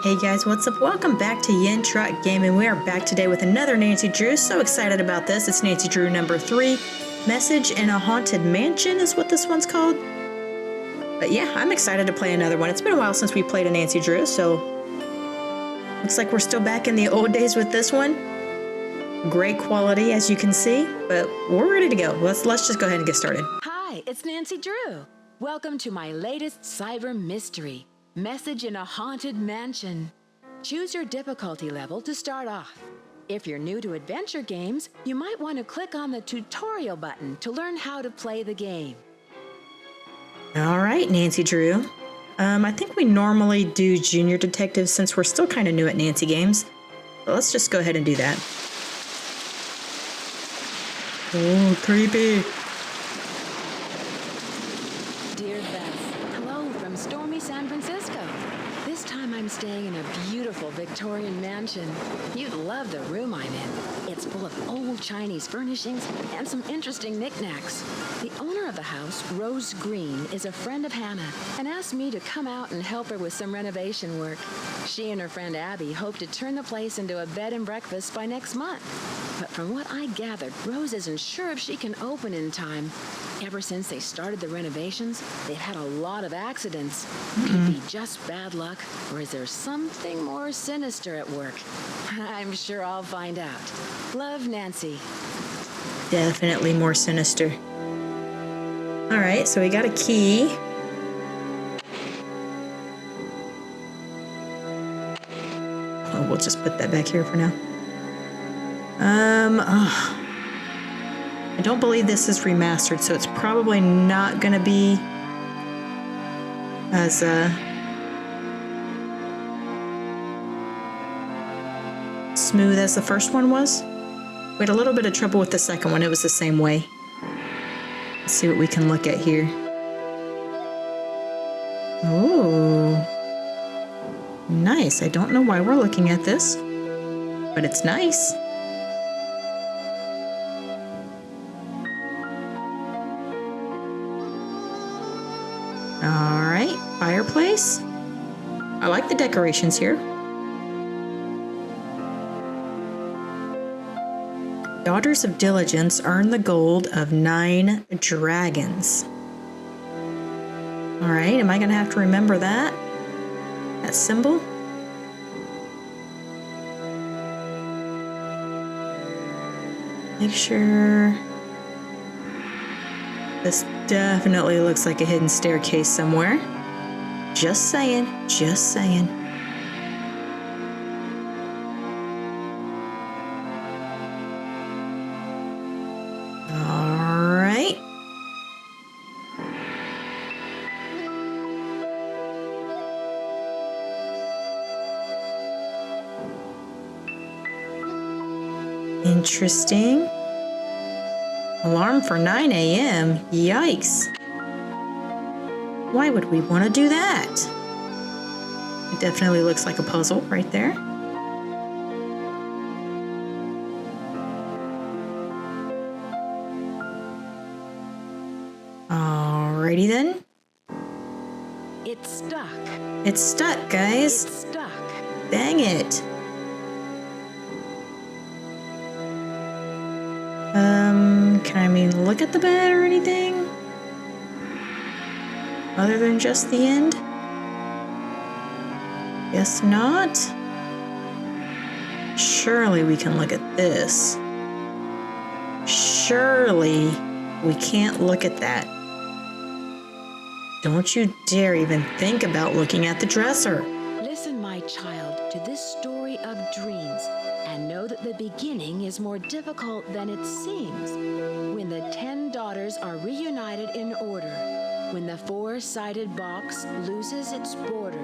Hey guys, what's up? Welcome back to Yentrok Gaming. We are back today with another Nancy Drew. So excited about this. It's Nancy Drew number 3. Message in a Haunted Mansion is what this one's called. But yeah, I'm excited to play another one. It's been a while since we played a Nancy Drew, so looks like we're still back in the old days with this one. Great quality, as you can see, but we're ready to go. Let's just go ahead and get started. Hi, it's Nancy Drew. Welcome to my latest cyber mystery. Message in a Haunted Mansion. Choose your difficulty level to start off. If you're new to adventure games, you might want to click on the tutorial button to learn how to play the game. All right, Nancy Drew. I think we normally do junior detectives since we're still kind of new at Nancy games. But let's just go ahead and do that. Oh, creepy. Dear Beth, hello from stormy San Francisco. This time I'm staying in a beautiful Victorian mansion. You'd love the room I'm in. It's full of old Chinese furnishings and some interesting knickknacks. The owner of the house, Rose Green, is a friend of Hannah and asked me to come out and help her with some renovation work. She and her friend Abby hope to turn the place into a bed and breakfast by next month. But from what I gathered, Rose isn't sure if she can open in time. Ever since they started the renovations, they've had a lot of accidents. Could be just bad luck, or is there something more sinister at work? I'm sure I'll find out. Love, Nancy. Definitely more sinister. All right, so we got a key. Oh, we'll just put that back here for now. I don't believe this is remastered, so it's probably not going to be as smooth as the first one was. We had a little bit of trouble with the second one. It was the same way. Let's see what we can look at here. Oh, nice. I don't know why we're looking at this, but it's nice. All right, fireplace. I like the decorations here. Daughters of Diligence earn the gold of 9 dragons. All right, am I gonna have to remember that? That symbol? Make sure. This definitely looks like a hidden staircase somewhere. Just saying, just saying. All right. Interesting. Alarm for 9 a.m. Yikes. Why would we want to do that? It definitely looks like a puzzle right there. Alrighty then. It's stuck. It's stuck, guys. It's stuck. Dang it. Can I look at the bed or anything? Other than just the end? Guess not. Surely we can look at this. Surely we can't look at that. Don't you dare even think about looking at the dresser. Listen, my child, to this story of dreams, and know that the beginning is more difficult than it seems. When the 10 daughters are reunited in order, when the 4-sided box loses its border,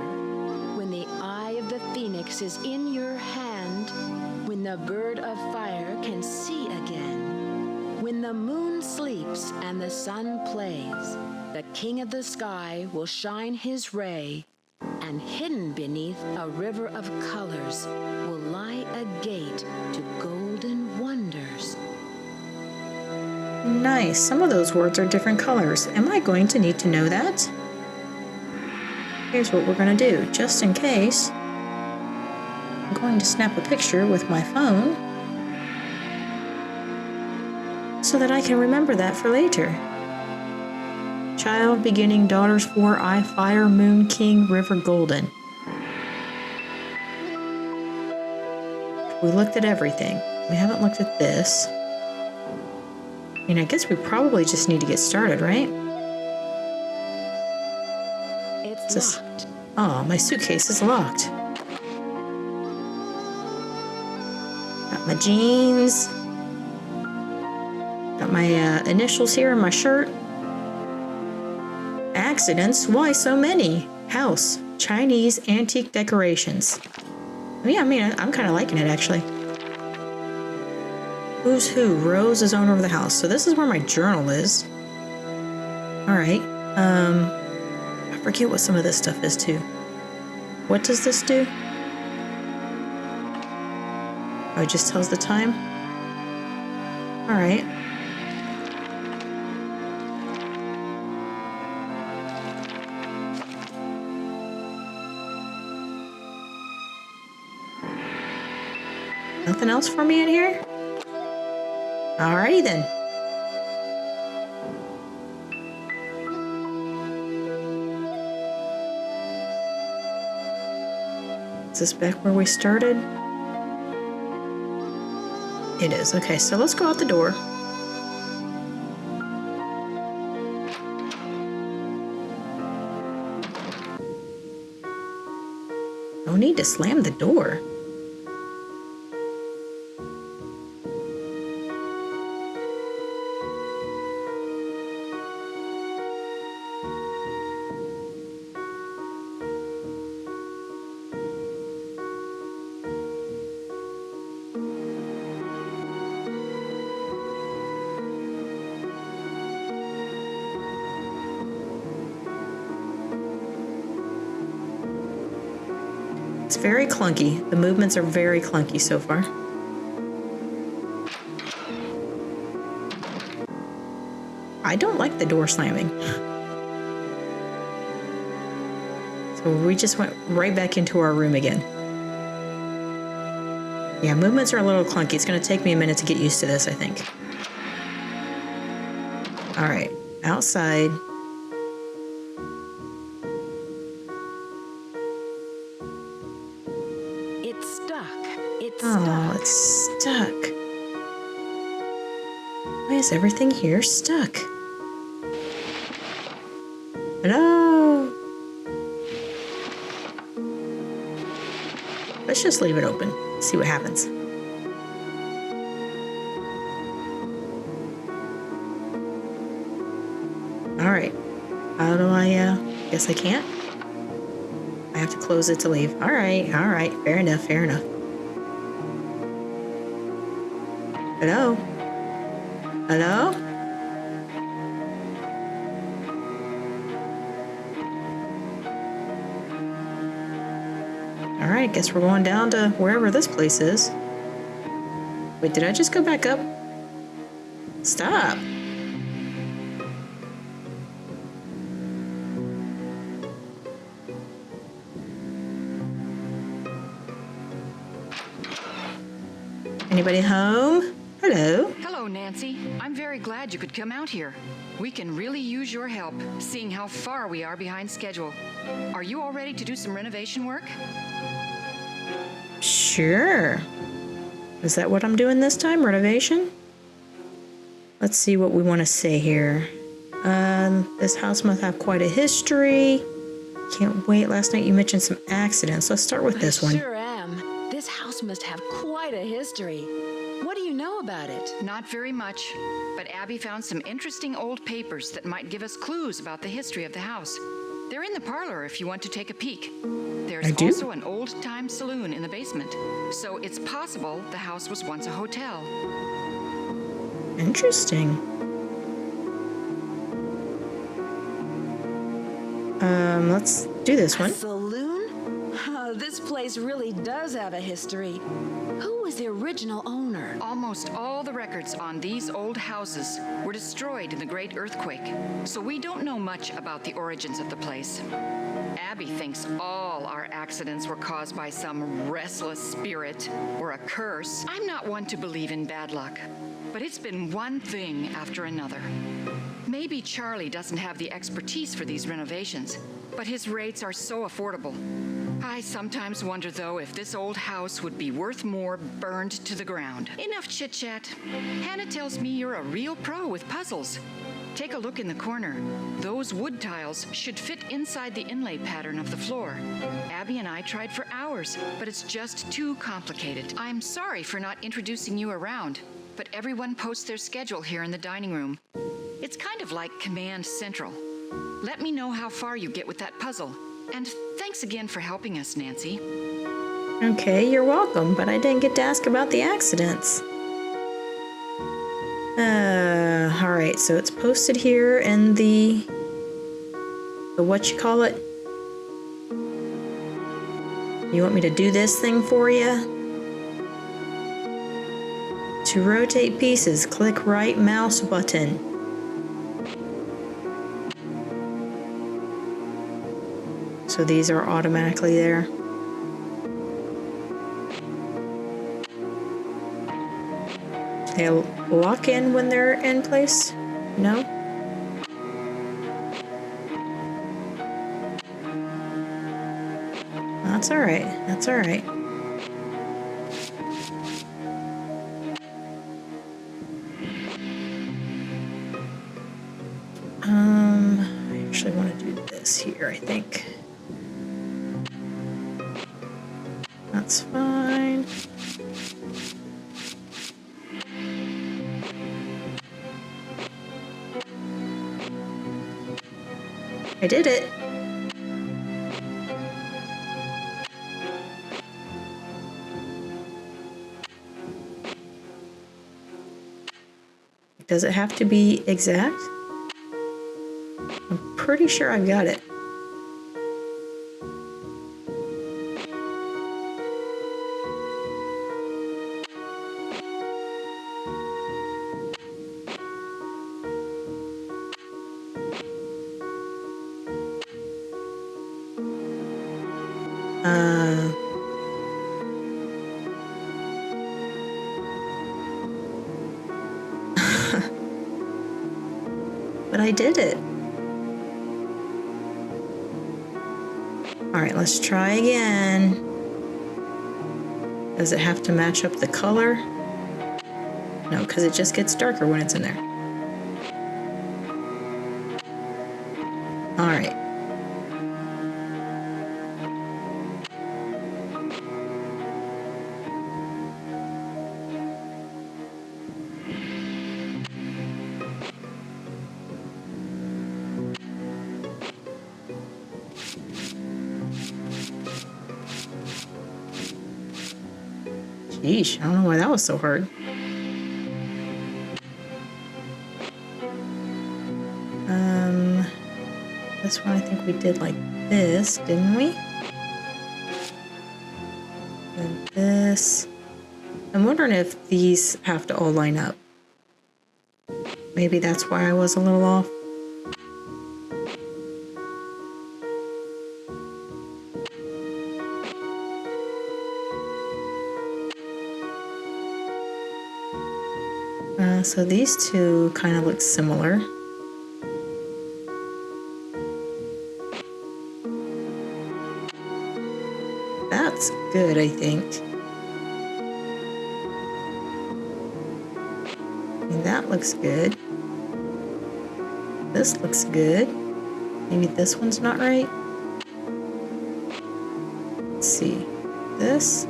when the eye of the phoenix is in your hand, when the bird of fire can see again, when the moon sleeps and the sun plays, the king of the sky will shine his ray, and hidden beneath a river of colors will lie a gate to golden wonders. Nice. Some of those words are different colors. Am I going to need to know that? Here's what we're going to do, just in case. I'm going to snap a picture with my phone so that I can remember that for later. Child, beginning, daughters, 4, eye, fire, moon, king, river, golden. We looked at everything. We haven't looked at this. I mean, I guess we probably just need to get started, right? It's locked. Oh, my suitcase is locked. Got my jeans. Got my initials here in my shirt. Accidents? Why so many? House. Chinese antique decorations. Yeah, I mean, I'm kind of liking it, actually. Who's who? Rose is owner of the house. So this is where my journal is. Alright. I forget what some of this stuff is, too. What does this do? Oh, it just tells the time? Alright. Nothing else for me in here? Alrighty then. Is this back where we started? It is. Okay, so let's go out the door. No need to slam the door. It's very clunky. The movements are very clunky so far. I don't like the door slamming. So we just went right back into our room again. Yeah, movements are a little clunky. It's going to take me a minute to get used to this, I think. All right, outside. It's stuck. It's Oh, it's stuck. Why is everything here stuck? Hello? Let's just leave it open. See what happens. All right. How do I, guess I can't? I have to close it to leave. All right. Fair enough. Hello? Hello? All right, guess we're going down to wherever this place is. Wait, did I just go back up? Stop. Anybody home? Hello? Hello, Nancy. I'm very glad you could come out here. We can really use your help, seeing how far we are behind schedule. Are you all ready to do some renovation work? Sure. Is that what I'm doing this time? Renovation? Let's see what we want to say here. This house must have quite a history. Can't wait. Last night you mentioned some accidents. Let's start with this one. Sure am. This house must have quite a history. What do you know about it? Not very much, but Abby found some interesting old papers that might give us clues about the history of the house. They're in the parlor if you want to take a peek. There's I do. also an old-time saloon in the basement, so it's possible the house was once a hotel. Interesting. Let's do this one. Saloon? this place really does have a history. Who was the original owner? Almost all the records on these old houses were destroyed in the Great Earthquake, so we don't know much about the origins of the place. Abby thinks all our accidents were caused by some restless spirit or a curse. I'm not one to believe in bad luck, but it's been one thing after another. Maybe Charlie doesn't have the expertise for these renovations, but his rates are so affordable. I sometimes wonder, though, if this old house would be worth more burned to the ground. Enough chit-chat. Hannah tells me you're a real pro with puzzles. Take a look in the corner. Those wood tiles should fit inside the inlay pattern of the floor. Abby and I tried for hours, but it's just too complicated. I'm sorry for not introducing you around, but everyone posts their schedule here in the dining room. It's kind of like Command Central. Let me know how far you get with that puzzle. And thanks again for helping us, Nancy. Okay, you're welcome, but I didn't get to ask about the accidents. Alright, so it's posted here in the what you call it? You want me to do this thing for you? To rotate pieces, click right mouse button. So these are automatically there. They lock in when they're in place? No? That's alright. That's alright. I actually want to do this here, I think. That's fine. I did it. Does it have to be exact? I'm pretty sure I've got it. But I did it. All right, let's try again. Does it have to match up the color? No, because it just gets darker when it's in there. All right. Yeesh, I don't know why that was so hard. This one I think we did like this, didn't we? And this. I'm wondering if these have to all line up. Maybe that's why I was a little off. So these two kind of look similar. That's good, I think. And that looks good. This looks good. Maybe this one's not right. Let's see. This.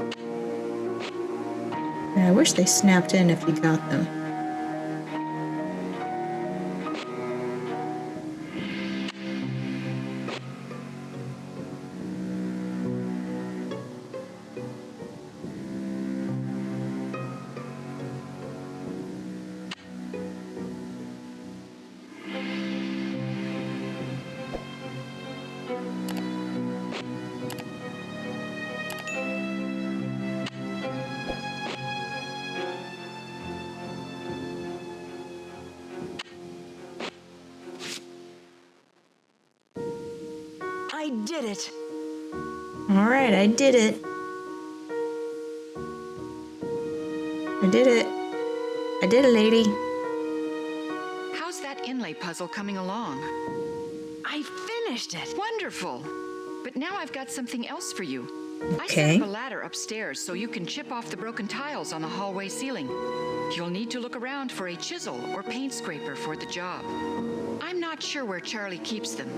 And I wish they snapped in if you got them. I did it. All right, I did it. I did it. I did it, lady. How's that inlay puzzle coming along? I finished it. Wonderful. But now I've got something else for you. I Okay. set up a ladder upstairs so you can chip off the broken tiles on the hallway ceiling. You'll need to look around for a chisel or paint scraper for the job. I'm not sure where Charlie keeps them.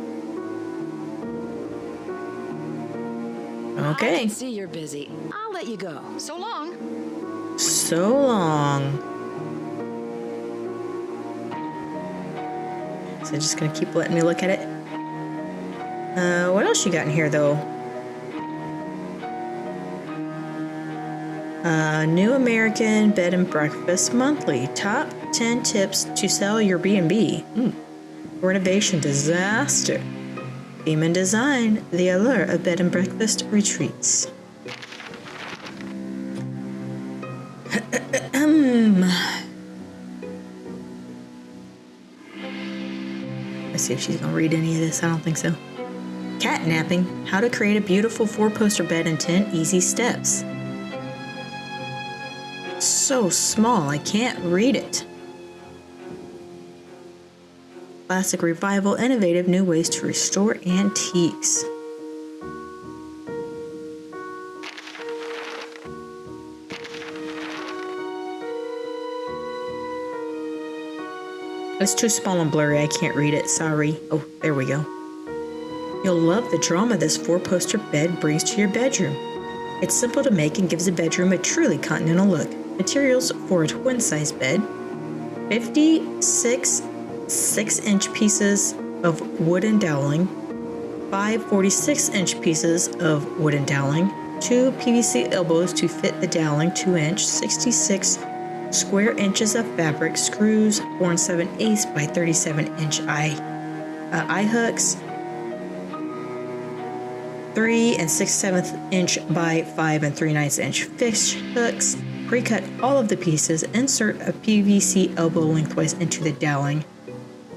I Okay. can see you're busy. I'll let you go. So long. So long. So just gonna keep letting me look at it. What else you got in here, though? New American Bed and Breakfast Monthly. Top 10 tips to sell your B&B. Renovation disaster. Theme and design. The allure of bed and breakfast retreats. Let's see if she's gonna read any of this. I don't think so. Catnapping. How to create a beautiful 4-poster bed in 10 easy steps. So small, I can't read it. Classic revival, innovative new ways to restore antiques. It's too small and blurry, I can't read it, sorry. Oh, there we go. You'll love the drama this 4-poster bed brings to your bedroom. It's simple to make and gives the bedroom a truly continental look. Materials for a twin-size bed: 56 6-inch pieces of wooden doweling, 5 46-inch pieces of wooden doweling, 2 PVC elbows to fit the doweling, 2-inch, 66 square inches of fabric, screws, 4 7/8 by 37-inch eye hooks, 3 6/7 inch by 5 3/9 inch fish hooks. Pre-cut all of the pieces. Insert a PVC elbow lengthwise into the doweling.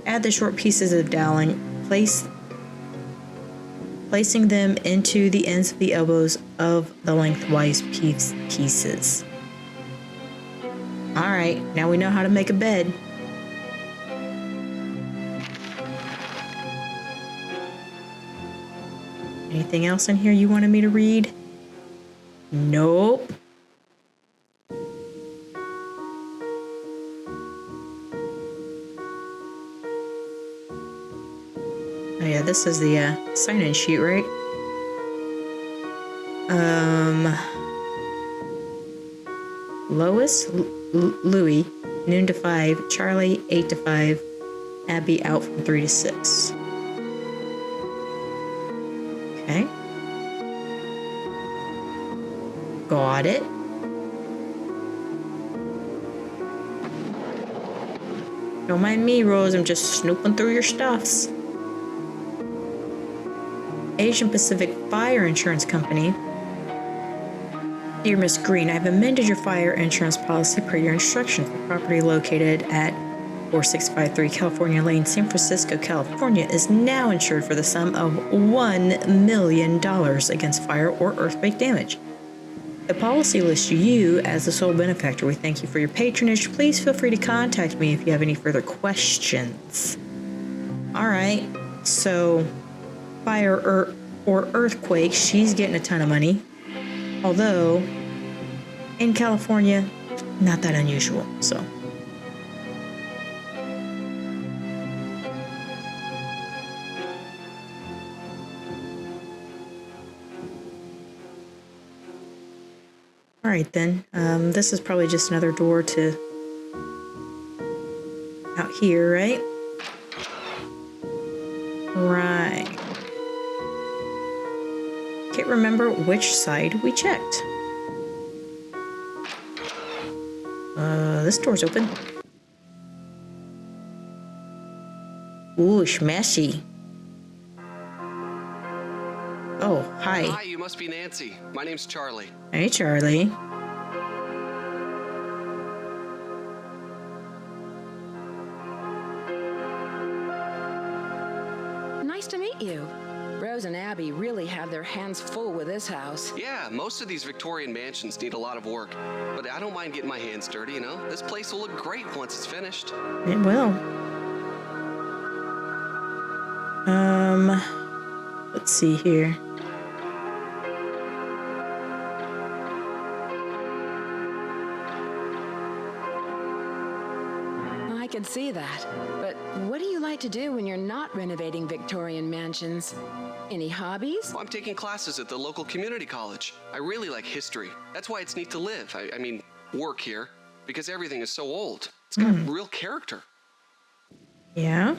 Add the short pieces of doweling. Placing them into the ends of the elbows of the lengthwise pieces. All right, now we know how to make a bed. Anything else in here you wanted me to read? Nope. Oh yeah, this is the sign-in sheet, right? Lois, Louie, noon to 5. Charlie, 8 to 5. Abby out from 3 to 6. Okay. Got it. Don't mind me, Rose. I'm just snooping through your stuffs. Asian Pacific Fire Insurance Company. Dear Miss Green, I've amended your fire insurance policy per your instructions. The property located at 4653 California Lane, San Francisco, California is now insured for the sum of $1 million against fire or earthquake damage. The policy lists you as the sole benefactor. We thank you for your patronage. Please feel free to contact me if you have any further questions. All right, so fire or earthquake, she's getting a ton of money. Although, in California, not that unusual, so. All right then, this is probably just another door to out here, right? Right. Can't remember which side we checked. This door's open. Ooh, messy. Oh, hi. Hi, you must be Nancy. My name's Charlie. Hey, Charlie. Nice to meet you. Rose and Abby really have their hands full with this house. Yeah, most of these Victorian mansions need a lot of work. But I don't mind getting my hands dirty, you know? This place will look great once it's finished. It will. Let's see here. I can see that. But what do you like to do when you're not renovating Victorian mansions? Any hobbies? Well, I'm taking classes at the local community college. I really like history. That's why it's neat to live. I mean, work here. Because everything is so old. It's got real character. Yeah?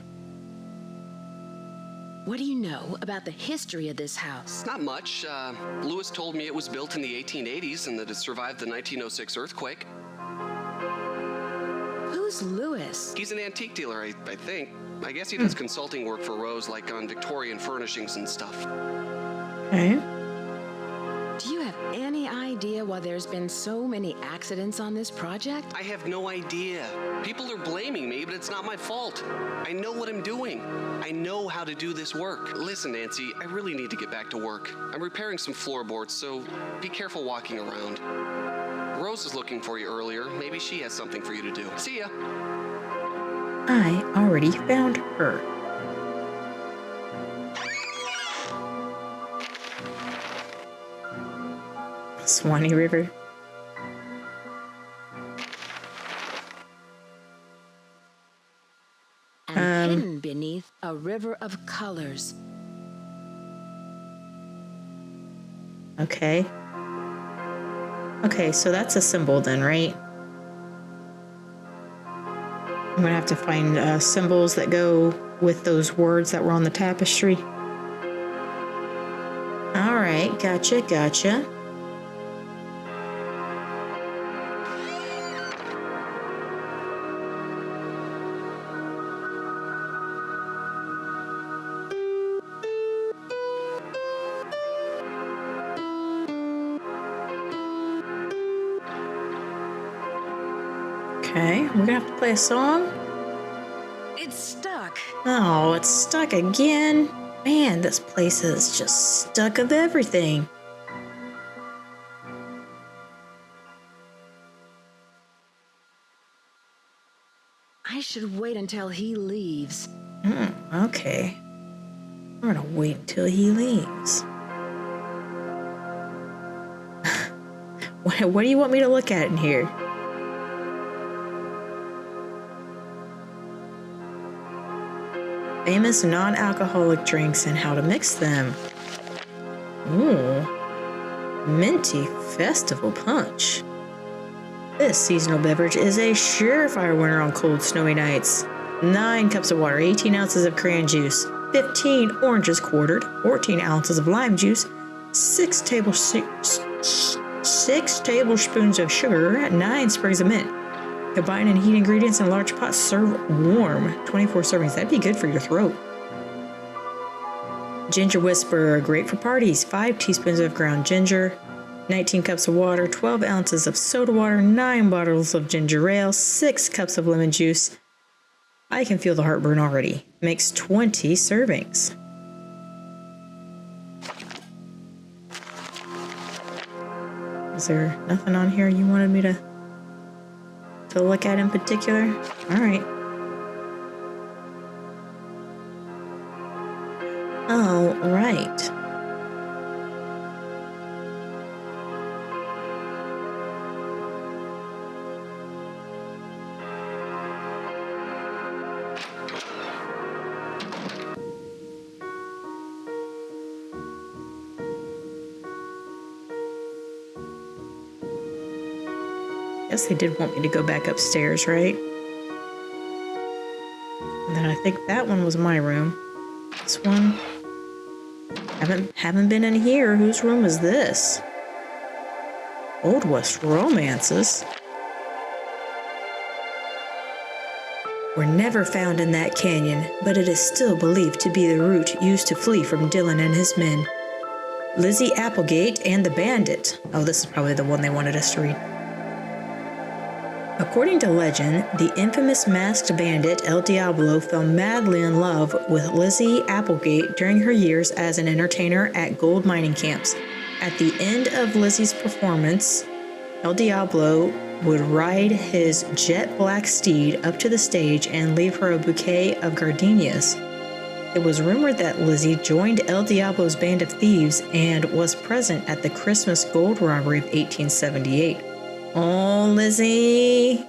What do you know about the history of this house? Not much. Lewis told me it was built in the 1880s and that it survived the 1906 earthquake. Who's Lewis? He's an antique dealer, I think. I guess he does consulting work for Rose, like on Victorian furnishings and stuff. Okay. Do you have any idea why there's been so many accidents on this project? I have no idea. People are blaming me, but it's not my fault. I know what I'm doing. I know how to do this work. Listen, Nancy, I really need to get back to work. I'm repairing some floorboards, so be careful walking around. Rose was looking for you earlier. Maybe she has something for you to do. See ya. I already found her. Swanee River. And hidden beneath a river of colors. Okay. Okay, so that's a symbol then, right? I'm gonna have to find symbols that go with those words that were on the tapestry. All right, gotcha, gotcha. Okay, we're gonna have to play a song. It's stuck. Oh, it's stuck again. Man, this place is just stuck of everything. I should wait until he leaves. Okay. I'm gonna wait until he leaves. What do you want me to look at in here? Famous non-alcoholic drinks and how to mix them. Ooh. Minty Festival Punch. This seasonal beverage is a surefire winner on cold, snowy nights. 9 cups of water, 18 ounces of cran juice, 15 oranges quartered, 14 ounces of lime juice, 6 tablespoons of sugar, 9 sprigs of mint. Combine and heat ingredients in a large pot. Serve warm. 24 servings. That'd be good for your throat. Ginger Whisper. Great for parties. 5 teaspoons of ground ginger. 19 cups of water. 12 ounces of soda water. 9 bottles of ginger ale. 6 cups of lemon juice. I can feel the heartburn already. Makes 20 servings. Is there nothing on here you wanted me to look at in particular? All right. All right. Guess they did want me to go back upstairs, right? And then I think that one was my room. This one, haven't been in here. Whose room is this? Old West romances. Were never found in that canyon, but it is still believed to be the route used to flee from Dylan and his men. Lizzie Applegate and the Bandit. Oh, this is probably the one they wanted us to read. According to legend, the infamous masked bandit El Diablo fell madly in love with Lizzie Applegate during her years as an entertainer at gold mining camps. At the end of Lizzie's performance, El Diablo would ride his jet black steed up to the stage and leave her a bouquet of gardenias. It was rumored that Lizzie joined El Diablo's band of thieves and was present at the Christmas gold robbery of 1878. Oh, Lizzie!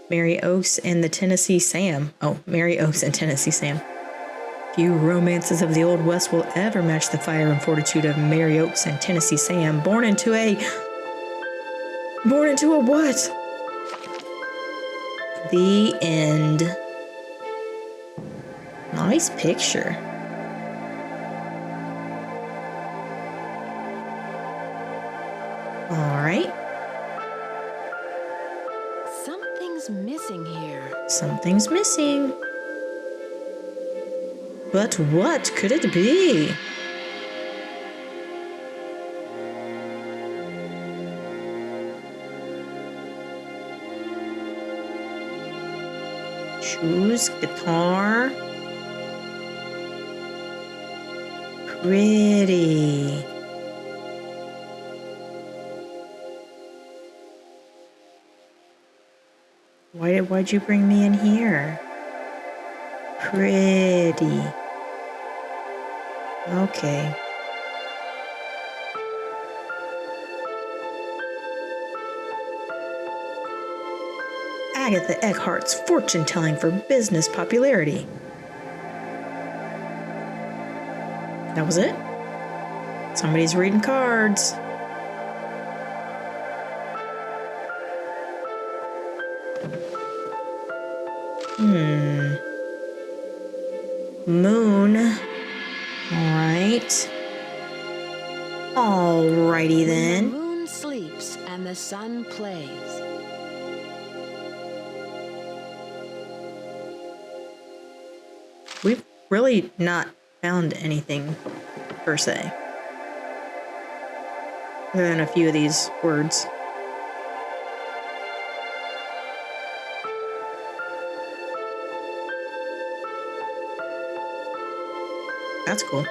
Mary Oaks and Tennessee Sam. Few romances of the Old West will ever match the fire and fortitude of Mary Oaks and Tennessee Sam, born into a what? The end. Nice picture. All right. Something's missing here. Something's missing. But what could it be? Shoes, guitar. Pretty. Why'd you bring me in here? Pretty. Okay. Agatha Eckhart's fortune-telling for business popularity. That was it? Somebody's reading cards. Moon. Alright. Alrighty then. The moon sleeps and the sun plays. We've really not found anything per se, other than a few of these words. That's cool.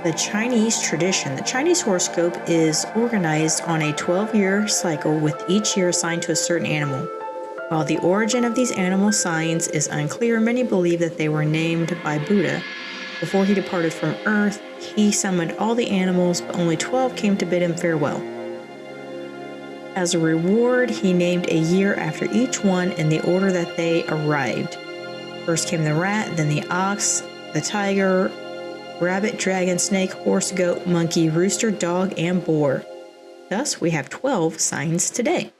The Chinese tradition. The Chinese horoscope is organized on a 12-year cycle with each year assigned to a certain animal. While the origin of these animal signs is unclear, many believe that they were named by Buddha. Before he departed from Earth, he summoned all the animals, but only 12 came to bid him farewell. As a reward, he named a year after each one in the order that they arrived. First came the rat, then the ox, the tiger, rabbit, dragon, snake, horse, goat, monkey, rooster, dog, and boar. Thus, we have 12 signs today.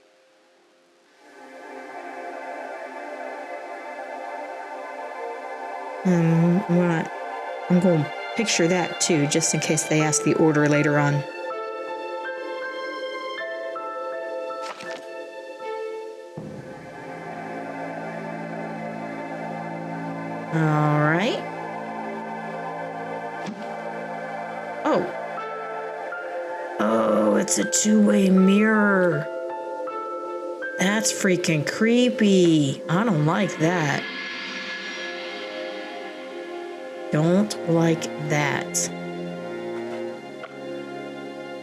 I'm going to picture that too, just in case they ask the order later on. All right. Oh, it's a two-way mirror. That's freaking creepy. I don't like that. Don't like that.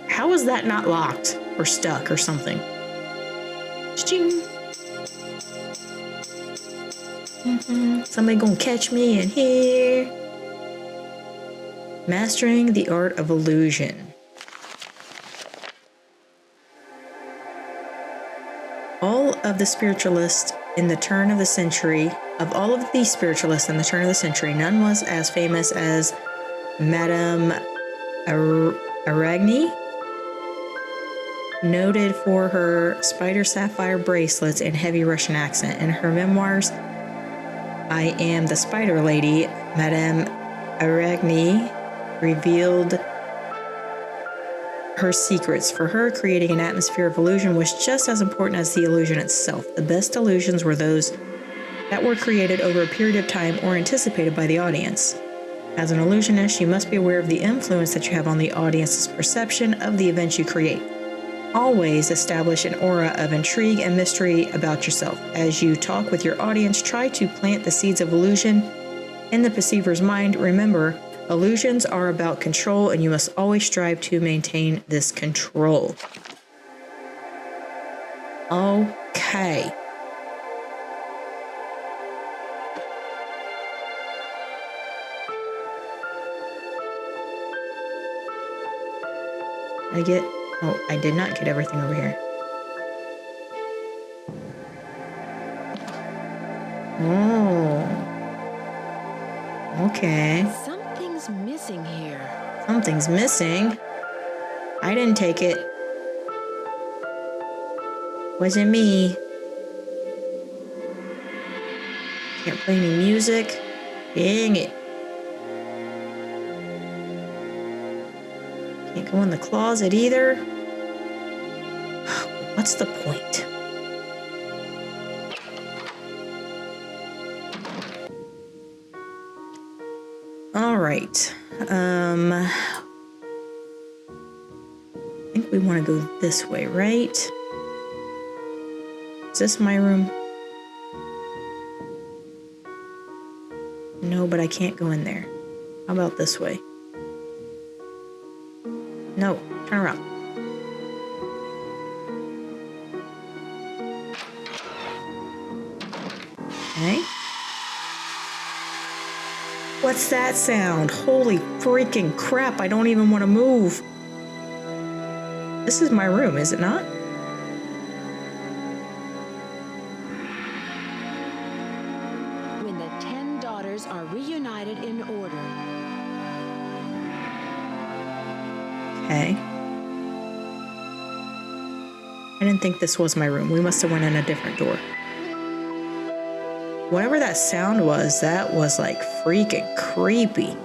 How is that not locked or stuck or something? Ching. Somebody gonna catch me in here. Mastering the art of illusion. All of the spiritualists in the turn of the century, none was as famous as Madame Aragny, noted for her spider sapphire bracelets and heavy Russian accent. In her memoirs, I Am the Spider Lady, Madame Aragny revealed her secrets. For her, creating an atmosphere of illusion was just as important as the illusion itself. The best illusions were those that were created over a period of time or anticipated by the audience. As an illusionist, you must be aware of the influence that you have on the audience's perception of the events you create. Always establish an aura of intrigue and mystery about yourself. As you talk with your audience, try to plant the seeds of illusion in the perceiver's mind. Remember, illusions are about control, and you must always strive to maintain this control. Okay. Oh, I did not get everything over here. Oh. Okay. Something's missing here. Something's missing. I didn't take it. Wasn't me. Can't play any music. Dang it. Can't go in the closet either. What's the point? All right. I think we want to go this way, right? Is this my room? No, but I can't go in there. How about this way? No, turn around. Okay. What's that sound? Holy freaking crap, I don't even want to move. This is my room, is it not? When the 10 daughters are reunited in order. Okay. I didn't think this was my room. We must have went in a different door. Whatever that sound was, that was like freaking creepy.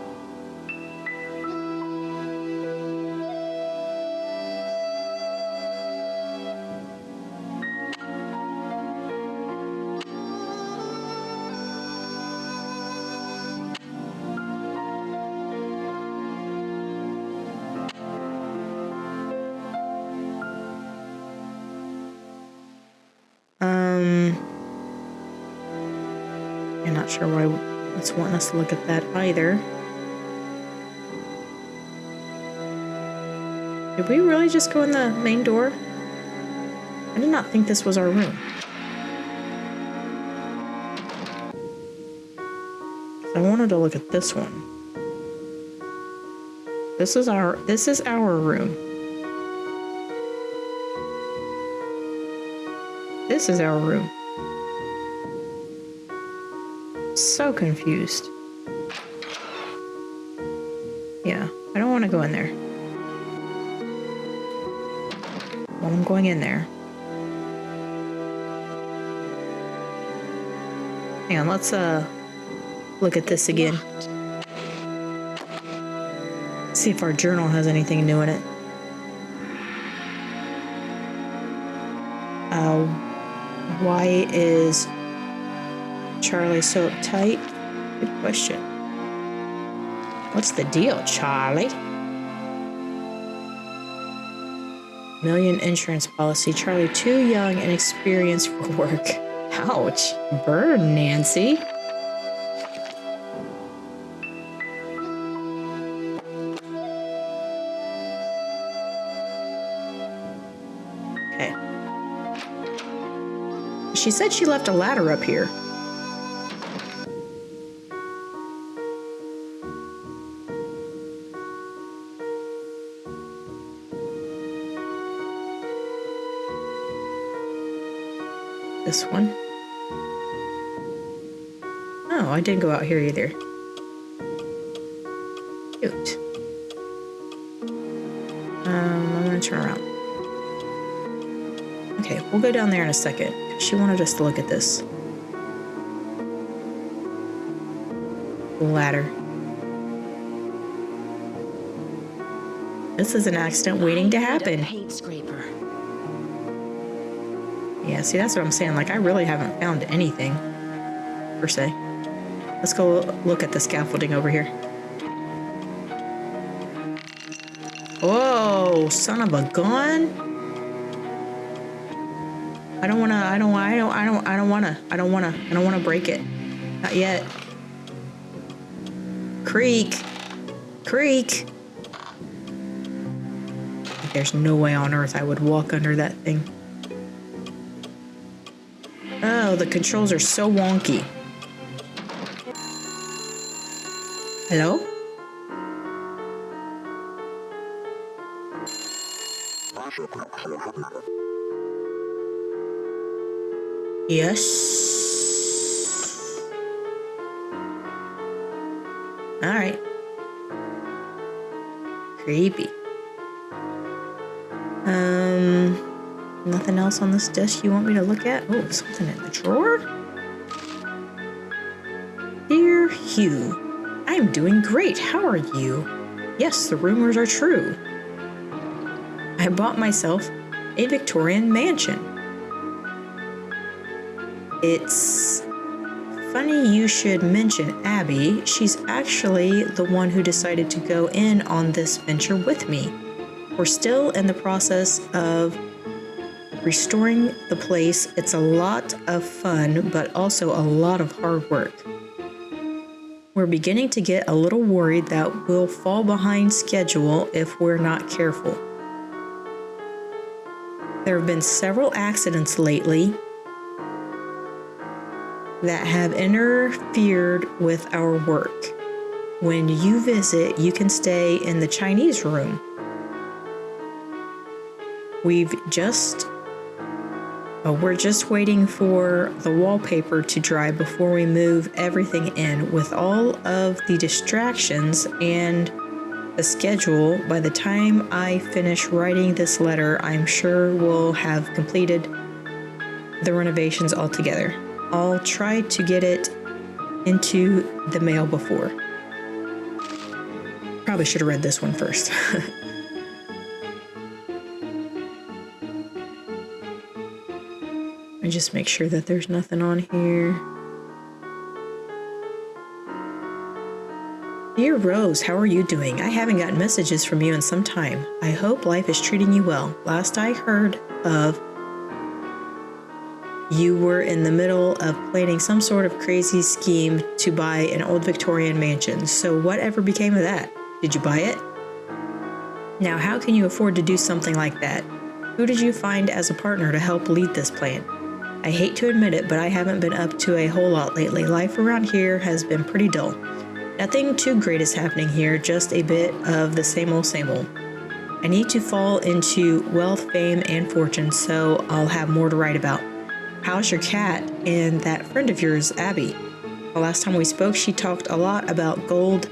I'm not sure why it's wanting us to look at that either. Did we really just go in the main door? I did not think this was our room. I wanted to look at this one. This is our room. This is our room. So confused. Yeah, I don't want to go in there. Well, I'm going in there. Hang on, let's look at this again. See if our journal has anything new in it. Why is Charlie so uptight? Good question. What's the deal, Charlie? Million insurance policy. Charlie too young and experienced for work. Ouch. Burn, Nancy. Okay. She said she left a ladder up here. This one. Oh, I didn't go out here either. Cute. I'm gonna turn around. Okay, we'll go down there in a second. She wanted us to look at this. Ladder. This is an accident waiting to happen. Paint scraper. Yeah, see, that's what I'm saying. Like, I really haven't found anything, per se. Let's go look at the scaffolding over here. Oh, son of a gun. I don't wanna break it. Not yet. Creak. Creak. There's no way on earth I would walk under that thing. Oh, the controls are so wonky. Hello? Yes. All right. Creepy. Nothing else on this desk you want me to look at? Oh, something in the drawer? Dear Hugh, I'm doing great. How are you? Yes, the rumors are true. I bought myself a Victorian mansion. It's funny you should mention Abby. She's actually the one who decided to go in on this venture with me. We're still in the process of restoring the place. It's a lot of fun, but also a lot of hard work. We're beginning to get a little worried that we'll fall behind schedule if we're not careful. There have been several accidents lately that have interfered with our work. When you visit, you can stay in the Chinese room. We're just waiting for the wallpaper to dry before we move everything in. With all of the distractions and the schedule, by the time I finish writing this letter, I'm sure we'll have completed the renovations altogether. I'll try to get it into the mail before. Probably should have read this one first. And just make sure that there's nothing on here. Dear Rose, how are you doing? I haven't gotten messages from you in some time. I hope life is treating you well. Last I heard of, you were in the middle of planning some sort of crazy scheme to buy an old Victorian mansion. So whatever became of that? Did you buy it? Now, how can you afford to do something like that? Who did you find as a partner to help lead this plan? I hate to admit it, but I haven't been up to a whole lot lately. Life around here has been pretty dull. Nothing too great is happening here, just a bit of the same old, same old. I need to fall into wealth, fame, and fortune, so I'll have more to write about. How's your cat and that friend of yours, Abby? The last time we spoke, she talked a lot about gold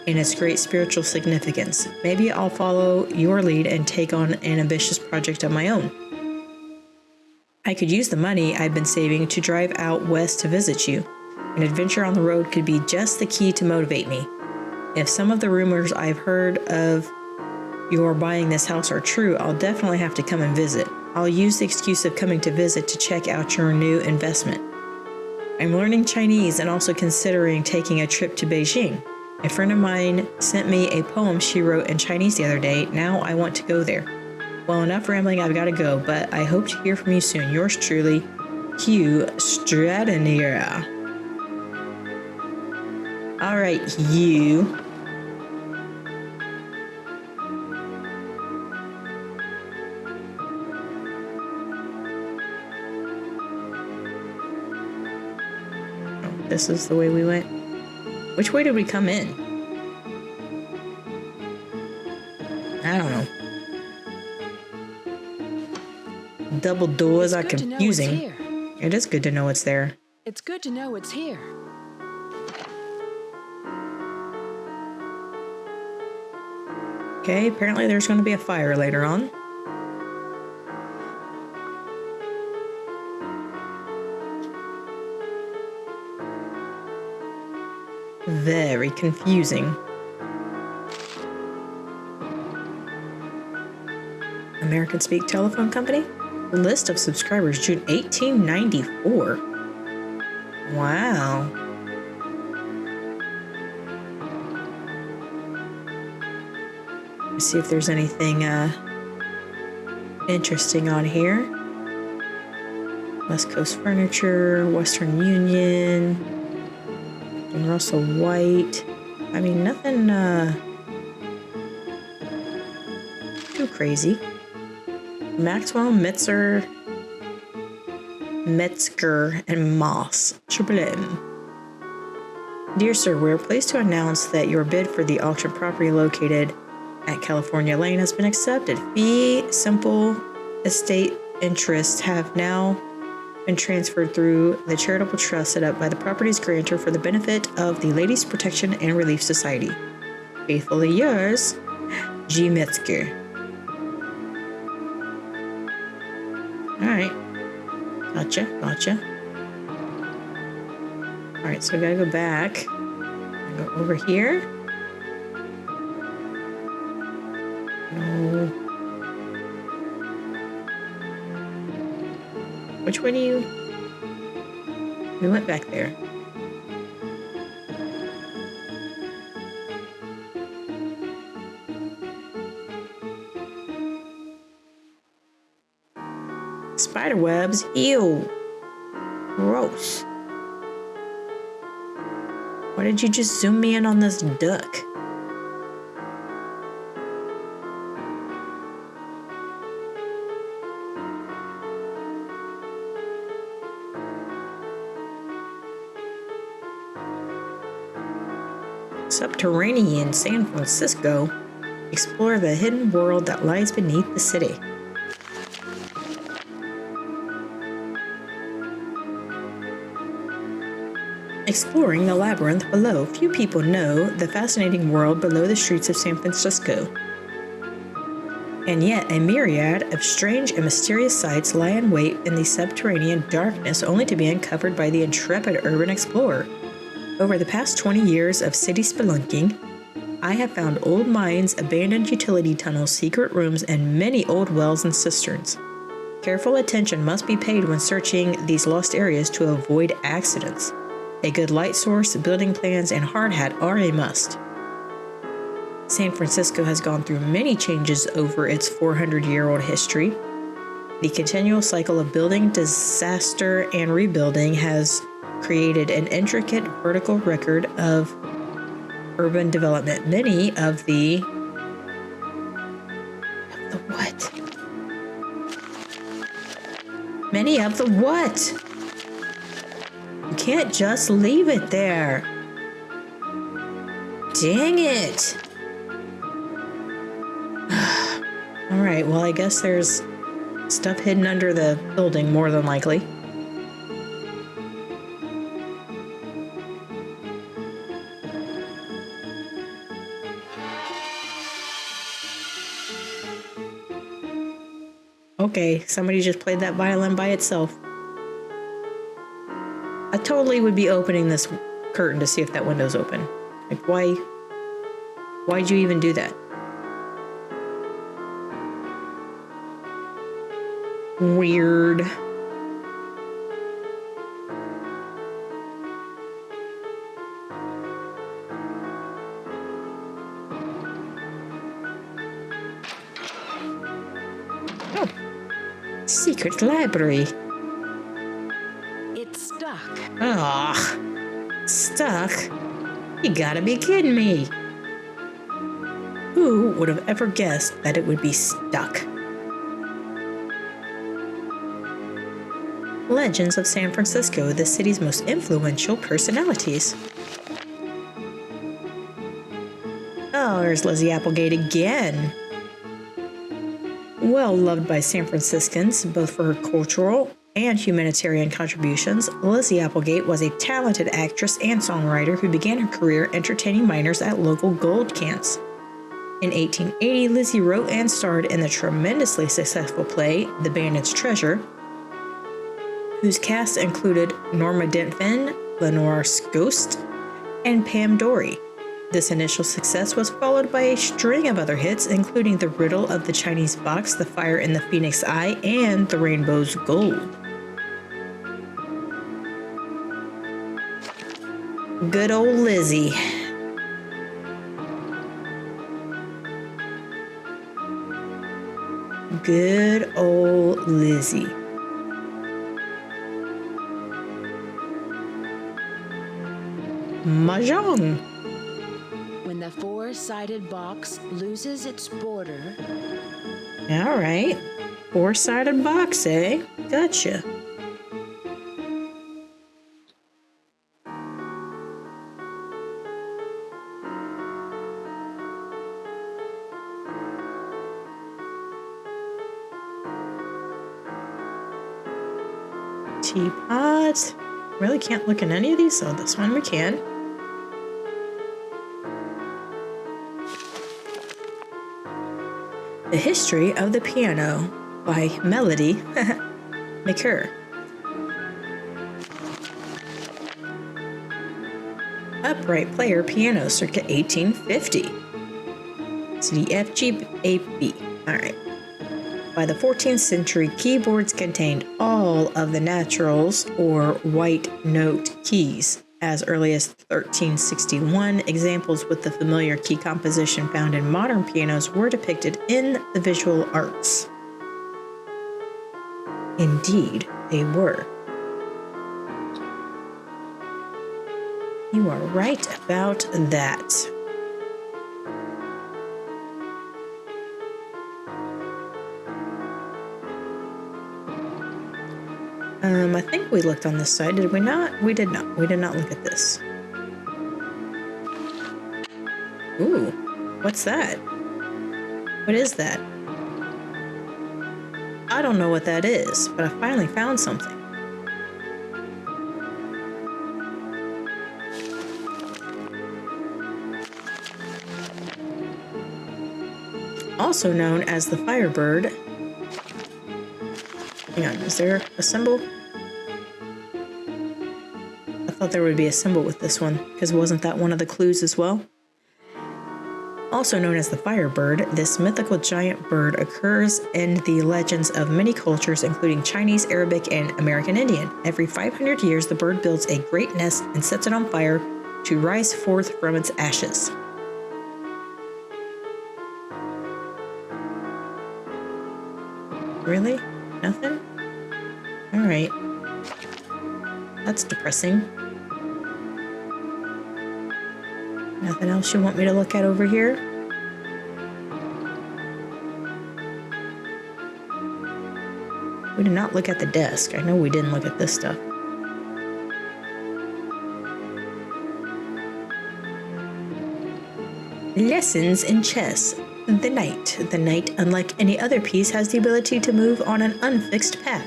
and its great spiritual significance. Maybe I'll follow your lead and take on an ambitious project of my own. I could use the money I've been saving to drive out west to visit you. An adventure on the road could be just the key to motivate me. If some of the rumors I've heard of your buying this house are true, I'll definitely have to come and visit. I'll use the excuse of coming to visit to check out your new investment. I'm learning Chinese and also considering taking a trip to Beijing. A friend of mine sent me a poem she wrote in Chinese the other day. Now I want to go there. Well, enough rambling, I've got to go, but I hope to hear from you soon. Yours truly, Hugh Stratonier. All right, Hugh. Oh, this is the way we went. Which way did we come in? I don't know. Double doors are confusing. It is good to know it's there. It's good to know it's here. Okay, apparently there's going to be a fire later on. Very confusing. American Speak Telephone Company? List of subscribers, June 1894. Wow. Let's see if there's anything interesting on here. West Coast Furniture, Western Union, and Russell White. I mean, nothing too crazy. Maxwell, Metzger, and Moss. Triple M. Dear Sir, we are pleased to announce that your bid for the auction property located at California Lane has been accepted. Fee simple estate interests have now been transferred through the charitable trust set up by the property's grantor for the benefit of the Ladies Protection and Relief Society. Faithfully yours, G. Metzger. Alright. Gotcha. Alright, so I gotta go back. Go over here. No. Which way do you... We went back there. Spider webs? Ew. Gross. Why did you just zoom me in on this duck? Subterranean San Francisco. Explore the hidden world that lies beneath the city. Exploring the labyrinth below, few people know the fascinating world below the streets of San Francisco. And yet, a myriad of strange and mysterious sights lie in wait in the subterranean darkness, only to be uncovered by the intrepid urban explorer. Over the past 20 years of city spelunking, I have found old mines, abandoned utility tunnels, secret rooms, and many old wells and cisterns. Careful attention must be paid when searching these lost areas to avoid accidents. A good light source, building plans, and hard hat are a must. San Francisco has gone through many changes over its 400-year-old history. The continual cycle of building, disaster, and rebuilding has created an intricate vertical record of urban development. Many of the what? You can't just leave it there. Dang it. Alright, well, I guess there's stuff hidden under the building, more than likely. Okay, somebody just played that violin by itself. I totally would be opening this curtain to see if that window's open. Like, why'd you even do that? Weird. Oh. Secret library. It's stuck. Ugh. Stuck? You gotta be kidding me. Who would have ever guessed that it would be stuck? Legends of San Francisco, the city's most influential personalities. Oh, there's Lizzie Applegate again. Well loved by San Franciscans, both for her cultural and humanitarian contributions, Lizzie Applegate was a talented actress and songwriter who began her career entertaining miners at local gold camps. In 1880, Lizzie wrote and starred in the tremendously successful play The Bandit's Treasure, whose cast included Norma Dent-Finn, Lenore Scost, and Pam Dory. This initial success was followed by a string of other hits, including The Riddle of the Chinese Box, The Fire in the Phoenix Eye, and The Rainbow's Gold. Good old Lizzie. Good old Lizzie. Mahjong. When the four-sided box loses its border, All right. Four-sided box, eh? Gotcha. Teapot. Really can't look in any of these, so this one we can. The History of the Piano by Melody McCurr. Upright player piano circa 1850. It's the F, G, A, B. All right. By the 14th century, keyboards contained all of the naturals or white note keys. As early as 1361, examples with the familiar key composition found in modern pianos were depicted in the visual arts. Indeed, they were. You are right about that. I think we looked on this side, did we not? We did not. We did not look at this. Ooh, what's that? What is that? I don't know what that is, but I finally found something. Also known as the Firebird. Hang on, is there a symbol? I thought there would be a symbol with this one, because wasn't that one of the clues as well? Also known as the Firebird, this mythical giant bird occurs in the legends of many cultures, including Chinese, Arabic, and American Indian. Every 500 years, the bird builds a great nest and sets it on fire to rise forth from its ashes. Really? Nothing? Alright. That's depressing. Nothing else you want me to look at over here? We did not look at the desk. I know we didn't look at this stuff. Lessons in chess. The knight. The knight, unlike any other piece, has the ability to move on an unfixed path.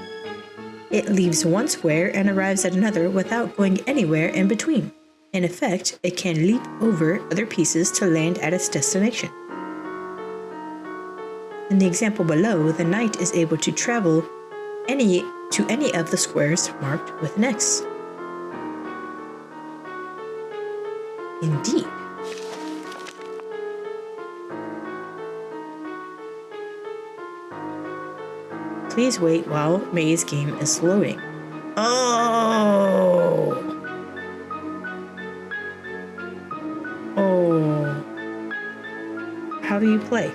It leaves one square and arrives at another without going anywhere in between. In effect, it can leap over other pieces to land at its destination. In the example below, the knight is able to travel to any of the squares marked with an X. Indeed. Please wait while May's game is loading. Oh! How do you play?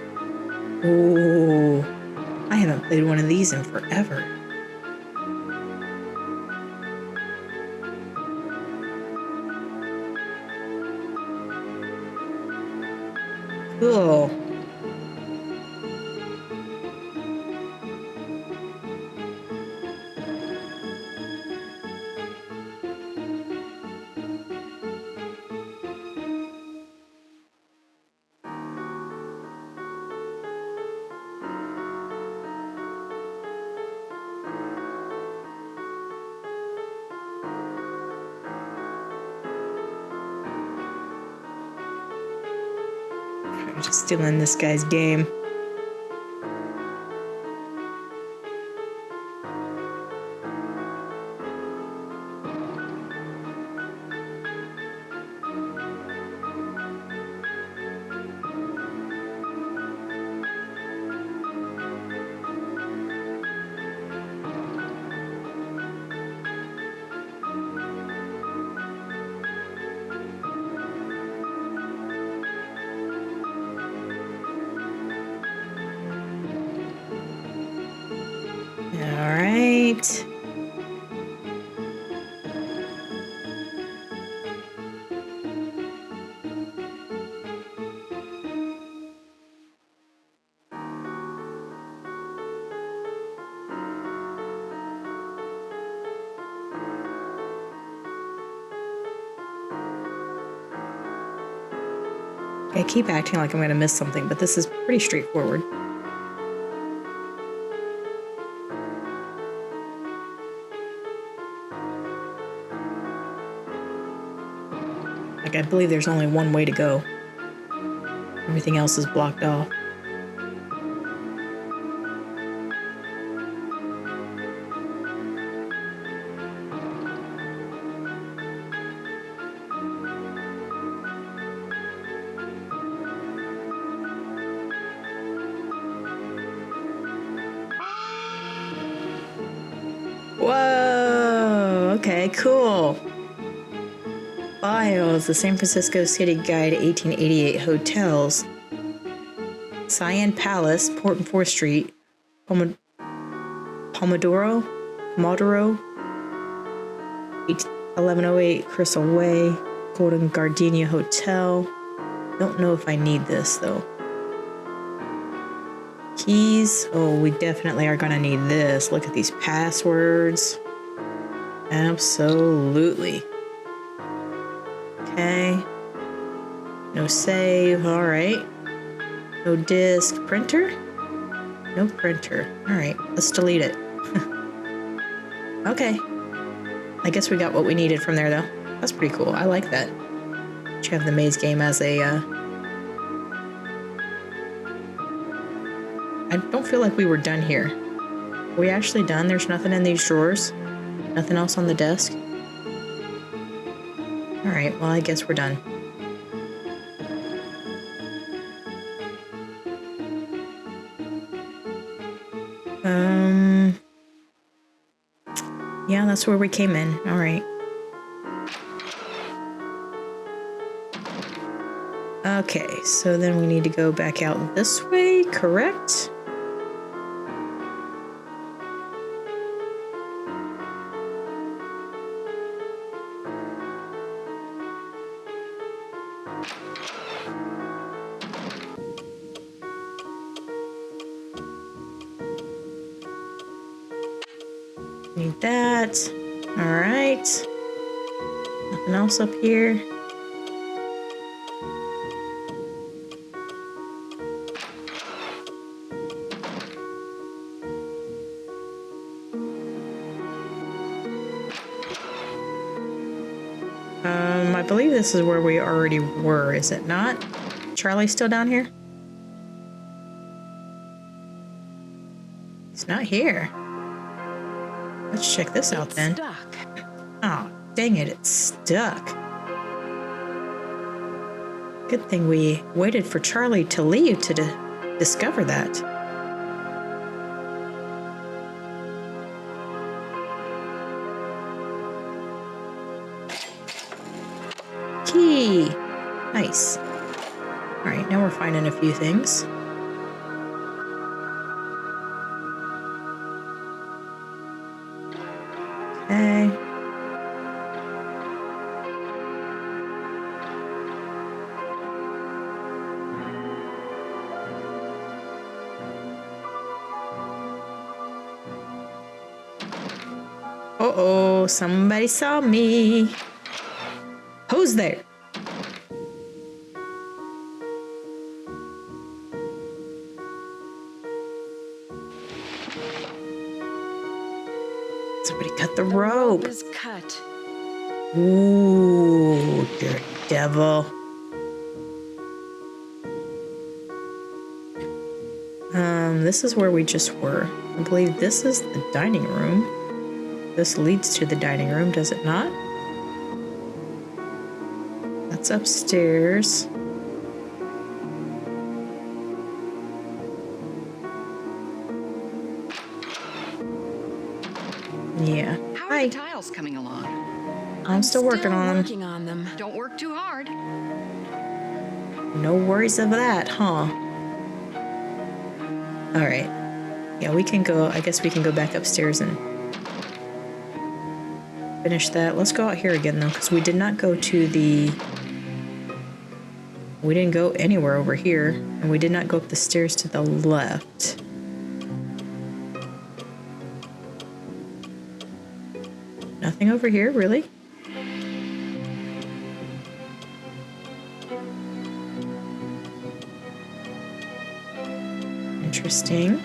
Oh, I haven't played one of these in forever. Cool. I'm just stealing this guy's game. I keep acting like I'm going to miss something, but this is pretty straightforward. Like, I believe there's only one way to go. Everything else is blocked off. Whoa! Okay, cool. Files, the San Francisco City Guide 1888 hotels. Cyan Palace, Port and 4th Street. Pomodoro, 1108 Crystal Way, Golden Gardenia Hotel. Don't know if I need this though. Keys. Oh, we definitely are gonna need this. Look at these passwords. Absolutely. Okay. No save. All right. No disk. Printer? No printer. All right. Let's delete it. Okay. I guess we got what we needed from there, though. That's pretty cool. I like that. You have the maze game as a... I don't feel like we were done here. Are we actually done? There's nothing in these drawers? Nothing else on the desk? Alright, well, I guess we're done. Yeah, that's where we came in. Alright. Okay, so then we need to go back out this way, correct? Need that. Alright. Nothing else up here. I believe this is where we already were, is it not? Charlie's still down here? He's not here. Let's check this out then. Stuck. Oh, dang it, it's stuck. Good thing we waited for Charlie to leave to discover that. Key! Nice. Alright, now we're finding a few things. Okay. Uh-oh, somebody saw me. Who's there? Somebody cut the rope. Is cut. Ooh, dirty devil. This is where we just were. I believe this is the dining room. This leads to the dining room, does it not? That's upstairs. Yeah. How are Hi. the tiles coming along? I'm still working on them. Working on them. Don't work too hard. No worries of that, huh? Alright. Yeah, we can go, I guess we can go back upstairs and finish that. Let's go out here again, though, because we did not go to the... We didn't go anywhere over here, and we did not go up the stairs to the left. Nothing over here, really? Interesting.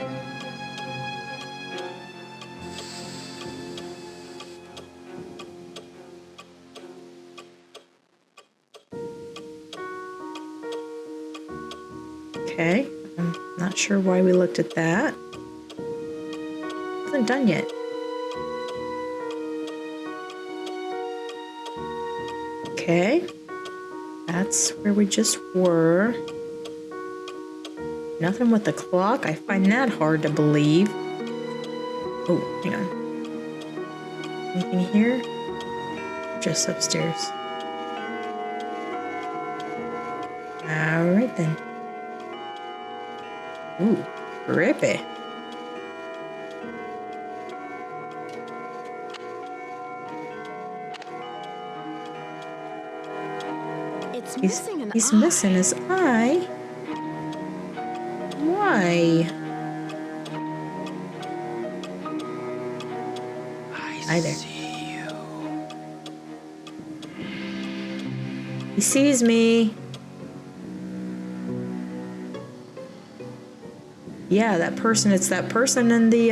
Okay, I'm not sure why we looked at that. Hasn't done yet. Okay, that's where we just were. Nothing with the clock. I find that hard to believe. Oh, hang on. Anything here? Just upstairs. Alright then. Ooh, creepy. It's missing an He's eye. missing his eye. Why? Hi there. He sees me. Yeah, that person. It's that person in the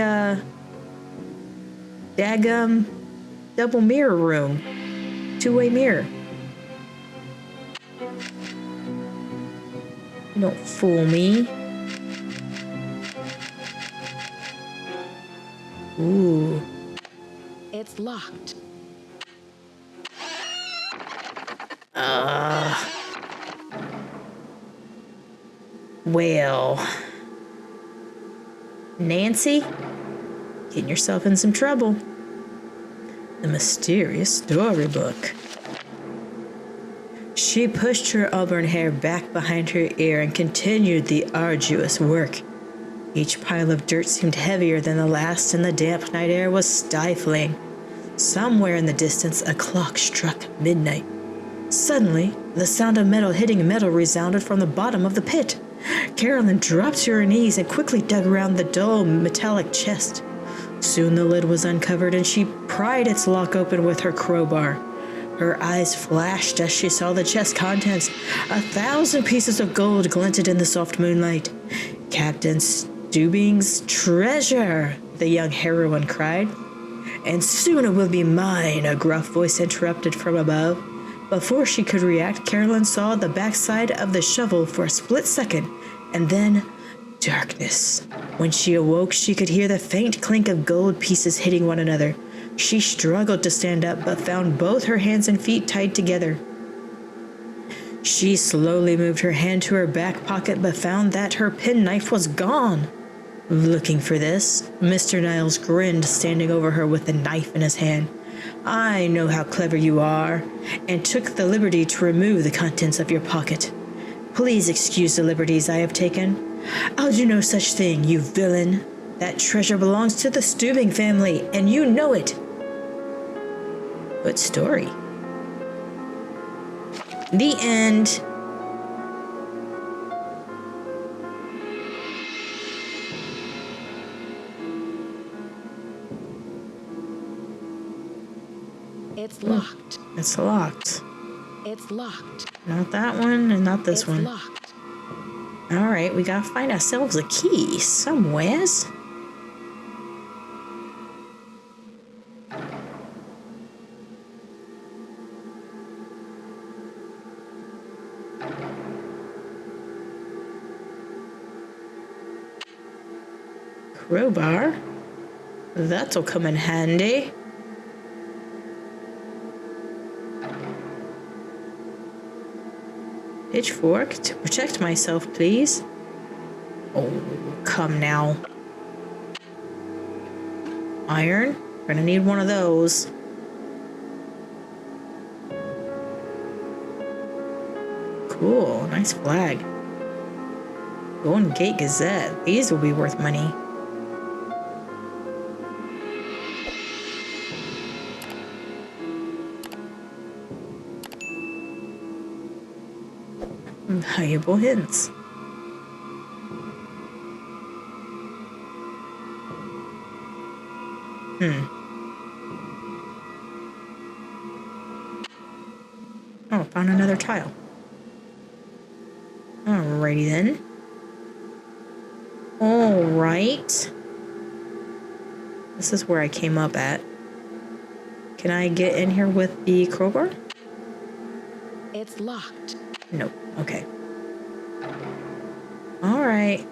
daggum double mirror room. Two-way mirror. Don't fool me. Ooh. It's locked. Well. Nancy, getting yourself in some trouble. The mysterious storybook. She pushed her auburn hair back behind her ear and continued the arduous work. Each pile of dirt seemed heavier than the last, and the damp night air was stifling. Somewhere in the distance, a clock struck midnight. Suddenly, the sound of metal hitting metal resounded from the bottom of the pit. Carolyn dropped to her knees and quickly dug around the dull metallic chest. Soon the lid was uncovered, and she pried its lock open with her crowbar. Her eyes flashed as she saw the chest contents. 1,000 pieces of gold glinted in the soft moonlight. Captain Stubing's treasure, the young heroine cried. And soon it will be mine, a gruff voice interrupted from above. Before she could react, Carolyn saw the backside of the shovel for a split second, and then darkness. When she awoke, she could hear the faint clink of gold pieces hitting one another. She struggled to stand up, but found both her hands and feet tied together. She slowly moved her hand to her back pocket, but found that her penknife was gone. Looking for this, Mr. Niles grinned, standing over her with the knife in his hand. I know how clever you are, and took the liberty to remove the contents of your pocket. Please excuse the liberties I have taken. I'll do no such thing, you villain. That treasure belongs to the Stubing family, and you know it. Good story. The end. It's locked. It's locked. It's locked. Not that one, and not this It's one. locked. All right, we gotta find ourselves a key somewheres. Crowbar. That'll come in handy. Pitchfork to protect myself, please. Oh, come now. Iron. Gonna need one of those. Cool, nice flag. Golden Gate Gazette. These will be worth money. Valuable hints. Oh, found another tile. Alrighty then. All right. This is where I came up at. Can I get in here with the crowbar? It's locked. Nope. Okay. All right.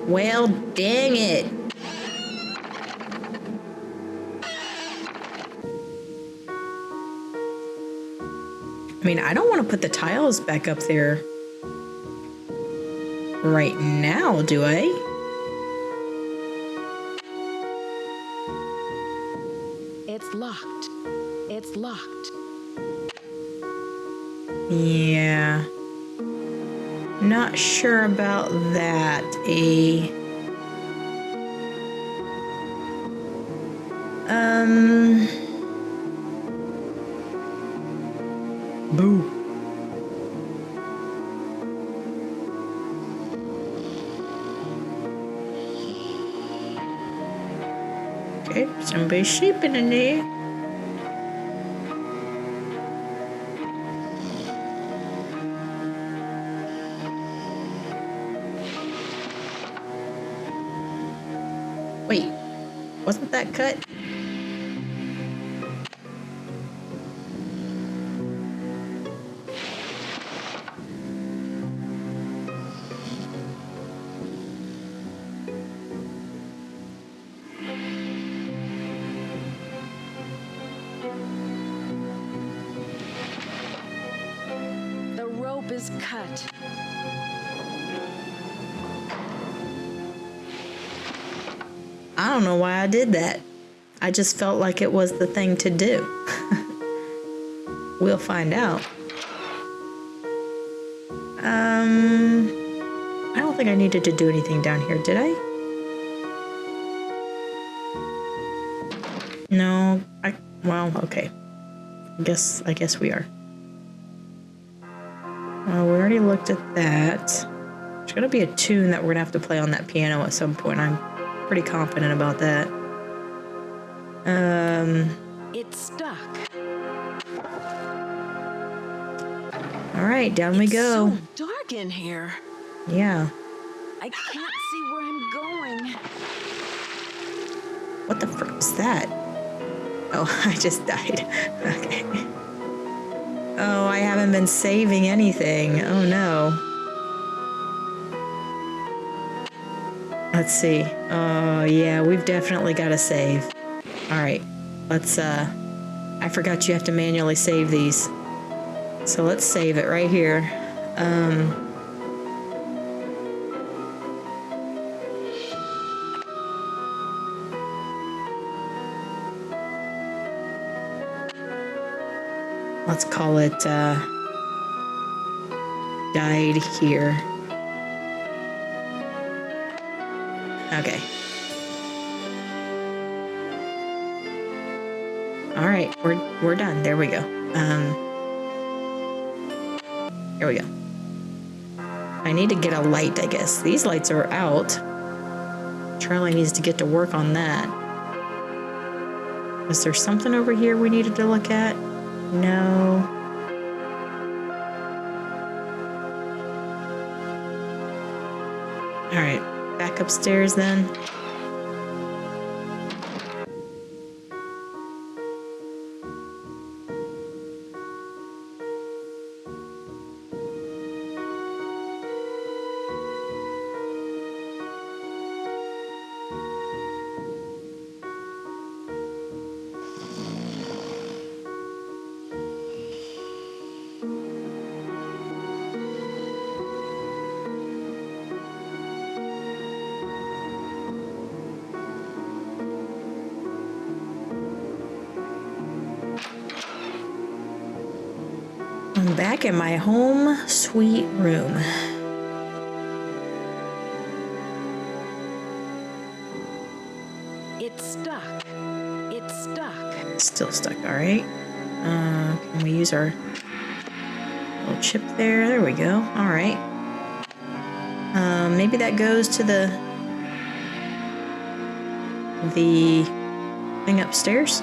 Well, dang it. I mean, I don't want to put the tiles back up there right now, do I? It's locked. It's locked. Yeah. Not sure about that. Boo. Okay, somebody's sleeping in there. Wait, wasn't that cut? The rope is cut. I don't know why I did that. I just felt like it was the thing to do. We'll find out. I don't think I needed to do anything down here, did I? No, well, okay. I guess we are. Well, we already looked at that. There's gonna be a tune that we're gonna have to play on that piano at some point. I'm pretty confident about that. It's stuck. All right, down we go. It's so dark in here. Yeah. I can't see where I'm going. What the frick was that? Oh, I just died. Okay. Oh, I haven't been saving anything. Oh no. Let's see. Oh yeah, we've definitely got to save. All right, let's. I forgot you have to manually save these, so let's save it right here. Let's call it died here. Okay. All right, we're done. There we go. Here we go. I need to get a light, I guess. These lights are out. Charlie needs to get to work on that. Was there something over here we needed to look at? No. All right, back upstairs then. I'm back in my home sweet room. It's stuck. It's stuck. Still stuck, all right. Can we use our little chip there? There we go. All right. Maybe that goes to the thing upstairs.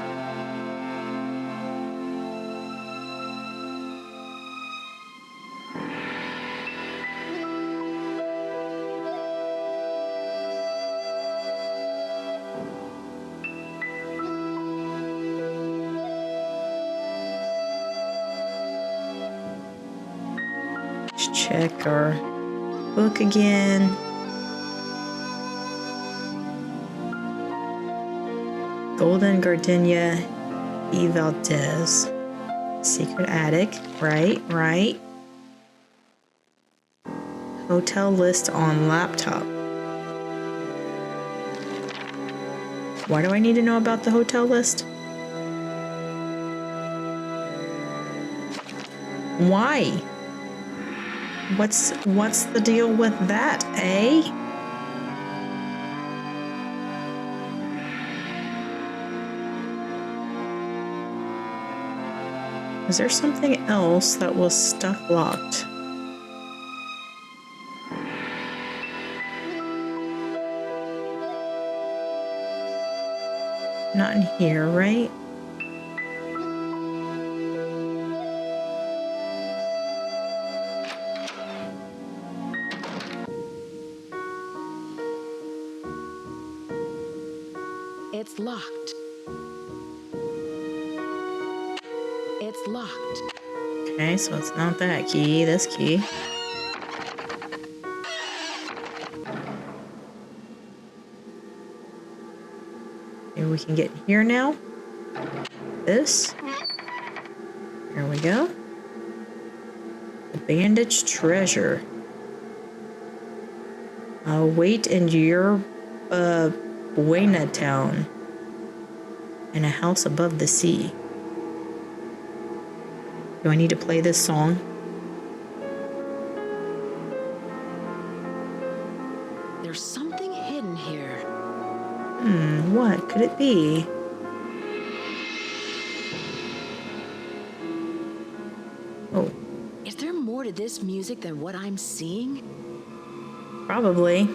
check our book again. Golden Gardenia E. Valdez. Secret attic. Right. Hotel list on laptop. Why do I need to know about the hotel list? Why? What's the deal with that, eh? Is there something else that was stuck locked? Not in here, right? It's locked. It's locked. Okay, so it's not that key, this key. Maybe we can get in here now. This. Here we go. The bandaged treasure. Wait in your Buena town. In a house above the sea. Do I need to play this song? There's something hidden here. What could it be? Oh, Is there more to this music than what I'm seeing? probably.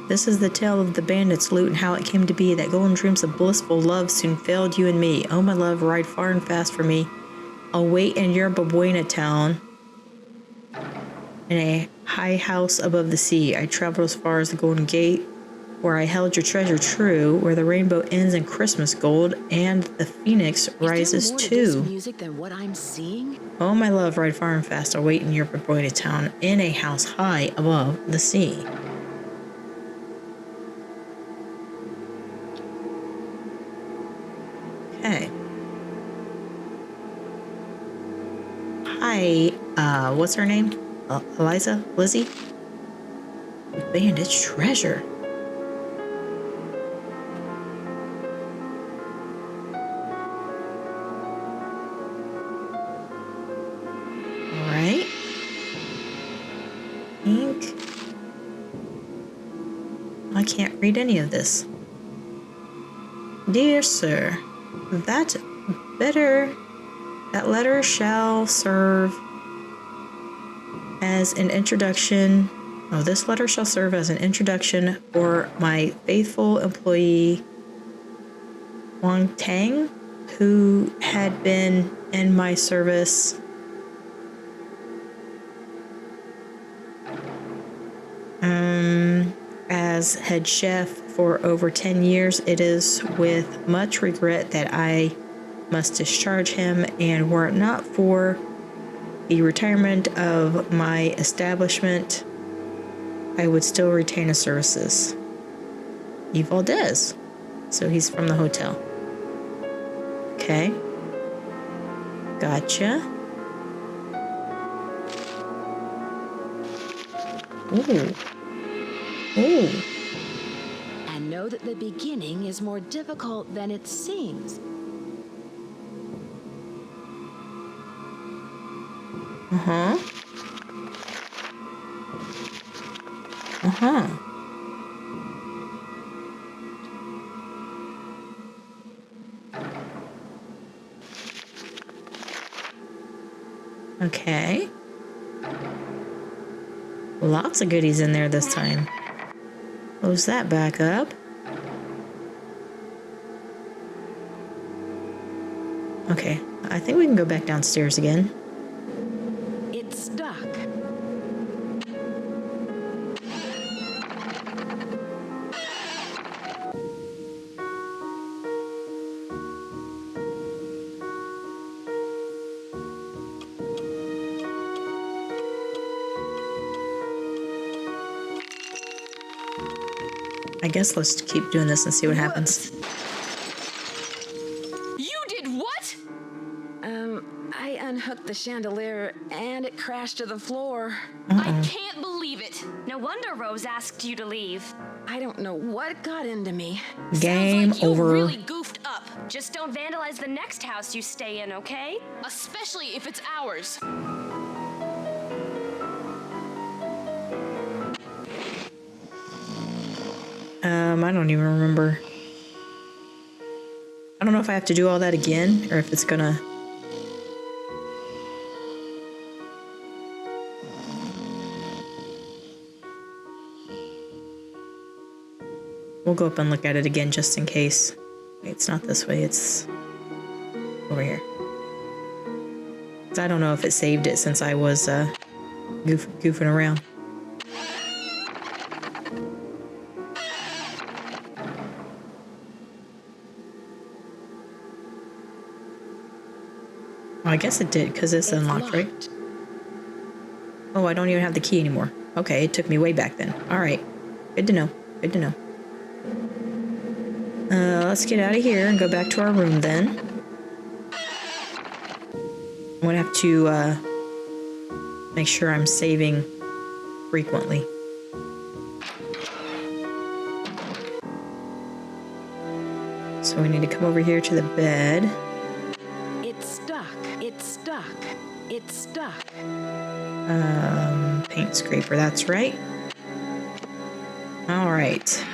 This is the tale of the bandit's loot and how it came to be that golden dreams of blissful love soon failed you and me. Oh, my love, ride far and fast for me. I'll wait in your Buena town in a high house above the sea. I traveled as far as the Golden Gate, where I held your treasure true, where the rainbow ends in Christmas gold and the phoenix rises Is there more to this too. music than what I'm seeing? Oh, my love, ride far and fast. I'll wait in your Buena town in a house high above the sea. Okay. Hi, what's her name? Eliza? Lizzie? Bandaged treasure. Alright. Ink. I can't read any of this. Dear sir, that letter shall serve as an introduction. Oh, this letter shall serve as an introduction for my faithful employee, Wang Tang, who had been in my service as head chef for over 10 years. It is with much regret that I must discharge him, and were it not for the retirement of my establishment, I would still retain his services. E. Valdez. So he's from the hotel. Okay. Gotcha. Ooh. Ooh. And know that the beginning is more difficult than it seems. Uh-huh. Uh-huh. Okay. Lots of goodies in there this time. Close that back up. Okay, I think we can go back downstairs again. It's stuck. guess let's keep doing this and see what happens. You did what? I unhooked the chandelier and it crashed to the floor. I can't believe it. No wonder Rose asked you to leave. I don't know what got into me. Game Sounds like over. You really goofed up. Just don't vandalize the next house you stay in, okay? Especially if it's ours. I don't even remember. I don't know if I have to do all that again or if it's gonna. We'll go up and look at it again just in case. Wait, it's not this way, it's over here. 'Cause I don't know if it saved it since I was goofing around. Well, I guess it did because it's unlocked, right? Oh, I don't even have the key anymore. Okay, it took me way back then. All right, good to know. Good to know. Let's get out of here and go back to our room then. I'm gonna have to make sure I'm saving frequently. So we need to come over here to the bed. It's stuck. It's stuck. It's stuck. Paint scraper, that's right. All right.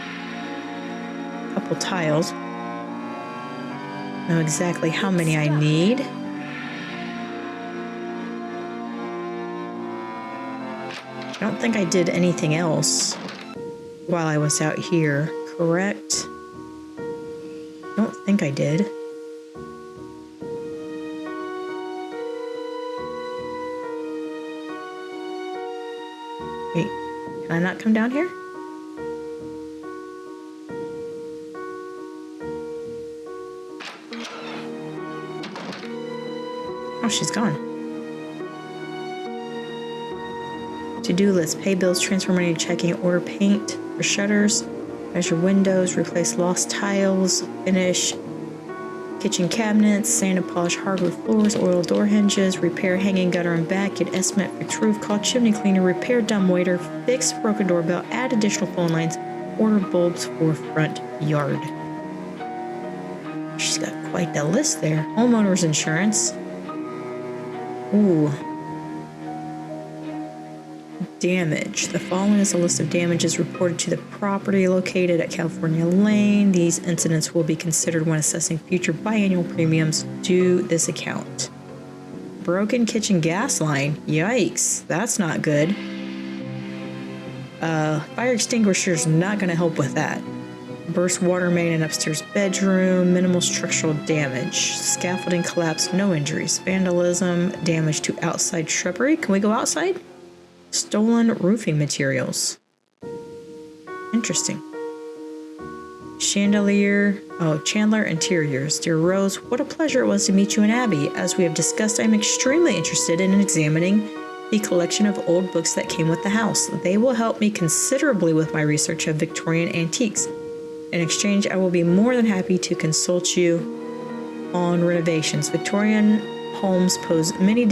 Couple tiles. Know exactly how many I need. I don't think I did anything else while I was out here, correct? I don't think I did. Wait, can I not come down here? Oh, she's gone. To-do list, pay bills, transfer money to checking, order paint for shutters, measure windows, replace lost tiles, finish kitchen cabinets, sand and polish hardwood floors, oil door hinges, repair hanging gutter and back, get estimate, fix roof, call chimney cleaner, repair dumbwaiter, fix broken doorbell, add additional phone lines, order bulbs for front yard. She's got quite the list there. Homeowner's insurance. Ooh. Damage. The following is a list of damages reported to the property located at California Lane. These incidents will be considered when assessing future biannual premiums to this account. Broken kitchen gas line. Yikes. That's not good. Fire extinguisher's not going to help with that. Burst water main in upstairs bedroom. Minimal structural damage. Scaffolding collapse. No injuries. Vandalism. Damage to outside shrubbery. Can we go outside? Stolen roofing materials. Interesting. Chandelier. Oh, Chandler Interiors. Dear Rose, what a pleasure it was to meet you in Abbey. As we have discussed, I'm extremely interested in examining the collection of old books that came with the house. They will help me considerably with my research of Victorian antiques. In exchange, I will be more than happy to consult you on renovations. Victorian homes pose many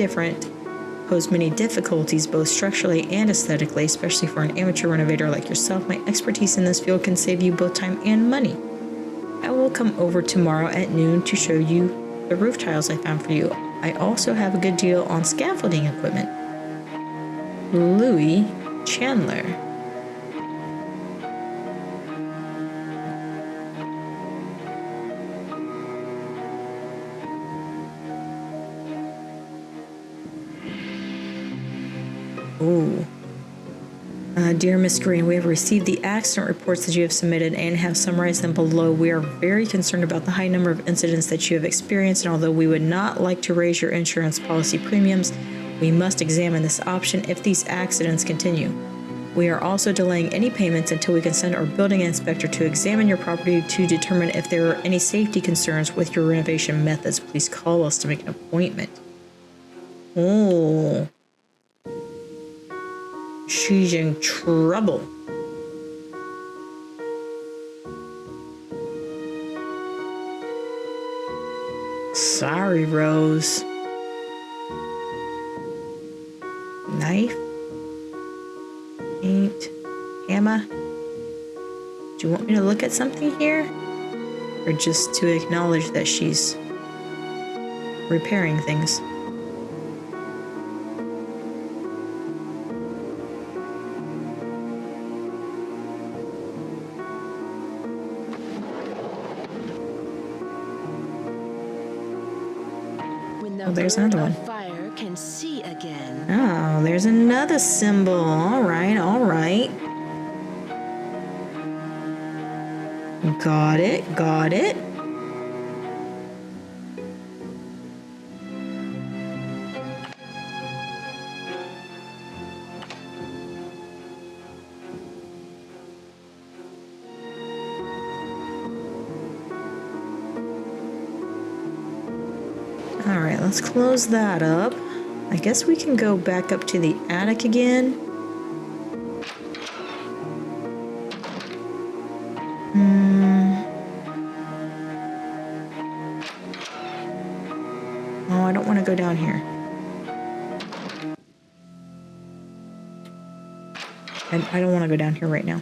difficulties both structurally and aesthetically, especially for an amateur renovator like yourself. My expertise in this field can save you both time and money. I will come over tomorrow at noon to show you the roof tiles I found for you. I also have a good deal on scaffolding equipment. Louis Chandler. Ooh. Dear Miss Green, we have received the accident reports that you have submitted and have summarized them below. We are very concerned about the high number of incidents that you have experienced, and although we would not like to raise your insurance policy premiums, we must examine this option if these accidents continue. We are also delaying any payments until we can send our building inspector to examine your property to determine if there are any safety concerns with your renovation methods. Please call us to make an appointment. Oh. She's in trouble. Sorry, Rose. Knife. Paint. Hammer. Do you want me to look at something here? Or just to acknowledge that she's repairing things? Oh, there's another one. Fire can see again. Oh, there's another symbol. All right, all right. Got it, got it. All right, let's close that up. I guess we can go back up to the attic again. Oh, I don't want to go down here. I don't want to go down here right now.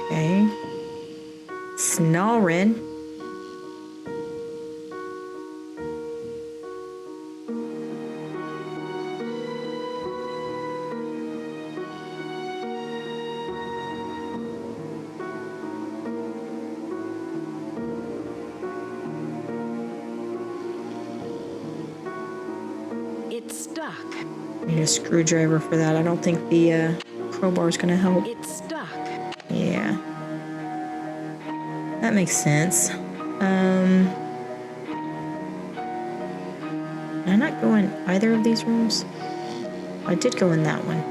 Okay. Snoring. It's stuck. Need a screwdriver for that. I don't think the crowbar is going to help. It's stuck. Yeah. That makes sense. Did I not go in either of these rooms? I did go in that one.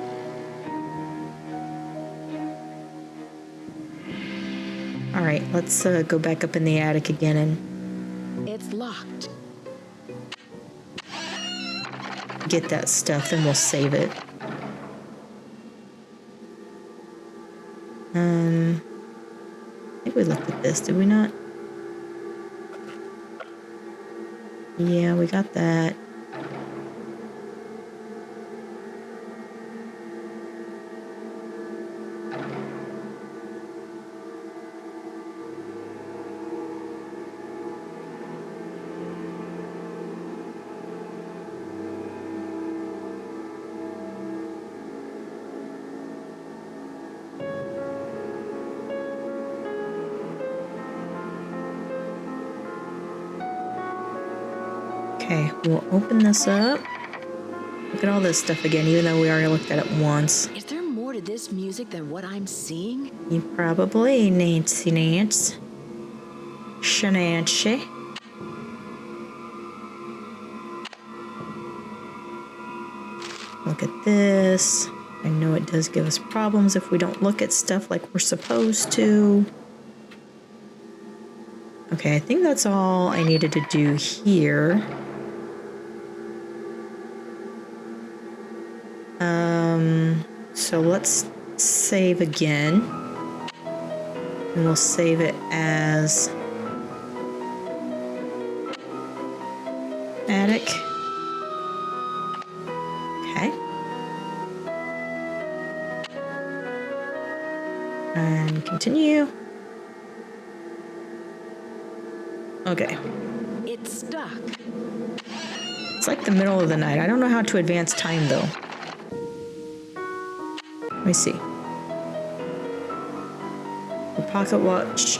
Alright, let's go back up in the attic again and It's locked. get that stuff, and we'll save it. I think we looked at this, did we not? Yeah, we got that. Okay, we'll open this up. Look at all this stuff again, even though we already looked at it once. Is there more to this music than what I'm seeing? You probably, Nancy Nance. Shenanche. Look at this. I know it does give us problems if we don't look at stuff like we're supposed to. Okay, I think that's all I needed to do here. So let's save again. And we'll save it as attic. Okay. And continue. Okay. It's stuck. It's like the middle of the night. I don't know how to advance time though. Let me see. The pocket watch.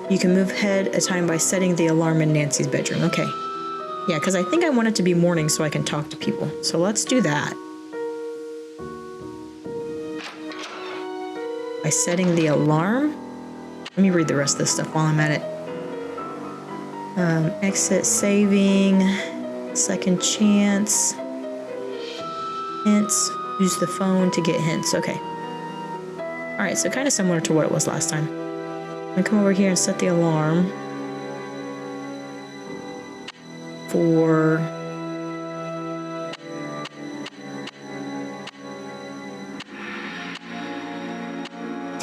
You can move ahead a time by setting the alarm in Nancy's bedroom. Okay. Yeah, because I think I want it to be morning so I can talk to people. So let's do that. By setting the alarm. Let me read the rest of this stuff while I'm at it. Exit, saving, second chance, hints, use the phone to get hints. Okay. All right, so kind of similar to what it was last time. I'm gonna come over here and set the alarm for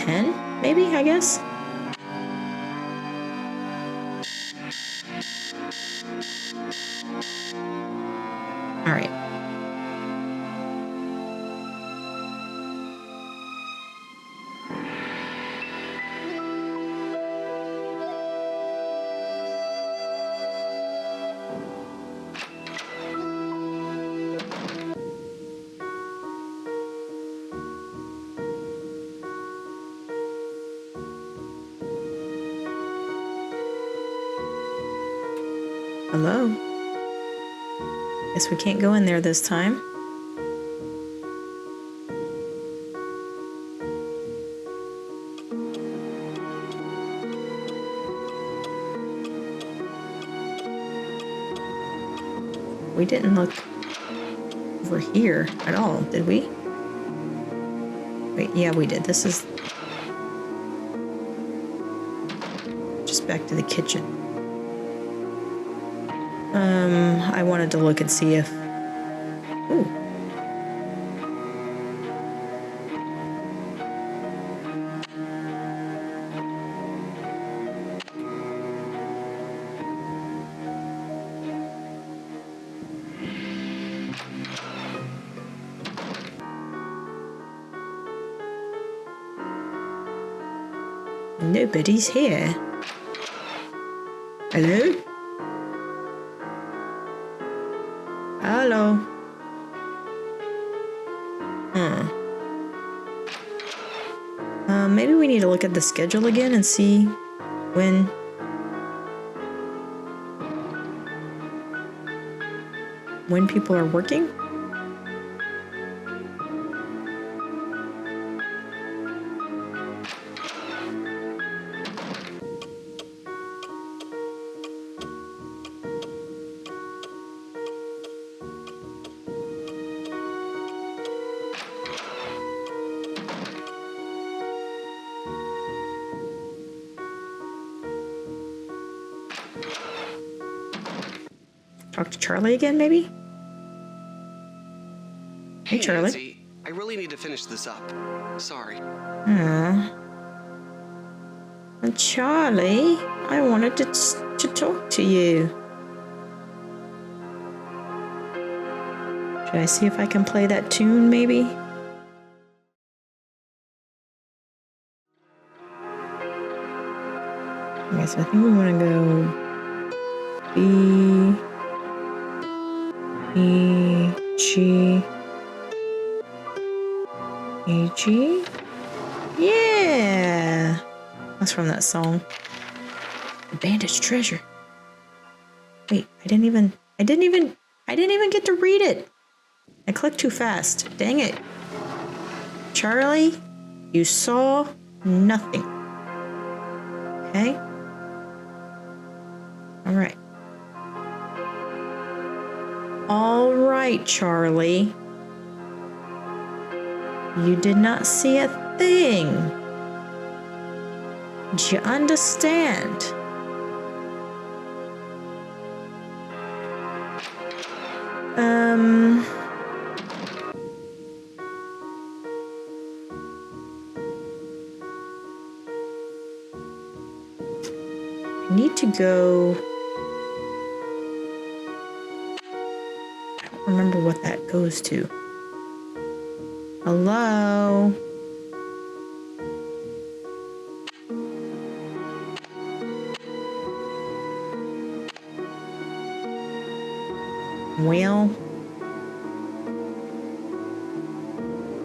10, maybe, I guess? All right. Hello? Guess we can't go in there this time. We didn't look over here at all, did we? Wait, yeah, we did. This is just back to the kitchen. I wanted to look and see if... Ooh. Nobody's here. Hello? Hello? Maybe we need to look at the schedule again and see when people are working. Talk to Charlie again, maybe? Hey, Charlie. Nancy, I really need to finish this up. Sorry. Charlie, I wanted to talk to you. Should I see if I can play that tune, maybe? Okay, so I think we want to go B, E, G, A, G. Yeah, that's from that song. Bandaged treasure. Wait, I didn't even get to read it. I clicked too fast. Dang it. Charlie, you saw nothing. Okay? All right. All right, Charlie. You did not see a thing. Do you understand? I need to go. I don't remember what that goes to. Hello? Well,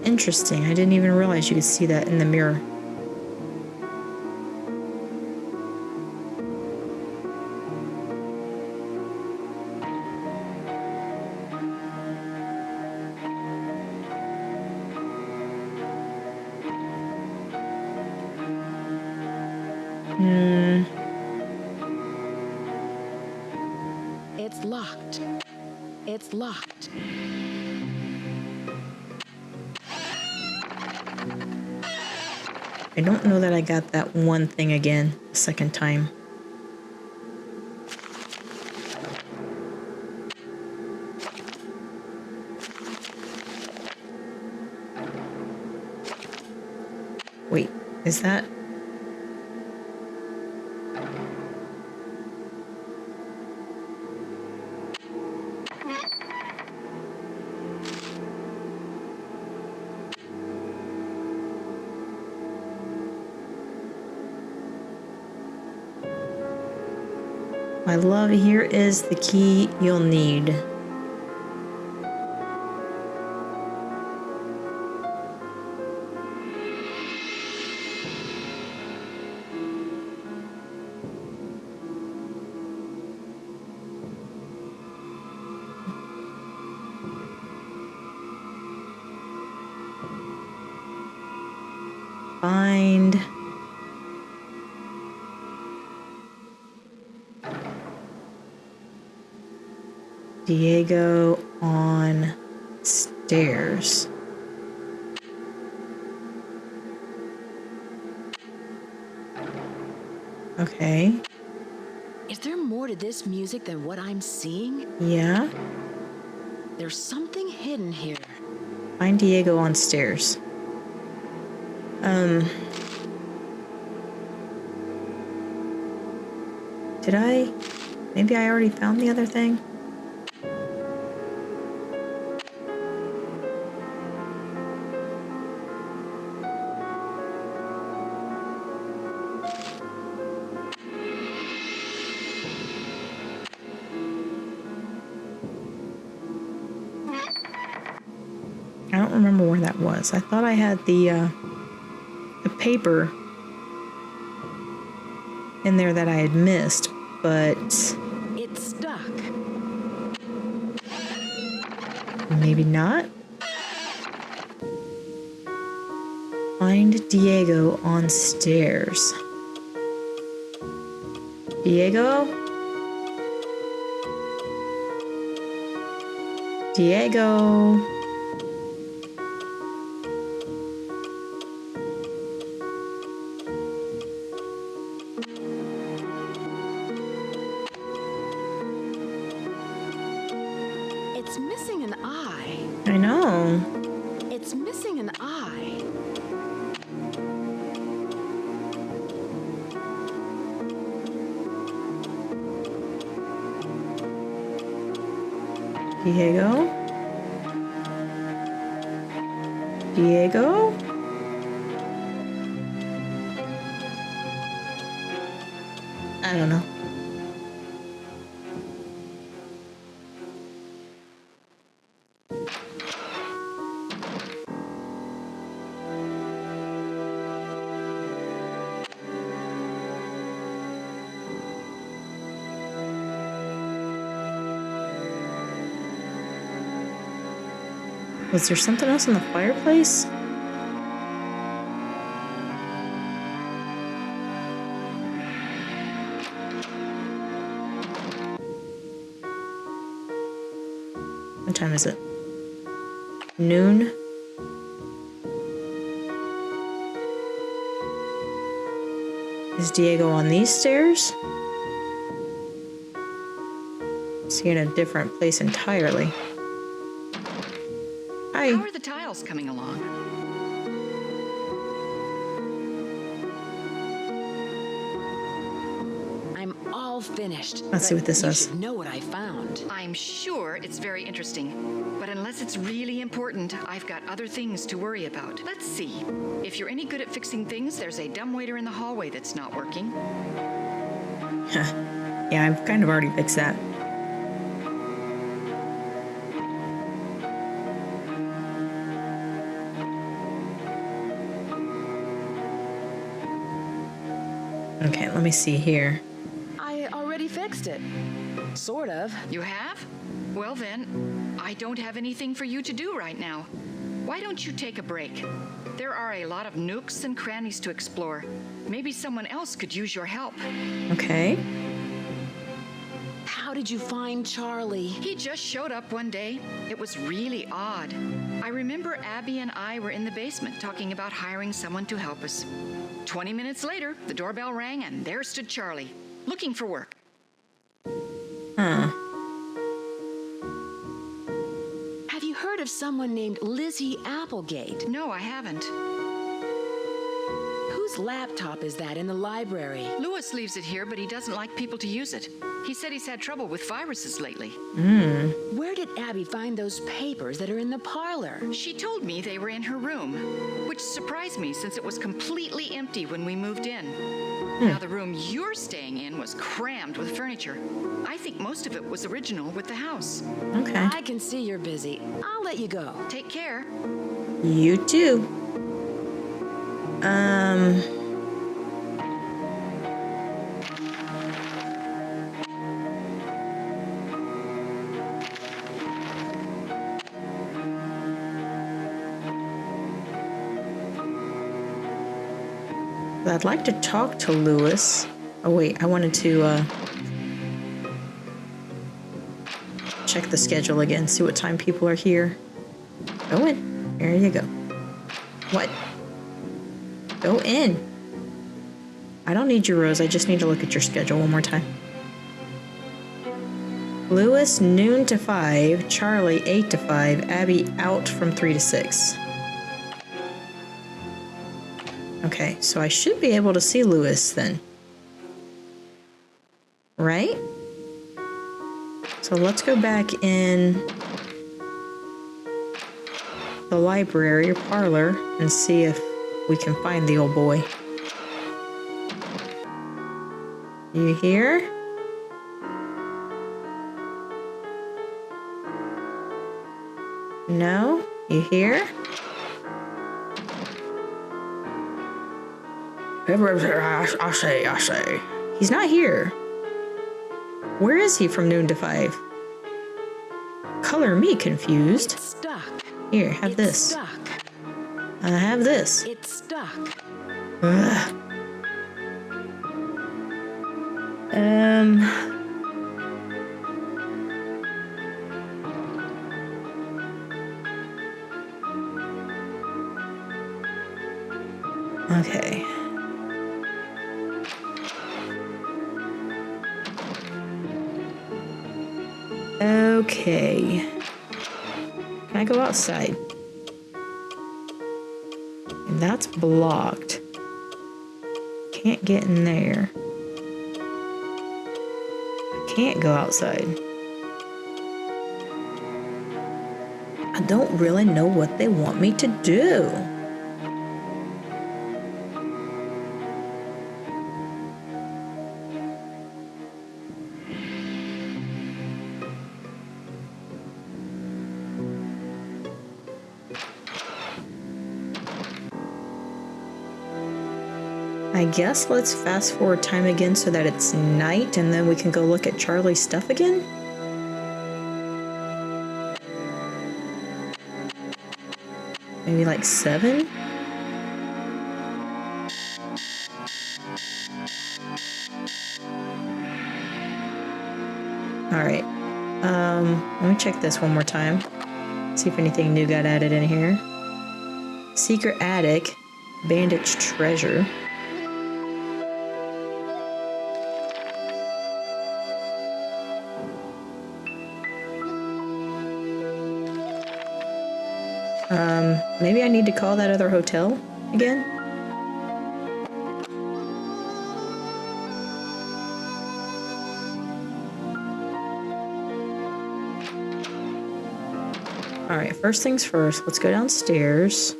interesting. I didn't even realize you could see that in the mirror. It's locked. It's locked. I don't know that I got that one thing again the second time. Wait, Is that? My love, here is the key you'll need. Find Diego on stairs. Okay. Is there more to this music than what I'm seeing? Yeah. There's something hidden here. Find Diego on stairs. Did I? Maybe I already found the other thing? I don't remember where that was. I thought I had the paper in there that I had missed, but It's stuck. maybe not. Find Diego on stairs. Diego? Diego? It's missing an eye. I know. It's missing an eye. Diego? Diego? I don't know. Was there something else in the fireplace? What time is it? Noon? Is Diego on these stairs? Is he in a different place entirely? Hi. How are the tiles coming along? I'm all finished. Let's see what this you is. should know what I found. I'm sure it's very interesting, but unless it's really important, I've got other things to worry about. Let's see. If you're any good at fixing things, there's a dumbwaiter in the hallway that's not working. Yeah, I've kind of already fixed that. Okay, let me see here. I already fixed it. Sort of. You have? Well then, I don't have anything for you to do right now. Why don't you take a break? There are a lot of nooks and crannies to explore. Maybe someone else could use your help. Okay. How did you find Charlie? He just showed up one day. It was really odd. I remember Abby and I were in the basement talking about hiring someone to help us. 20 minutes later, the doorbell rang and there stood Charlie, looking for work. Huh. Have you heard of someone named Lizzie Applegate? No, I haven't. Who's Whose laptop is that in the library? Lewis leaves it here, but he doesn't like people to use it. He said he's had trouble with viruses lately. Where did Abby find those papers that are in the parlor? She told me they were in her room, which surprised me since it was completely empty when we moved in. Now, the room you're staying in was crammed with furniture. I think most of it was original with the house. Okay. I can see you're busy. I'll let you go. Take care. You too. I'd like to talk to Lewis. Oh wait, I wanted to check the schedule again, see what time people are here. Go in. There you go. What? Go in. I don't need your rose, I just need to look at your schedule one more time. Lewis, noon to 5. Charlie, 8 to 5. Abby, out from 3 to 6. Okay, so I should be able to see Lewis then. Right? So let's go back in the library or parlor and see if we can find the old boy. You here? No? You here? I say. He's not here. Where is he from noon to 5? Color me confused. It's stuck. Here, have It's this. stuck. I have this. It's stuck. Ugh. Okay. Okay. Can I go outside? And that's blocked. Can't get in there. I can't go outside. I don't really know what they want me to do. I guess let's fast forward time again so that it's night and then we can go look at Charlie's stuff again. Maybe like 7? Alright. Let me check this one more time. See if anything new got added in here. Secret attic. Bandage treasure. Maybe I need to call that other hotel again? Alright, first things first, let's go downstairs.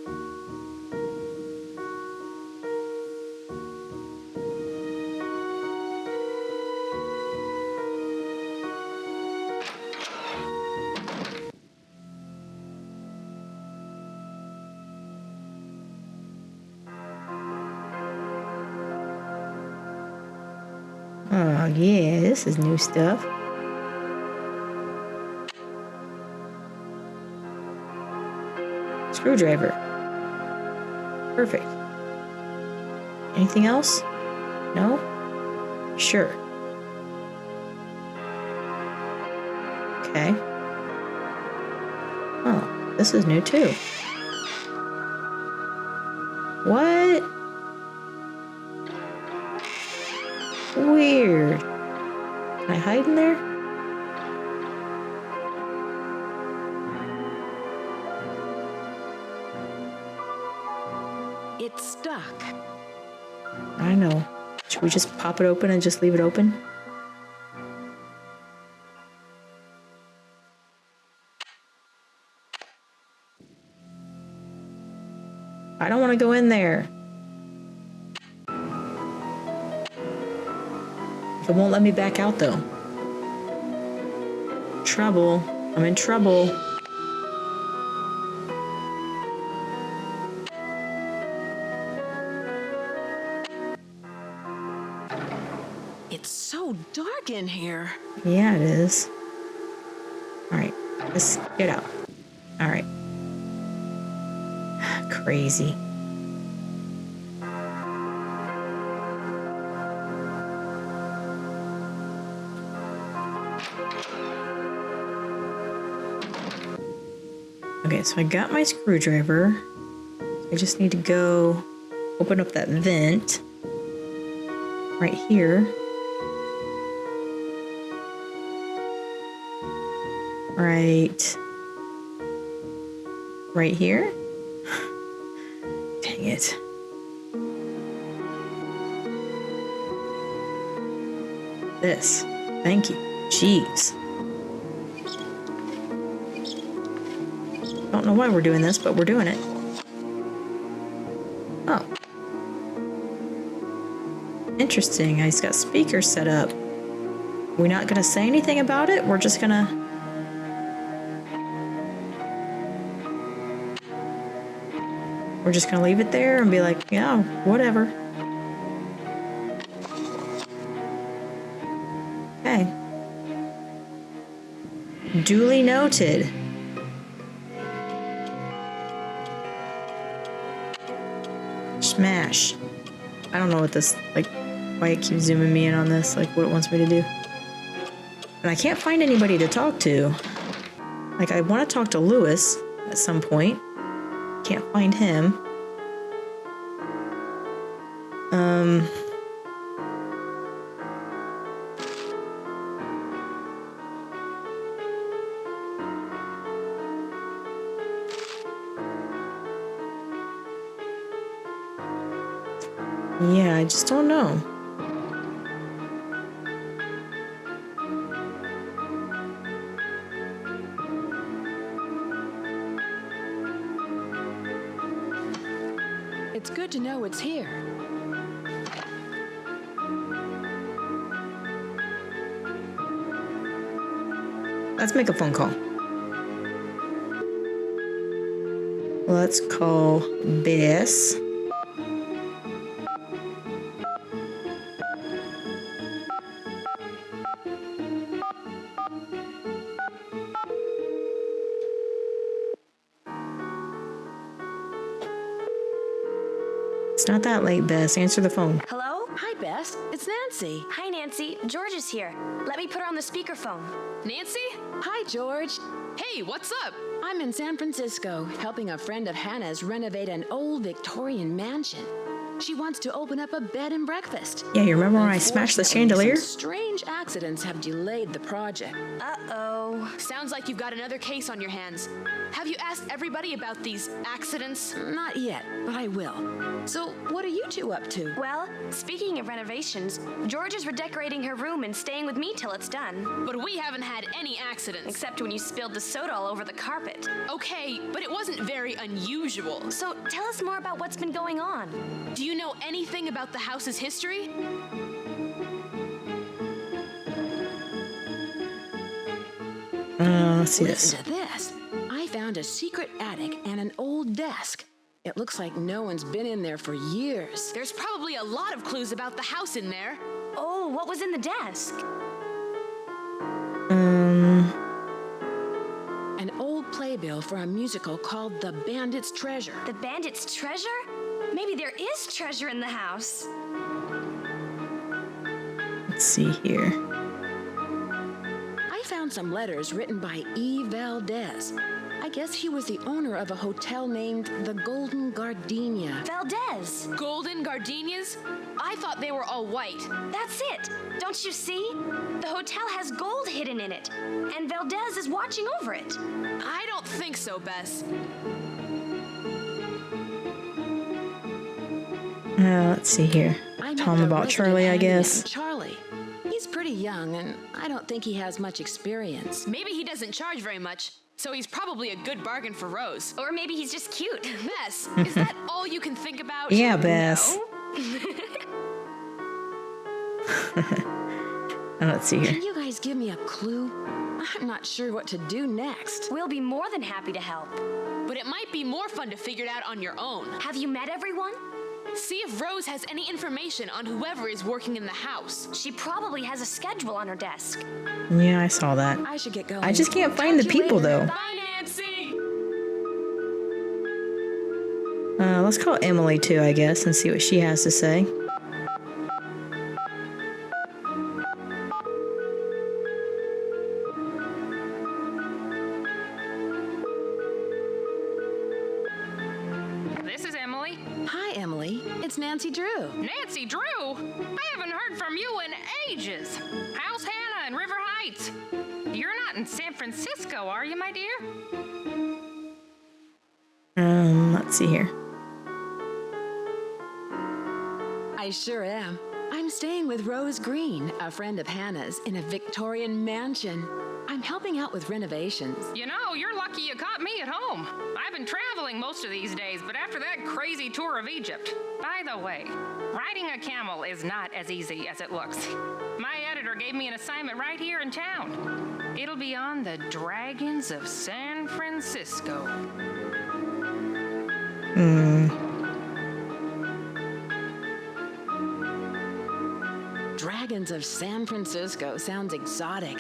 Oh yeah, this is new stuff. Screwdriver. Perfect. Anything else? No? Sure. Okay. Oh, this is new too. What? Weird. Can I hide in there? It's stuck. I know. Should we just pop it open and just leave it open? I don't want to go in there. It won't let me back out though. Trouble. I'm in trouble. It's so dark in here. Yeah, it is. Alright, let's get out. Alright. Crazy. Okay, so I got my screwdriver. I just need to go open up that vent right here. Right here? Dang it. This. Thank you. Jeez. Don't know why we're doing this, but we're doing it. Oh. Interesting. He's got speakers set up. We're not gonna say anything about it? We're just gonna... We're just gonna leave it there and be like, yeah, whatever. Okay. Duly noted. Smash. I don't know what this, like, why it keeps zooming me in on this, like what it wants me to do. And I can't find anybody to talk to. Like, I want to talk to Lewis at some point. Can't find him. Yeah, I just don't know. It's good to know it's here. Let's make a phone call. Let's call Bess. It's not that late, Bess. Answer the phone. Hello? Hi, Bess. It's Nancy. Hi, Nancy. George is here. Let me put her on the speakerphone. Nancy? Hi, George. Hey, what's up? I'm in San Francisco, helping a friend of Hannah's renovate an old Victorian mansion. She wants to open up a bed and breakfast. Yeah, you remember when I smashed the Unfortunately, chandelier? some strange accidents have delayed the project. Uh-oh. Sounds like you've got another case on your hands. Have you asked everybody about these accidents? Not yet, but I will. So, what are you two up to? Well, speaking of renovations, George is redecorating her room and staying with me till it's done. But we haven't had any accidents. Except when you spilled the soda all over the carpet. Okay, but it wasn't very unusual. So tell us more about what's been going on. Do you know anything about the house's history? Let's see this. Listen to this. I found a secret attic and an old desk. It looks like no one's been in there for years. There's probably a lot of clues about the house in there. Oh, what was in the desk? An old playbill for a musical called The Bandit's Treasure. The bandit's treasure? Maybe there is treasure in the house. Let's see here. I found some letters written by E. Valdez. I guess he was the owner of a hotel named the Golden Gardenia. Valdez. Golden gardenias? I thought they were all white. That's it. Don't you see? The hotel has gold hidden in it, and Valdez is watching over it. I don't think so, Bess. Let's see here. I Tell met him the about resident Charlie, I handyman, guess. Charlie. He's pretty young, and I don't think he has much experience. Maybe he doesn't charge very much, so he's probably a good bargain for Rose. Or maybe he's just cute. Bess, is that all you can think about? Yeah, Bess. Let's see here. Can you guys give me a clue? I'm not sure what to do next. We'll be more than happy to help. But it might be more fun to figure it out on your own. Have you met everyone? See if Rose has any information on whoever is working in the house. She probably has a schedule on her desk. Yeah, I saw that. I should get going. I just can't find the Talk to you people, later. though. Bye, Nancy! Let's call Emily, too, I guess, and see what she has to say. This is Emily. Hi, Emily. It's Nancy Drew. Nancy Drew? I haven't heard from you in ages. How's Hannah in River Heights? You're not in San Francisco, are you, my dear? Let's see here. I sure am. I'm staying with Rose Green, a friend of Hannah's, in a Victorian mansion. I'm helping out with renovations. You know, you're lucky you caught me at home. I've been traveling most of these days, but after that crazy tour of Egypt. By the way, riding a camel is not as easy as it looks. My editor gave me an assignment right here in town. It'll be on the Dragons of San Francisco. Dragons of San Francisco sounds exotic.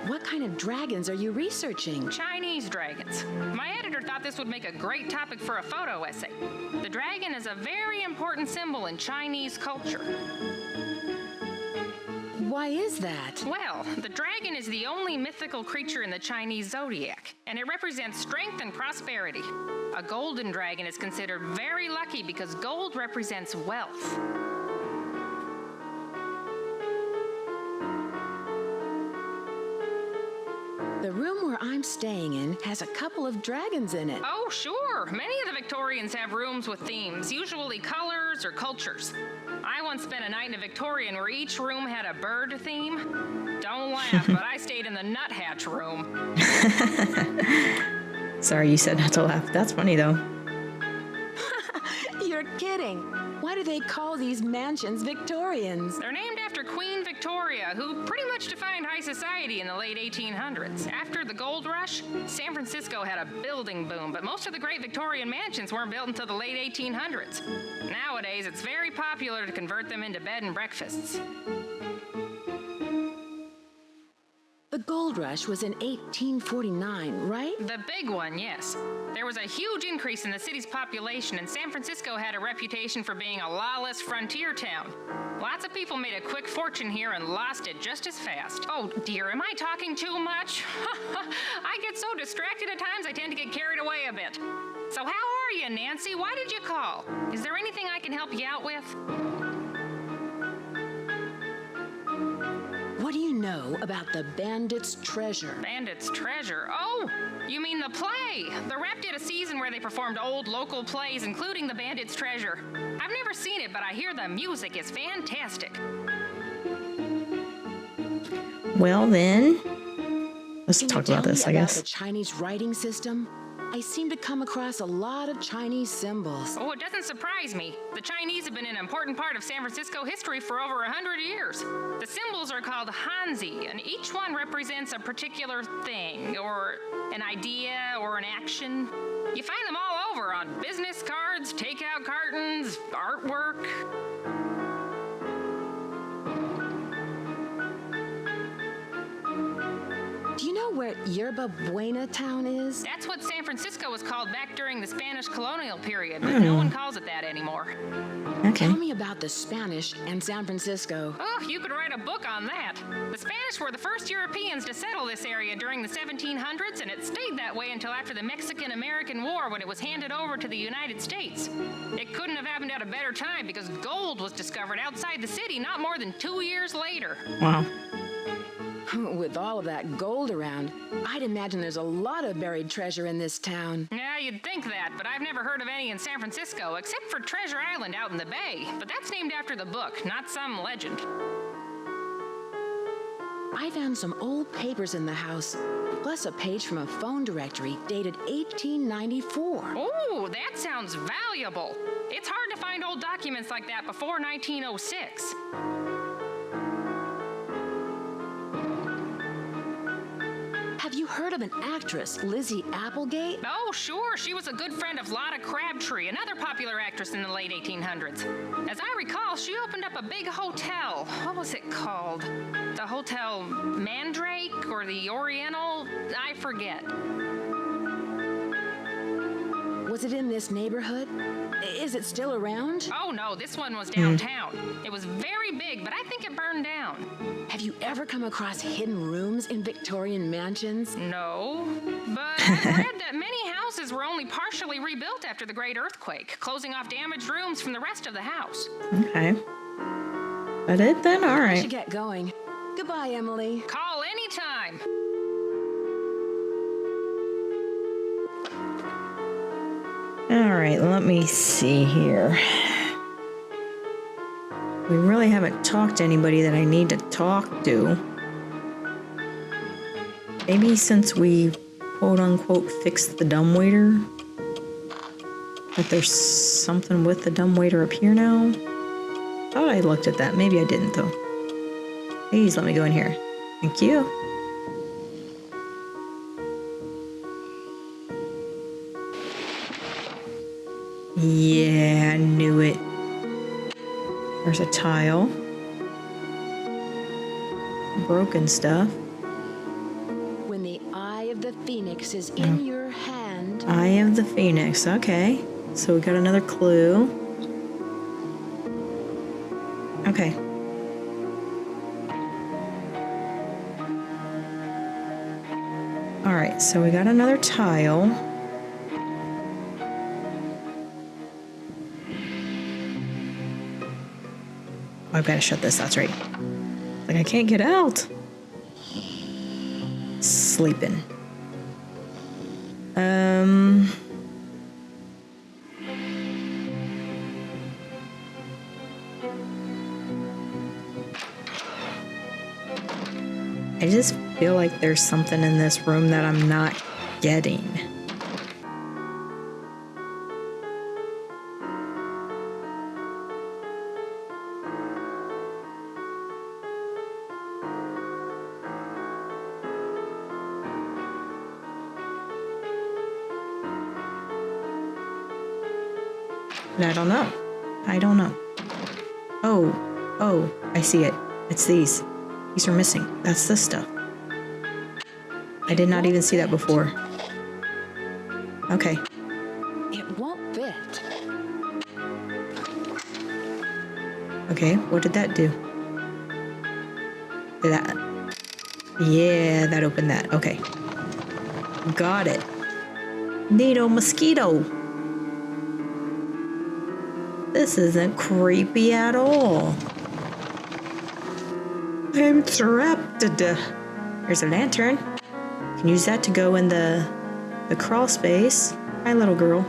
What kind of dragons are you researching? Chinese dragons. My editor thought this would make a great topic for a photo essay. The dragon is a very important symbol in Chinese culture. Why is that? Well, the dragon is the only mythical creature in the Chinese zodiac, and it represents strength and prosperity. A golden dragon is considered very lucky because gold represents wealth. The room where I'm staying in has a couple of dragons in it. Oh, sure. Many of the Victorians have rooms with themes, usually colors or cultures. I once spent a night in a Victorian where each room had a bird theme. Don't laugh, but I stayed in the nuthatch room. Sorry, you said not to laugh. That's funny, though. You're kidding. Why do they call these mansions Victorians? They're named after Queen Victoria, who pretty much defined high society in the late 1800s. After the gold rush, San Francisco had a building boom, but most of the great Victorian mansions weren't built until the late 1800s. Nowadays, it's very popular to convert them into bed and breakfasts. The gold rush was in 1849, right? The big one, yes. There was a huge increase in the city's population, and San Francisco had a reputation for being a lawless frontier town. Lots of people made a quick fortune here and lost it just as fast. Oh dear, am I talking too much? I get so distracted at times I tend to get carried away a bit. So how are you, Nancy? Why did you call? Is there anything I can help you out with? What do you know about the Bandit's Treasure? Bandit's Treasure? Oh, you mean the play. The Rep did a season where they performed old local plays, including the Bandit's Treasure. I've never seen it, but I hear the music is fantastic. Well, then, let's Can talk you about tell this, me I about guess. the Chinese writing system? I seem to come across a lot of Chinese symbols. Oh, it doesn't surprise me. The Chinese have been an important part of San Francisco history for over 100 years. The symbols are called Hanzi, and each one represents a particular thing, or an idea, or an action. You find them all over on business cards, takeout cartons, artwork. Do you know where Yerba Buena town is? That's what San Francisco was called back during the Spanish colonial period, but no one calls it that anymore. Okay. Tell me about the Spanish and San Francisco. Oh, you could write a book on that. The Spanish were the first Europeans to settle this area during the 1700s, and it stayed that way until after the Mexican-American War when it was handed over to the United States. It couldn't have happened at a better time because gold was discovered outside the city not more than 2 years later. Wow. With all of that gold around, I'd imagine there's a lot of buried treasure in this town. Yeah, you'd think that, but I've never heard of any in San Francisco, except for Treasure Island out in the bay. But that's named after the book, not some legend. I found some old papers in the house, plus a page from a phone directory dated 1894. Oh, that sounds valuable. It's hard to find old documents like that before 1906. Have you heard of an actress, Lizzie Applegate? Oh, sure. She was a good friend of Lotta Crabtree, another popular actress in the late 1800s. As I recall, she opened up a big hotel. What was it called? The Hotel Mandrake or the Oriental? I forget. Was it in this neighborhood? Is it still around? Oh, no, this one was downtown. It was very big, but I think it burned down. Have you ever come across hidden rooms in Victorian mansions? No, but I've read that many houses were only partially rebuilt after the Great Earthquake, closing off damaged rooms from the rest of the house. Okay. That it then? All I right. should get going. Goodbye, Emily. Call anytime. All right, let me see here. We really haven't talked to anybody that I need to talk to. Maybe since we quote-unquote fixed the dumbwaiter, that there's something with the dumbwaiter up here now. Thought I looked at that. Maybe I didn't, though. Please let me go in here. Thank you. Yeah, I knew it. There's a tile. Broken stuff. When the eye of the phoenix is in your hand. Eye of the Phoenix. Okay. So we got another clue. Okay. All right, so we got another tile. Oh, I've got to shut this. That's right. Like, I can't get out. Sleeping. I just feel like there's something in this room that I'm not getting. And I don't know. I don't know. Oh, I see it. It's these. These are missing. That's this stuff. I did not even see that before. Okay. It won't fit. Okay, what did that do? Did that... Yeah, that opened that. Okay. Got it. Neato mosquito. This isn't creepy at all. I'm trapped. There's a lantern. Can use that to go in the crawl space. Hi, little girl.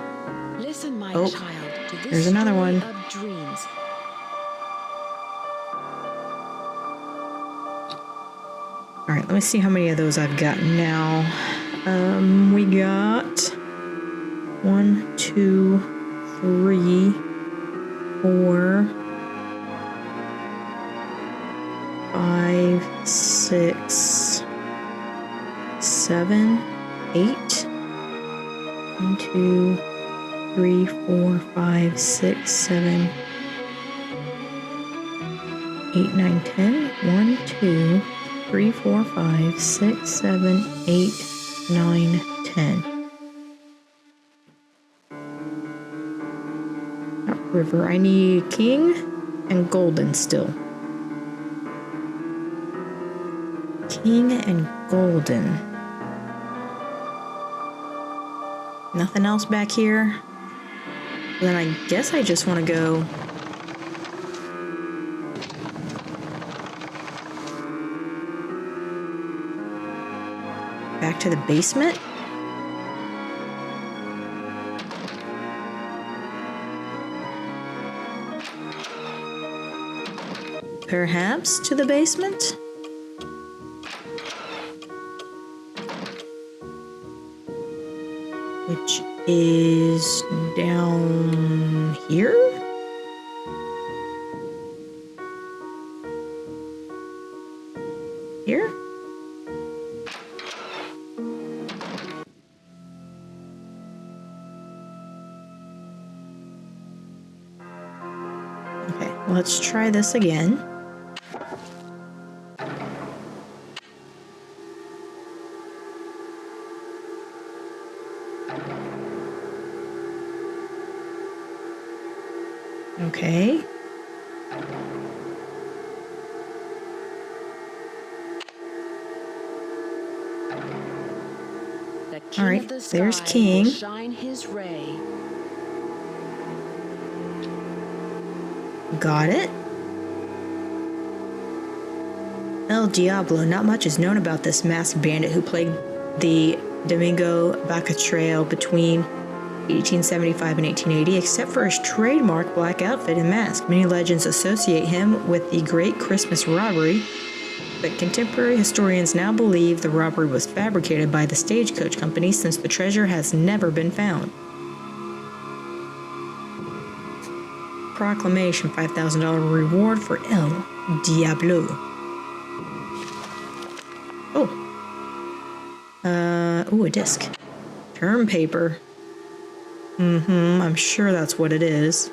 Listen, my Oh, child, to this there's another story one. of dreams. All right, let me see how many of those I've got now. We got 1, 2, 3, 4, 5, 6, 7, 8. 1, 2, 3, 4, 5, 6, 7, 8, 9, 10. 1, 2, 3, 4, 5, 6, 7, 8, 9, 10. River. I need king and golden still. King and golden. Nothing else back here. Then I guess I just want to go. back to the basement? Perhaps to the basement? Which is down here? Here? Okay, let's try this again. Okay. The king All right, of the there's sky King. will shine his ray. Got it. El Diablo. Not much is known about this masked bandit who plagued the Domingo Bacatreo between 1875 and 1880, except for his trademark black outfit and mask. Many legends associate him with the Great Christmas Robbery, but contemporary historians now believe the robbery was fabricated by the Stagecoach Company since the treasure has never been found. Proclamation, $5,000 reward for El Diablo. Oh. Ooh, a disc. Term paper. I'm sure that's what it is.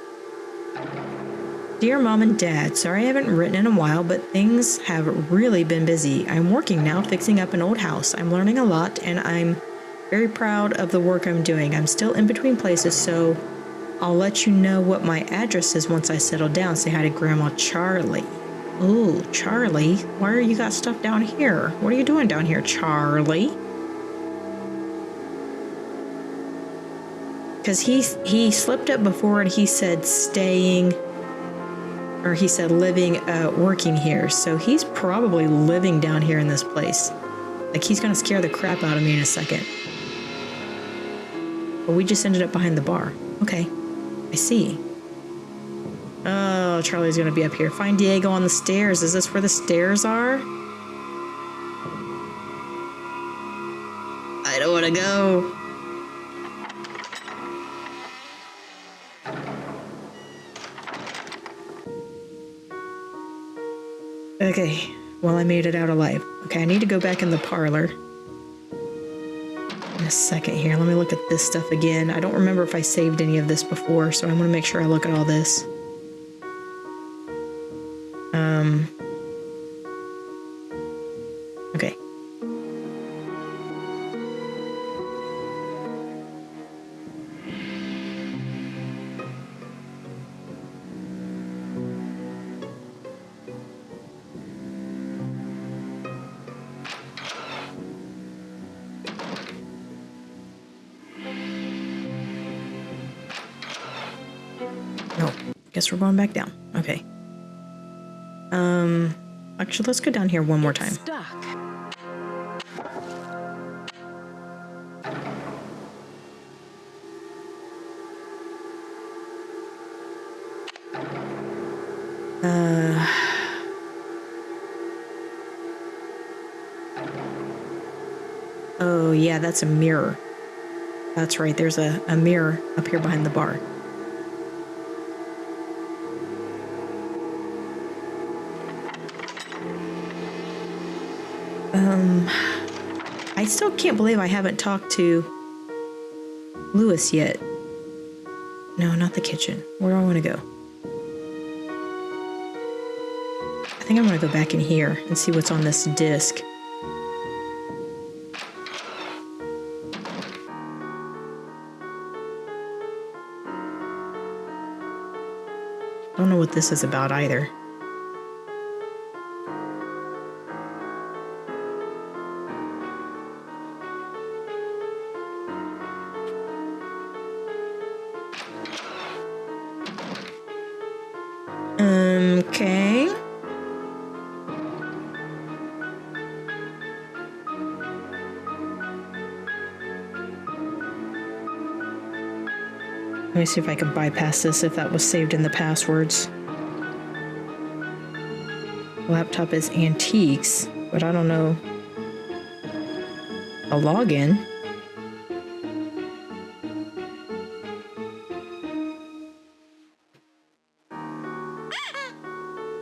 Dear Mom and Dad, sorry I haven't written in a while, but things have really been busy. I'm working now, fixing up an old house. I'm learning a lot, and I'm very proud of the work I'm doing. I'm still in between places, so I'll let you know what my address is once I settle down. Say hi to Grandma Charlie. Ooh, Charlie? Why are you got stuff down here? What are you doing down here, Charlie? Because he slipped up before and he said staying, or he said living, working here. So he's probably living down here in this place. Like, he's gonna scare the crap out of me in a second. But we just ended up behind the bar. Okay, I see. Oh, Charlie's gonna be up here. Find Diego on the stairs. Is this where the stairs are? I don't wanna go. Okay, well, I made it out alive. Okay, I need to go back in the parlor. In a second here, let me look at this stuff again. I don't remember if I saved any of this before, so I want to make sure I look at all this. Okay. No, guess we're going back down. Okay. Actually, let's go down here one more time. Stuck. Oh, yeah, that's a mirror. That's right, there's a mirror up here behind the bar. I still can't believe I haven't talked to Lewis yet. No, not the kitchen. Where do I want to go? I think I'm going to go back in here and see what's on this disc. Don't know what this is about either. Okay. Let me see if I can bypass this if that was saved in the passwords. Laptop is antiques, but I don't know. A login.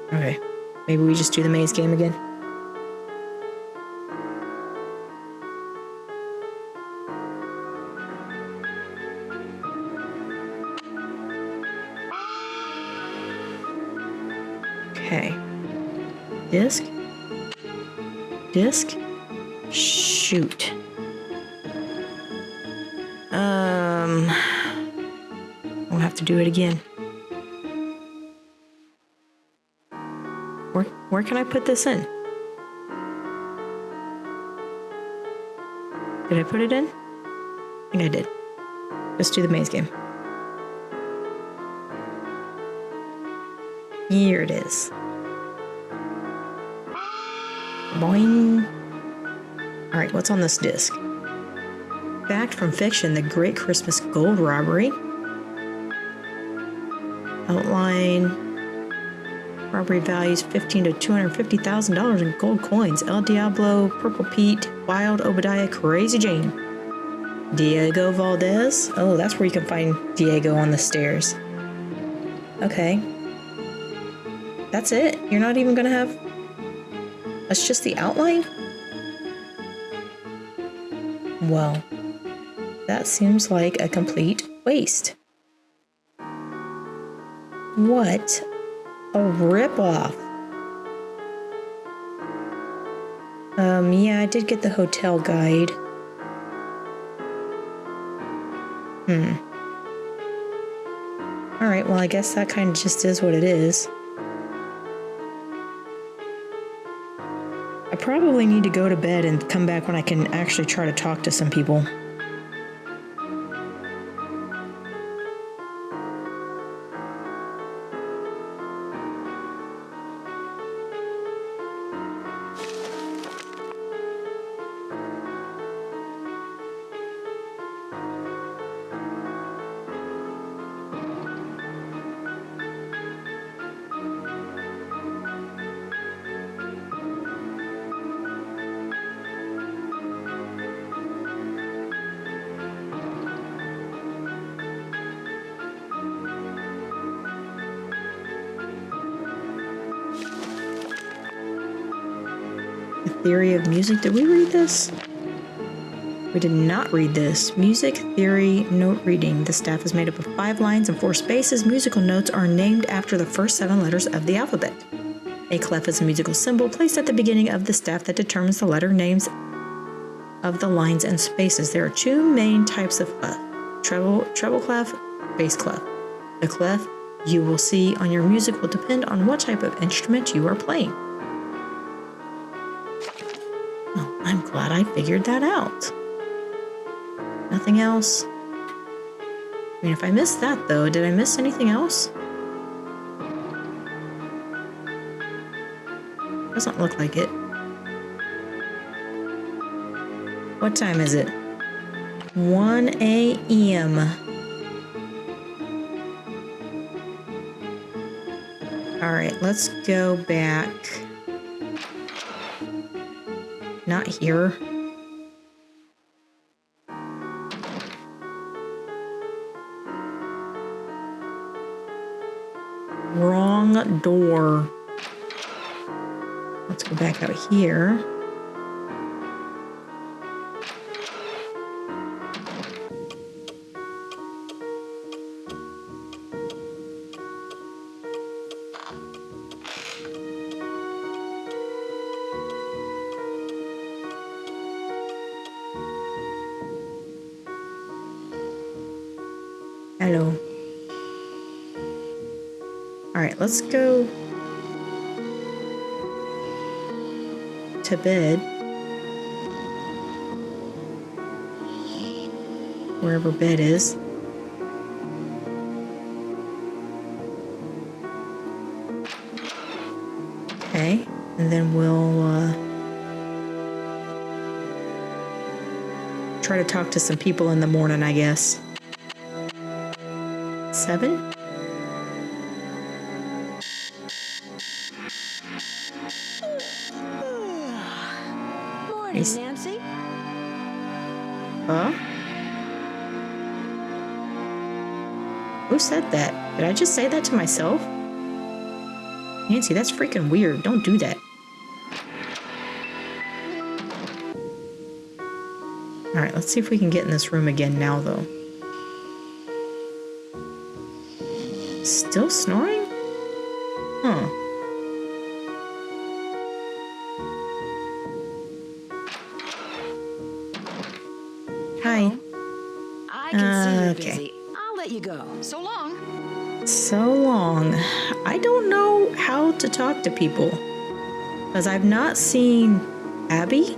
Okay, maybe we just do the maze game again. Okay. Disc. Disc. Shoot. We'll have to do it again. Where can I put this in? Did I put it in? I think I did. Let's do the maze game. Here it is. Boing. All right, what's on this disc? Fact from fiction, the Great Christmas Gold Robbery. Outline. Robbery values $15,000 to $250,000 in gold coins. El Diablo, Purple Pete, Wild Obadiah, Crazy Jane. Diego Valdez. Oh, that's where you can find Diego on the stairs. Okay. That's it? You're not even gonna have... That's just the outline? Well, that seems like a complete waste. What a ripoff. Yeah, I did get the hotel guide. Alright, well, I guess that kind of just is what it is. I probably need to go to bed and come back when I can actually try to talk to some people. Theory of music. Did we read this? We did not read this. Music theory note reading. The staff is made up of 5 lines and 4 spaces. Musical notes are named after the first 7 letters of the alphabet. A clef is a musical symbol placed at the beginning of the staff that determines the letter names of the lines and spaces. There are 2 main types of clef. Treble clef, bass clef. The clef you will see on your music will depend on what type of instrument you are playing. I'm glad I figured that out. Nothing else? I mean, if I missed that, though, did I miss anything else? Doesn't look like it. What time is it? 1 a.m. All right, let's go back. Not here. Wrong door. Let's go back out here. Hello. All right, let's go to bed. Wherever bed is. Okay, and then we'll try to talk to some people in the morning, I guess. 7? Morning, Yes. Nancy. Huh? Who said that? Did I just say that to myself? Nancy, that's freaking weird. Don't do that. Alright, let's see if we can get in this room again now, though. Still snoring? Huh. Hi. I can see you're Okay. busy. I'll let you go. So long. So long. I don't know how to talk to people. Because I've not seen Abby,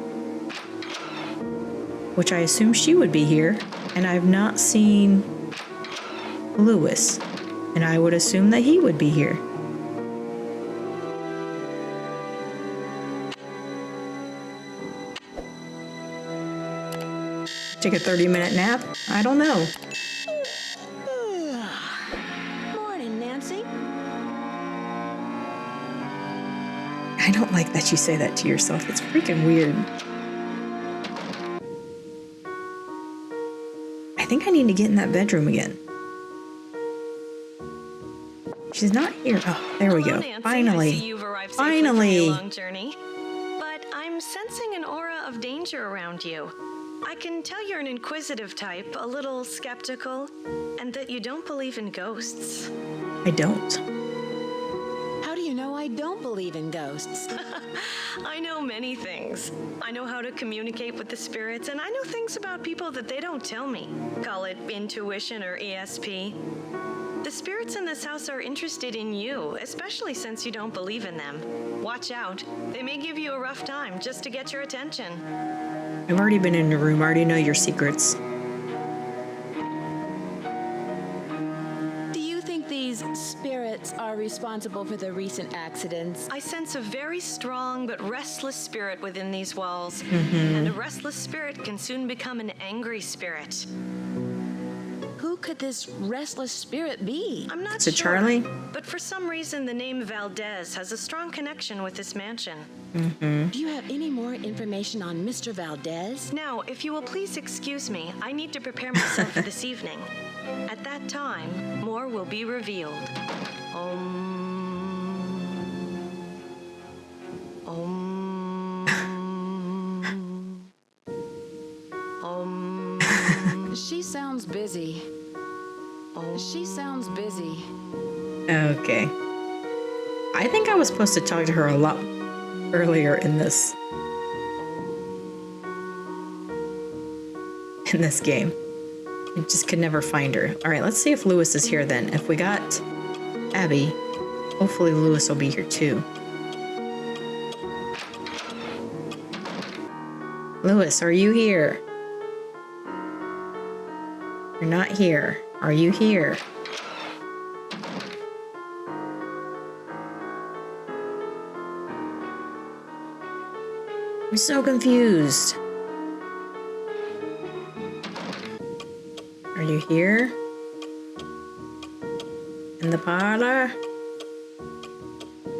which I assume she would be here, and I've not seen Lewis, and I would assume that he would be here. Take a 30-minute nap? I don't know. Morning, Nancy. I don't like that you say that to yourself. It's freaking weird. I think I need to get in that bedroom again. She's not here. Oh, there we go. Nancy. Finally. I see you've arrived safely from Finally. your long journey. But I'm sensing an aura of danger around you. I can tell you're an inquisitive type, a little skeptical, and that you don't believe in ghosts. I don't. How do you know I don't believe in ghosts? I know many things. I know how to communicate with the spirits, and I know things about people that they don't tell me. Call it intuition or ESP. The spirits in this house are interested in you, especially since you don't believe in them. Watch out. They may give you a rough time just to get your attention. I've already been in your room. I already know your secrets. Do you think these spirits are responsible for the recent accidents? I sense a very strong but restless spirit within these walls. And a restless spirit can soon become an angry spirit. Who could this restless spirit be? I'm not Is it sure. Charlie? But for some reason, the name Valdez has a strong connection with this mansion. Do you have any more information on Mr. Valdez? Now, if you will please excuse me, I need to prepare myself for this evening. At that time, more will be revealed. She sounds busy. She sounds busy. Okay. I think I was supposed to talk to her a lot earlier in this game. I just could never find her. All right, let's see if Lewis is here then. If we got Abby, hopefully Lewis will be here too. Lewis, are you here? You're not here. Are you here? I'm so confused. Are you here? In the parlor?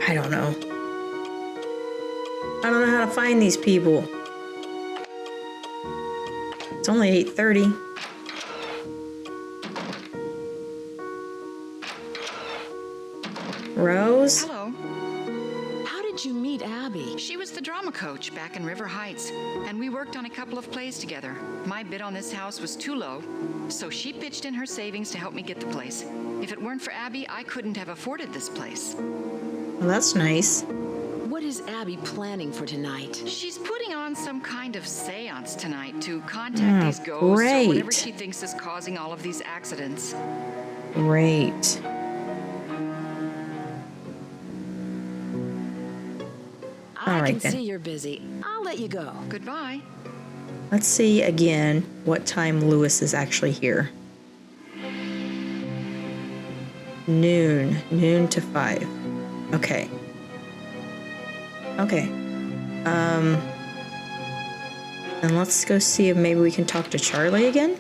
I don't know. I don't know how to find these people. It's only 8:30. Rose? Hello. How did you meet Abby? She was the drama coach back in River Heights, and we worked on a couple of plays together. My bid on this house was too low, so she pitched in her savings to help me get the place. If it weren't for Abby, I couldn't have afforded this place. Well, that's nice. What is Abby planning for tonight? She's putting on some kind of seance tonight to contact these ghosts or great. whatever she thinks is causing all of these accidents. Great. I right, can then. see you're busy. I'll let you go. Goodbye. Let's see again what time Lewis is actually here. Noon to 5. Okay. Okay. And let's go see if maybe we can talk to Charlie again.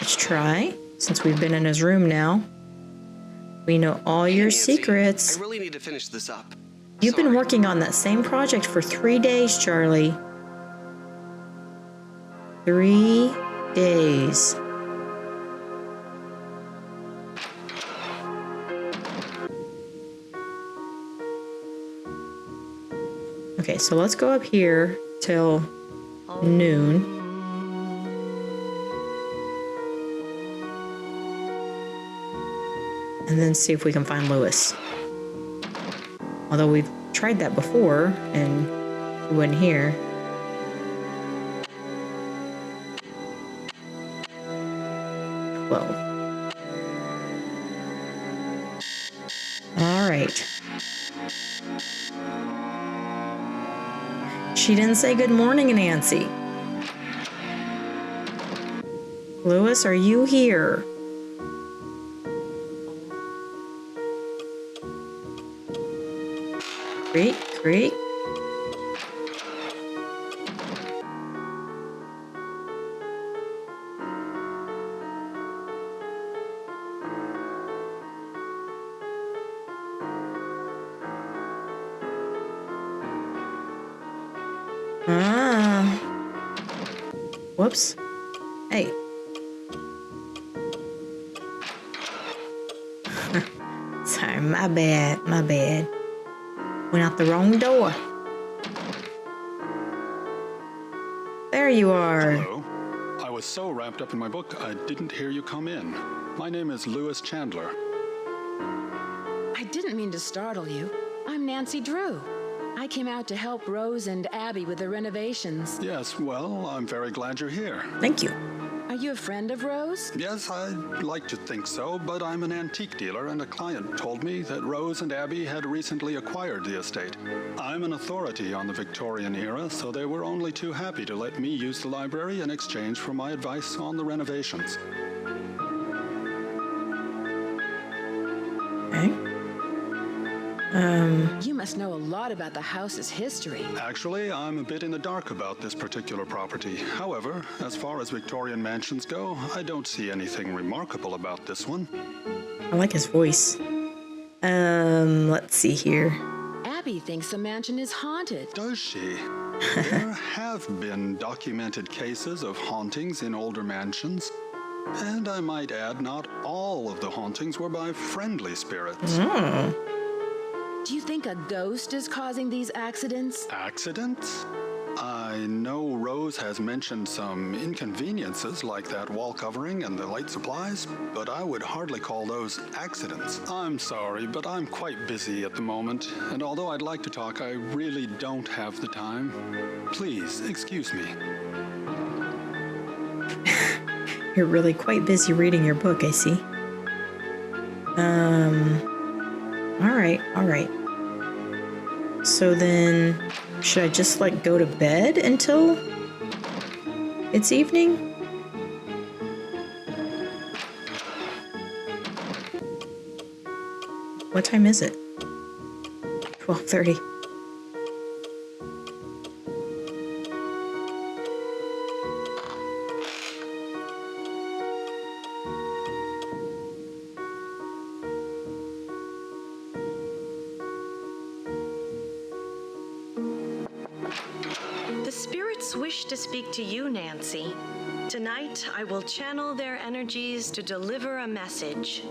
Let's try, since we've been in his room now. We know all your Nancy, secrets. I really need to finish this up. You've been Sorry. working on that same project for 3 days, Charlie. 3 days. Okay, so let's go up here till noon. And then see if we can find Lewis. Although we've tried that before and he wasn't here. All right. She didn't say good morning, Nancy. Lewis, are you here? Creak, creak. Whoops. Hey. Sorry, my bad, my bad. Went out the wrong door. There you are. Hello. I was so wrapped up in my book, I didn't hear you come in. My name is Lewis Chandler. I didn't mean to startle you. I'm Nancy Drew. I came out to help Rose and Abby with the renovations. Yes, well, I'm very glad you're here. Thank you. Are you a friend of Rose? Yes, I'd like to think so, but I'm an antique dealer, and a client told me that Rose and Abby had recently acquired the estate. I'm an authority on the Victorian era, so they were only too happy to let me use the library in exchange for my advice on the renovations. Okay. You must know a lot about the house's history. Actually, I'm a bit in the dark about this particular property. However, as far as Victorian mansions go, I don't see anything remarkable about this one. I like his voice. Let's see here. Abby thinks the mansion is haunted. Does she? There have been documented cases of hauntings in older mansions. And I might add, not all of the hauntings were by friendly spirits. Do you think a ghost is causing these accidents? Accidents? I know Rose has mentioned some inconveniences like that wall covering and the light supplies, but I would hardly call those accidents. I'm sorry, but I'm quite busy at the moment, and although I'd like to talk, I really don't have the time. Please, excuse me. You're really quite busy reading your book, I see. All right. So then, should I just go to bed until it's evening? What time is it? 12:30. The spirits wish to speak to you, Nancy. Tonight, I will channel their energies to deliver a message.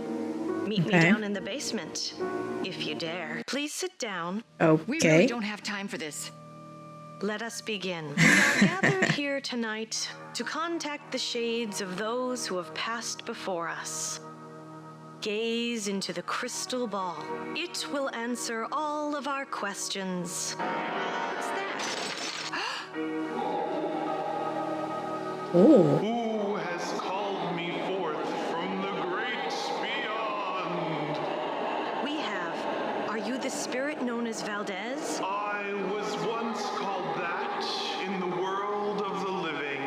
Meet me down in the basement, if you dare. Please sit down. We really Okay. don't have time for this. Let us begin. We are gathered here tonight to contact the shades of those who have passed before us. Gaze into the crystal ball. It will answer all of our questions. What's that? Oh. Who has called me forth from the great beyond? We have. Are you the spirit known as Valdez? I was once called that in the world of the living.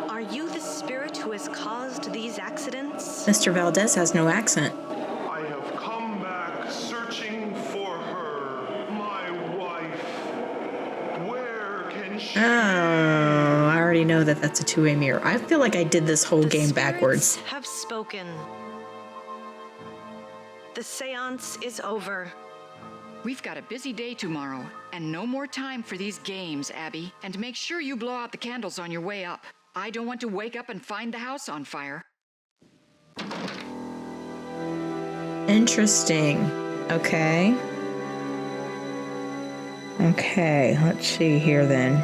Are you the spirit who has caused these accidents? Mr. Valdez has no accent. I have come back searching for her, my wife. Where can she Oh, I already know that that's a two-way mirror? I feel like I did this whole game backwards. Have spoken. The seance is over. We've got a busy day tomorrow, and no more time for these games, Abby. And make sure you blow out the candles on your way up. I don't want to wake up and find the house on fire. Interesting. Okay. Okay, let's see here then.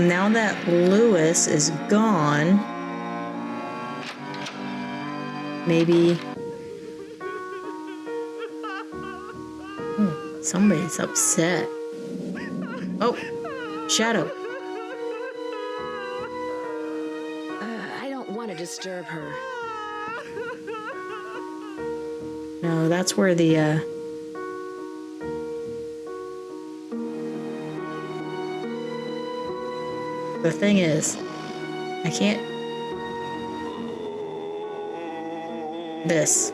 Now that Lewis is gone, maybe... Oh, somebody's upset. Oh, Shadow. I don't want to disturb her. No, that's where the, The thing is, I can't... This.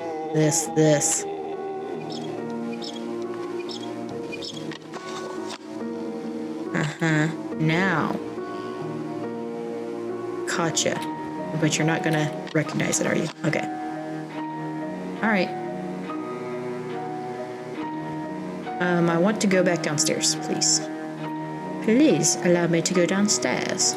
Now. Gotcha. But you're not gonna recognize it, are you? Okay. Alright. I want to go back downstairs, please. Please allow me to go downstairs.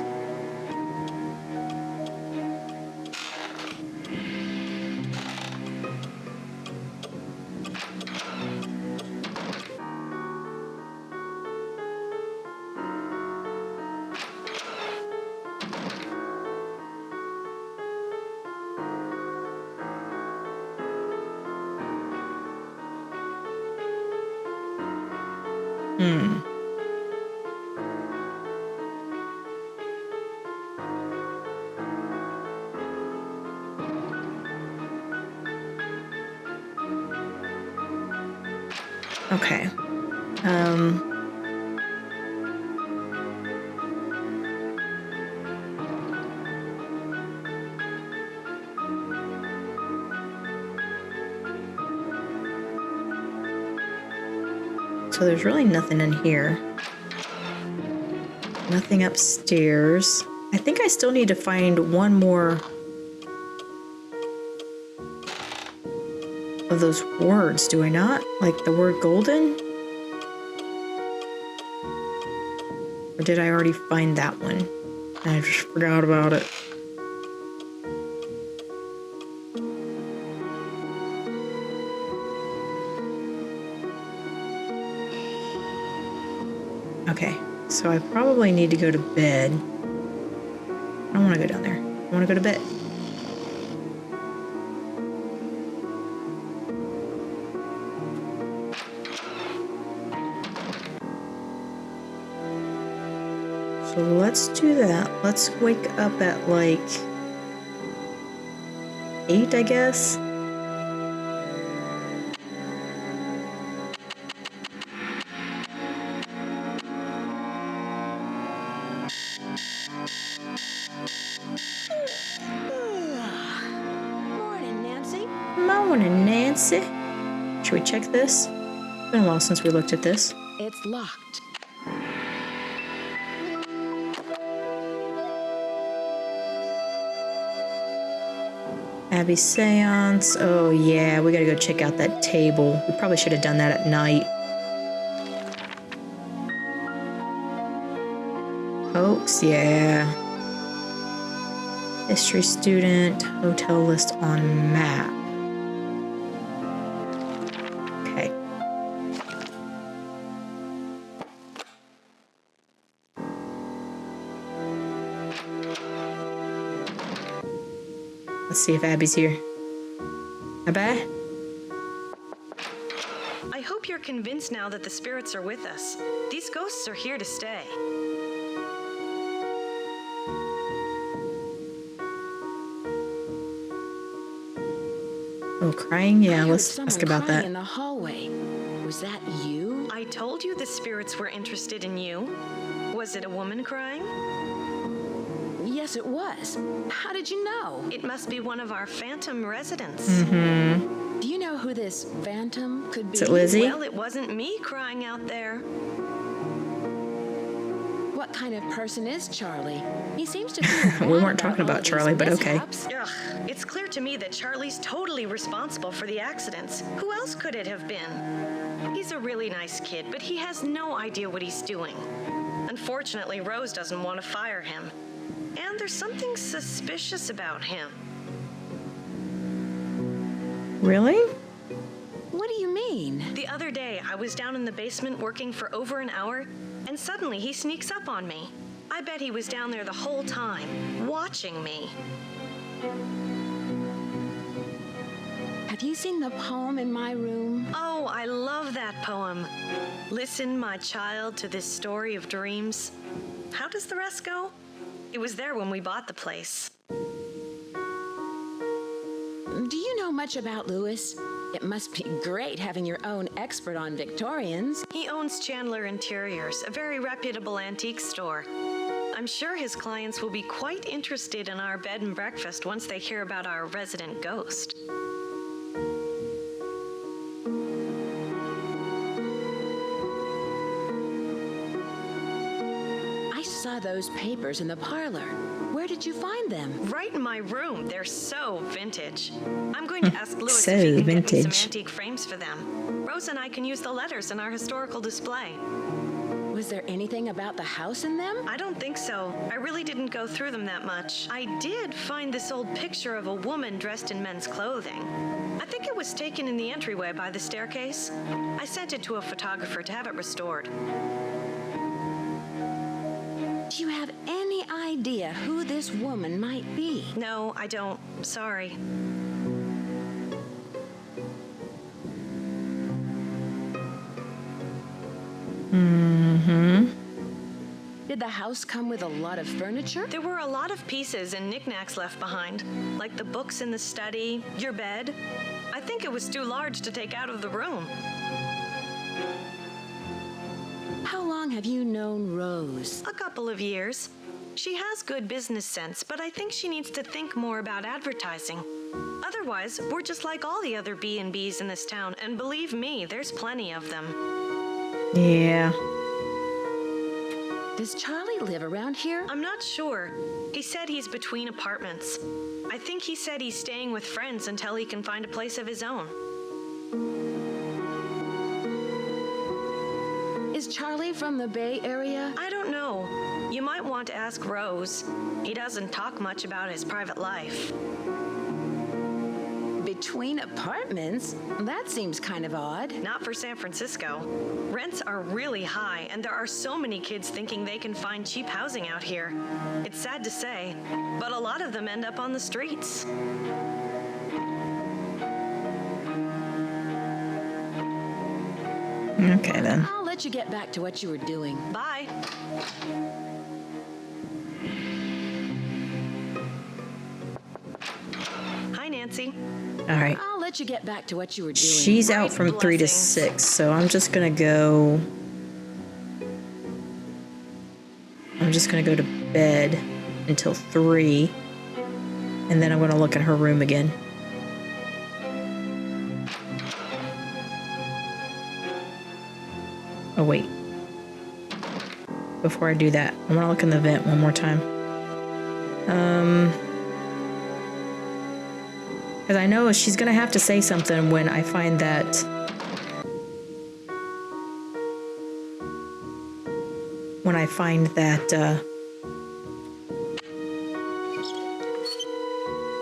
Okay. So there's really nothing in here. Nothing upstairs. I think I still need to find one more of those words, do I not? Like the word golden? Or did I already find that one? I just forgot about it. Okay, so I probably need to go to bed. I don't want to go down there. I want to go to bed. So let's do that. Let's wake up at like 8, I guess. Morning, Nancy. Morning, Nancy. Should we check this? It's been a while since we looked at this. It's locked. Abby's seance. Oh yeah, we gotta go check out that table. We probably should have done that at night. Hoax, yeah. History student, hotel list on map. Okay. Let's see if Abby's here. Abby? I hope you're convinced now that the spirits are with us. These ghosts are here to stay. Oh, crying? Yeah, I heard let's someone ask about crying that. in the hallway. Was that you? I told you the spirits were interested in you. Was it a woman crying? Yes, it was. How did you know? It must be one of our phantom residents. Mm-hmm. Do you know who this phantom could be? Is it Lizzie? Well, it wasn't me crying out there. What kind of person is Charlie? He seems to feel We bad weren't talking all about of these Charlie, but okay. mishaps. Ugh, it's clear to me that Charlie's totally responsible for the accidents. Who else could it have been? He's a really nice kid, but he has no idea what he's doing. Unfortunately, Rose doesn't want to fire him. And there's something suspicious about him. Really? What do you mean? The other day, I was down in the basement working for over an hour, and suddenly he sneaks up on me. I bet he was down there the whole time, watching me. Have you seen the poem in my room? Oh, I love that poem. Listen, my child, to this story of dreams. How does the rest go? It was there when we bought the place. Do you know much about Louis? It must be great having your own expert on Victorians. He owns Chandler Interiors, a very reputable antique store. I'm sure his clients will be quite interested in our bed and breakfast once they hear about our resident ghost. I saw those papers in the parlor. Where did you find them? Right in my room. They're so vintage. I'm going to ask Louis So if he can get me vintage. some antique frames for them. Rose and I can use the letters in our historical display. Was there anything about the house in them? I don't think so. I really didn't go through them that much. I did find this old picture of a woman dressed in men's clothing. I think it was taken in the entryway by the staircase. I sent it to a photographer to have it restored. Do you have any idea who this woman might be? No, I don't. Sorry. Did the house come with a lot of furniture? There were a lot of pieces and knickknacks left behind, like the books in the study, your bed. I think it was too large to take out of the room. How long have you known Rose? A couple of years. She has good business sense, but I think she needs to think more about advertising. Otherwise, we're just like all the other B&Bs in this town, and believe me, there's plenty of them. Yeah. Does Charlie live around here? I'm not sure. He said he's between apartments. I think he said he's staying with friends until he can find a place of his own. Is Charlie from the Bay Area? I don't know. You might want to ask Rose. He doesn't talk much about his private life. Between apartments? That seems kind of odd. Not for San Francisco. Rents are really high, and there are so many kids thinking they can find cheap housing out here. It's sad to say, but a lot of them end up on the streets. Okay, then. I'll let you get back to what you were doing. Bye. Hi, Nancy. All right. I'll let you get back to what you were doing. She's out from 3 to Blessings. 6, so I'm just gonna go. I'm just gonna go to bed until 3, and then I'm gonna look in her room again. Oh wait. Before I do that, I want to look in the vent one more time. Because I know she's gonna have to say something when I find that. When I find that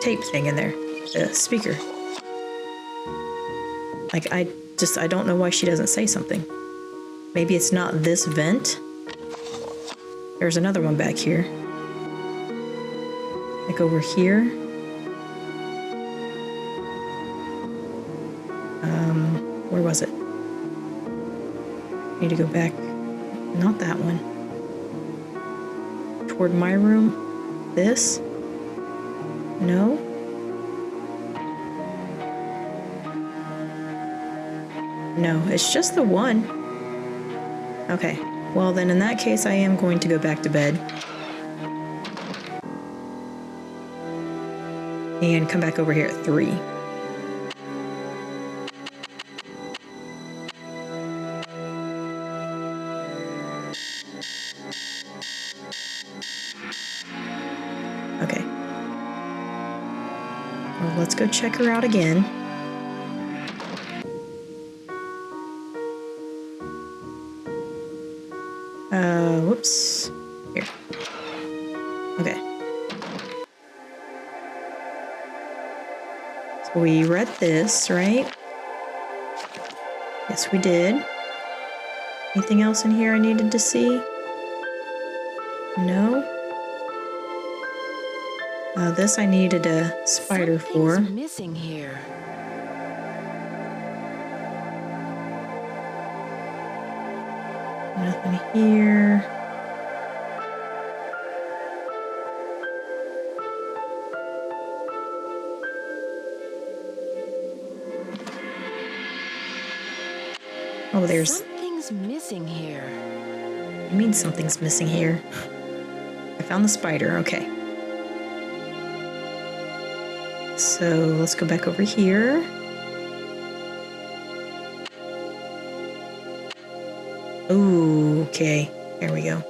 tape thing in there, the speaker. Like I don't know why she doesn't say something. Maybe it's not this vent. There's another one back here. Like over here. Where was it? Need to go back. Not that one. Toward my room. This? No? No, it's just the one. Okay, well then in that case I am going to go back to bed. And come back over here at 3. let's go check her out again. Whoops. Here. Okay. So we read this, right? Yes, we did. Anything else in here I needed to see? No? This I needed a spider for. Something's missing here. Nothing here. Oh, there's... Something's missing here. I mean something's missing here. I found the spider, okay. So let's go back over here. Ooh, okay. There we go.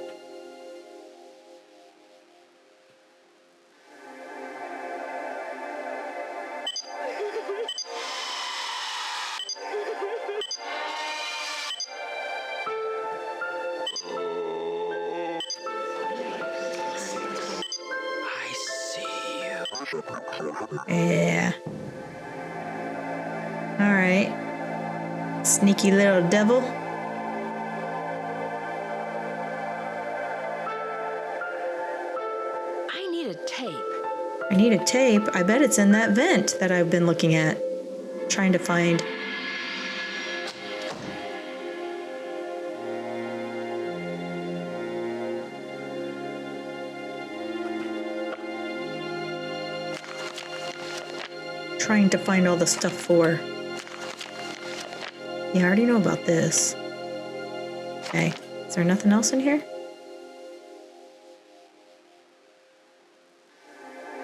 Yeah. All right. Sneaky little devil. I need a tape. I need a tape. I bet it's in that vent that I've been looking at, trying to find. Trying to find all the stuff for. Yeah, I already know about this. Okay, is there nothing else in here?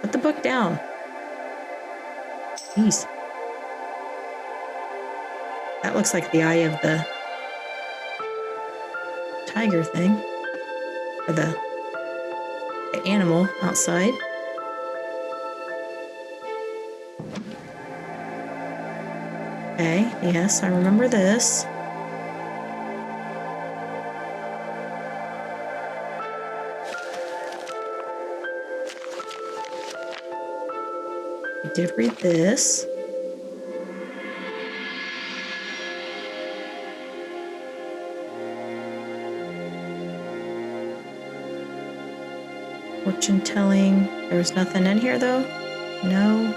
Put the book down. Jeez. That looks like the eye of the tiger thing. Or the animal outside. Okay, yes, I remember this. I did read this. Fortune telling. There was nothing in here though? No.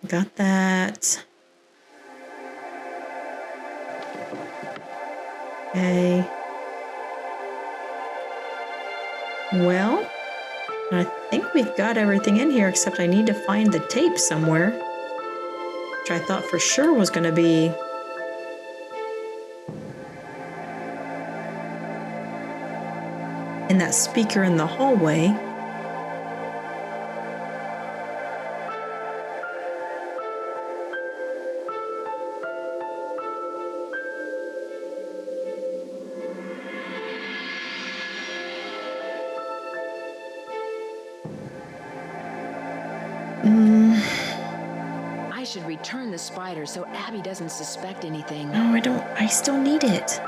Got that. Okay. Well, I think we've got everything in here except I need to find the tape somewhere, which I thought for sure was going to be in that speaker in the hallway. I should return the spider so Abby doesn't suspect anything. No, I don't. I still need it.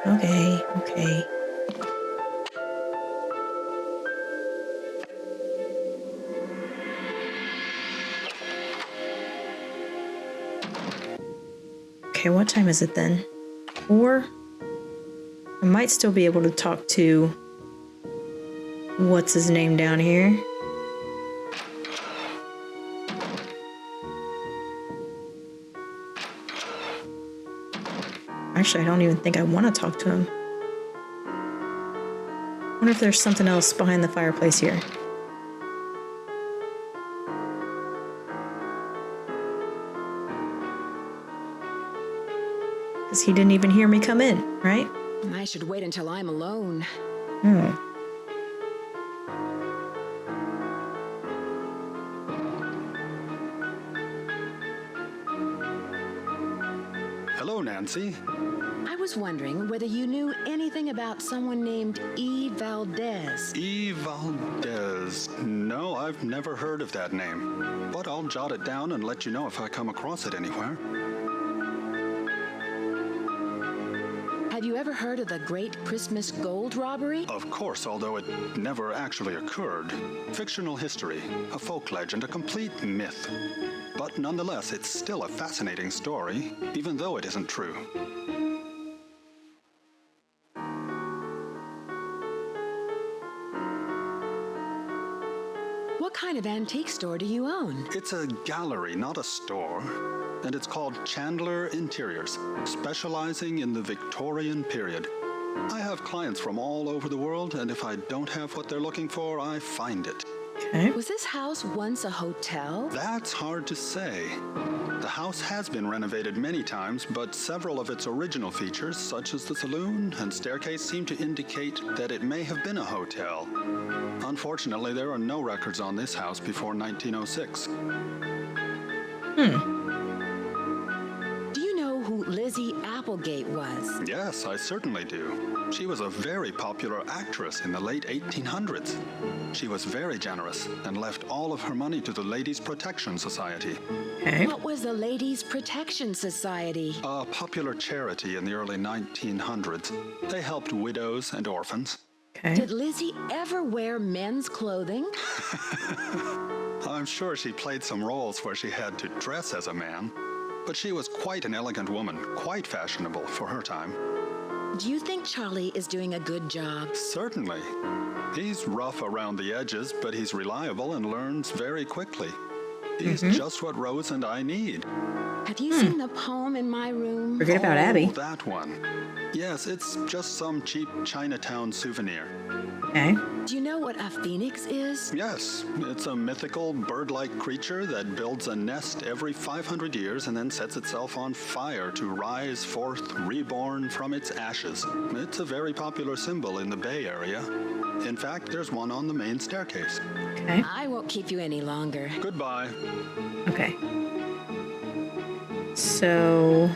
Okay, okay. Okay, what time is it then? 4? I might still be able to talk to... what's his name down here? Actually, I don't even think I want to talk to him. Wonder if there's something else behind the fireplace here. Because he didn't even hear me come in, right? I should wait until I'm alone. Hello, Hello, Nancy. I was wondering whether you knew anything about someone named E. Valdez. E. Valdez. No, I've never heard of that name. But I'll jot it down and let you know if I come across it anywhere. Have you ever heard of the Great Christmas Gold Robbery? Of course, although it never actually occurred. Fictional history, a folk legend, a complete myth. But nonetheless, it's still a fascinating story, even though it isn't true. What kind of antique store do you own? It's a gallery, not a store. And it's called Chandler Interiors, specializing in the Victorian period. I have clients from all over the world, and if I don't have what they're looking for, I find it. Okay. Was this house once a hotel? That's hard to say. The house has been renovated many times, but several of its original features, such as the saloon and staircase, seem to indicate that it may have been a hotel. Unfortunately, there are no records on this house before 1906. Do you know who Lizzie Applegate was? Yes, I certainly do. She was a very popular actress in the late 1800s. She was very generous and left all of her money to the Ladies' Protection Society, Okay. What was the Ladies' Protection Society? a popular charity in the early 1900s. They helped widows and orphans. Okay. Did Lizzie ever wear men's clothing? I'm sure she played some roles where she had to dress as a man, but she was quite an elegant woman, quite fashionable for her time. Do you think Charlie is doing a good job? Certainly. He's rough around the edges, but he's reliable and learns very quickly. He's just what Rose and I need. Have you seen the poem in my room? Forget about Abby. That one. Yes, it's just some cheap Chinatown souvenir. Okay. Do you know what a phoenix is? Yes, it's a mythical bird-like creature that builds a nest every 500 years and then sets itself on fire to rise forth reborn from its ashes. It's a very popular symbol in the Bay Area. In fact, there's one on the main staircase. Okay. I won't keep you any longer. Goodbye. Okay. So...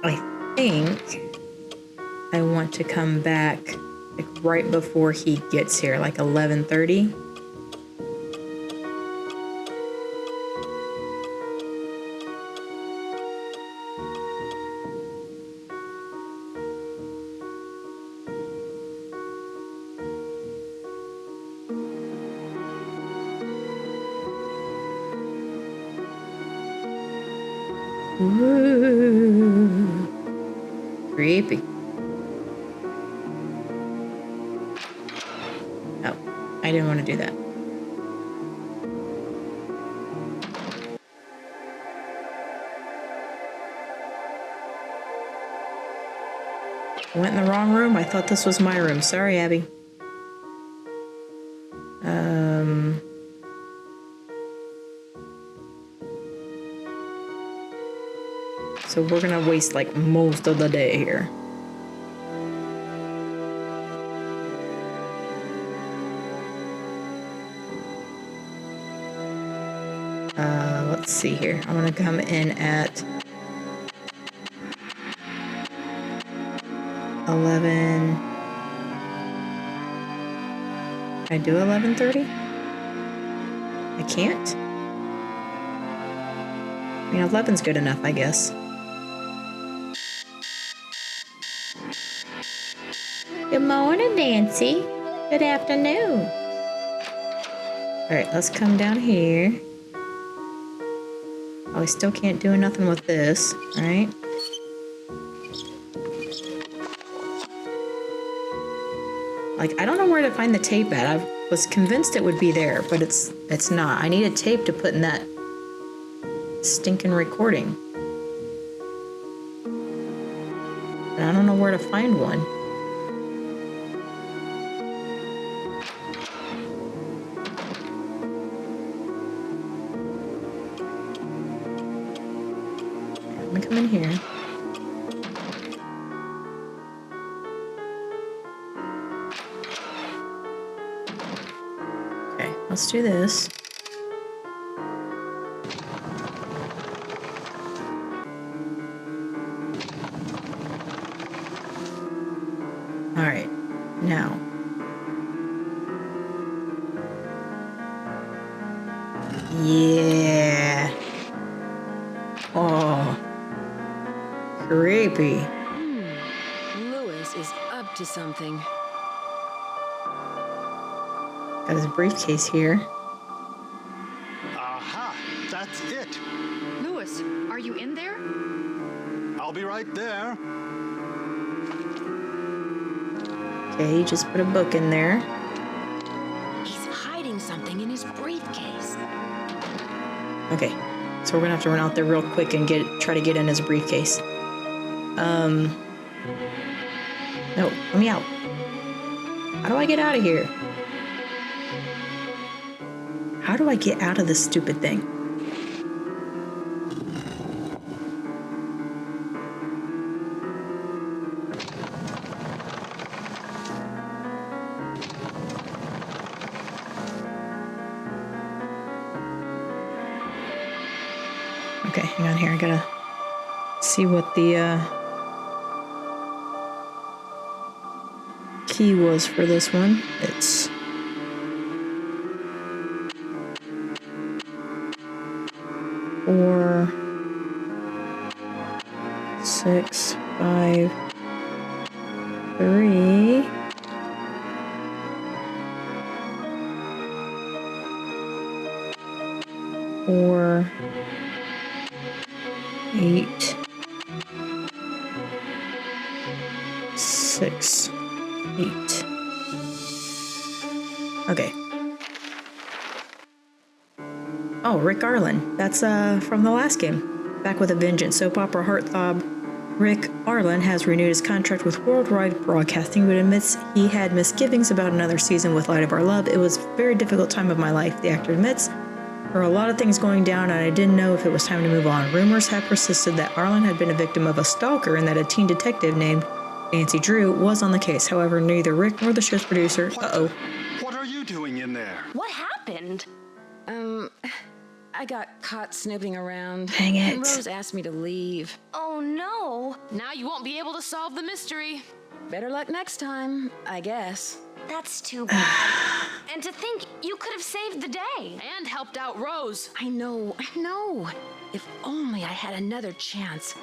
I think I want to come back like right before he gets here, like 11:30. Ooh. Creepy. Oh, I didn't want to do that. I went in the wrong room. I thought this was my room. Sorry, Abby. So we're gonna waste like most of the day here. Let's see here. I'm gonna come in at 11. Can I do 11:30? I can't. I mean, 11's good enough, I guess. Good morning, Nancy. Good afternoon. All right, let's come down here. Oh, I still can't do nothing with this, right? Like, I don't know where to find the tape at. I was convinced it would be there, but it's not. I need a tape to put in that stinking recording. And I don't know where to find one. I'm gonna come in here. let's do this. All right, now. Yeah. Oh. Creepy. Lewis is up to something. Got his briefcase here. Aha! That's it! Lewis, are you in there? I'll be right there. Okay, he just put a book in there. He's hiding something in his briefcase. Okay, so we're gonna have to run out there real quick and try to get in his briefcase. No, let me out. How do I get out of here? How do I get out of this stupid thing? Okay, hang on here. I gotta see what the key was for this one. It's 4, 6, 5, 3. Or 8, 6, 8. Okay. Oh, Rick Arlen. That's from the last game. Back with a vengeance. Soap opera heartthrob Rick Arlen has renewed his contract with Worldwide Broadcasting, but admits he had misgivings about another season with Light of Our Love. It was a very difficult time of my life, the actor admits. There were a lot of things going down, and I didn't know if it was time to move on. Rumors have persisted that Arlen had been a victim of a stalker and that a teen detective named Nancy Drew was on the case. However, neither Rick nor the show's producer... What are you doing in there? What happened? I got caught snooping around. Dang it. And Rose asked me to leave. Oh no. Now you won't be able to solve the mystery. Better luck next time, I guess. That's too bad. And to think you could have saved the day. And helped out Rose. I know. If only I had another chance,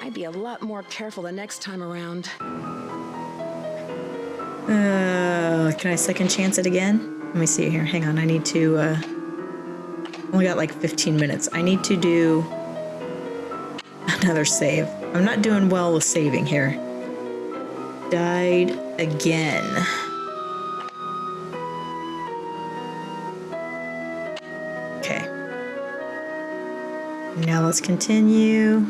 I'd be a lot more careful the next time around. Can I second chance it again? Let me see here. Hang on. I need to, only got like 15 minutes. I need to do another save. I'm not doing well with saving here. Died again. Okay. Now let's continue.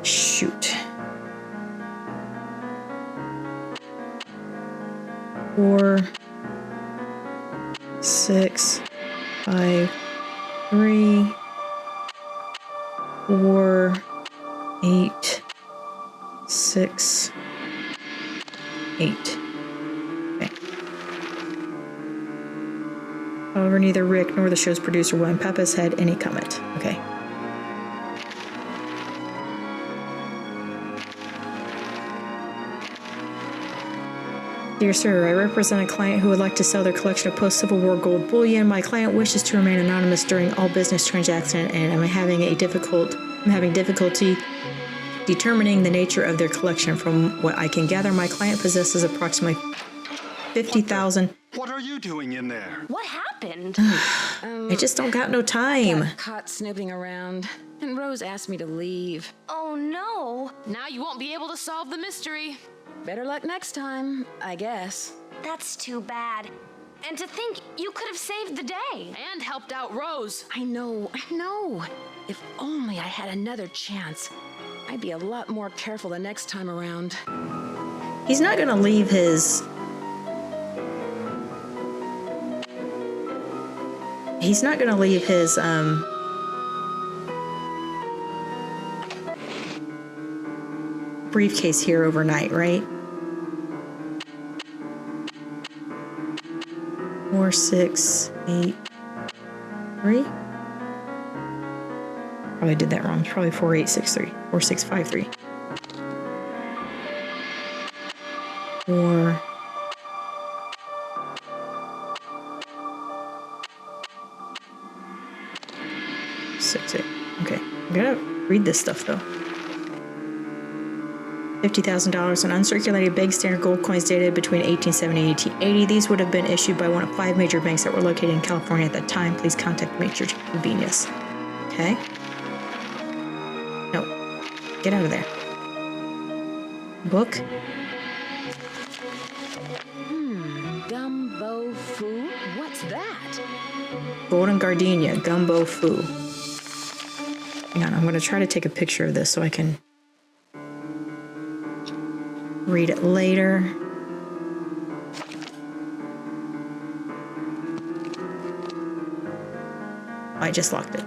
Shoot. 4, 6, 5, 3, 4, 8, 6, 8. Okay. However, neither Rick nor the show's producer, William Pappas, had any comment. Okay. Dear sir, I represent a client who would like to sell their collection of post-Civil War gold bullion. My client wishes to remain anonymous during all business transactions, and I'm having difficulty determining the nature of their collection. From what I can gather, my client possesses approximately 50,000. What are you doing in there? What happened? I just don't got no time. Got caught snooping around, and Rose asked me to leave. Oh no. Now you won't be able to solve the mystery. Better luck next time, I guess. That's too bad. And to think you could have saved the day. And helped out Rose. I know. If only I had another chance, I'd be a lot more careful the next time around. He's not gonna leave his... He's not gonna leave his, briefcase here overnight, right? 4, 4, 6, 8, 3. Probably did that wrong. It's probably 4, 8, 6, 3. 4, 6, 5, 3. 4. 6, 8. Okay. I gotta read this stuff though. $50,000 in uncirculated bank standard gold coins dated between 1870 and 1880. These would have been issued by one of 5 major banks that were located in California at that time. Please contact me at your convenience. Okay. No. Get out of there. Book. Gumbo foo? What's that? Golden gardenia. Gumbo foo. Hang on. I'm going to try to take a picture of this so I can read it later. I just locked it.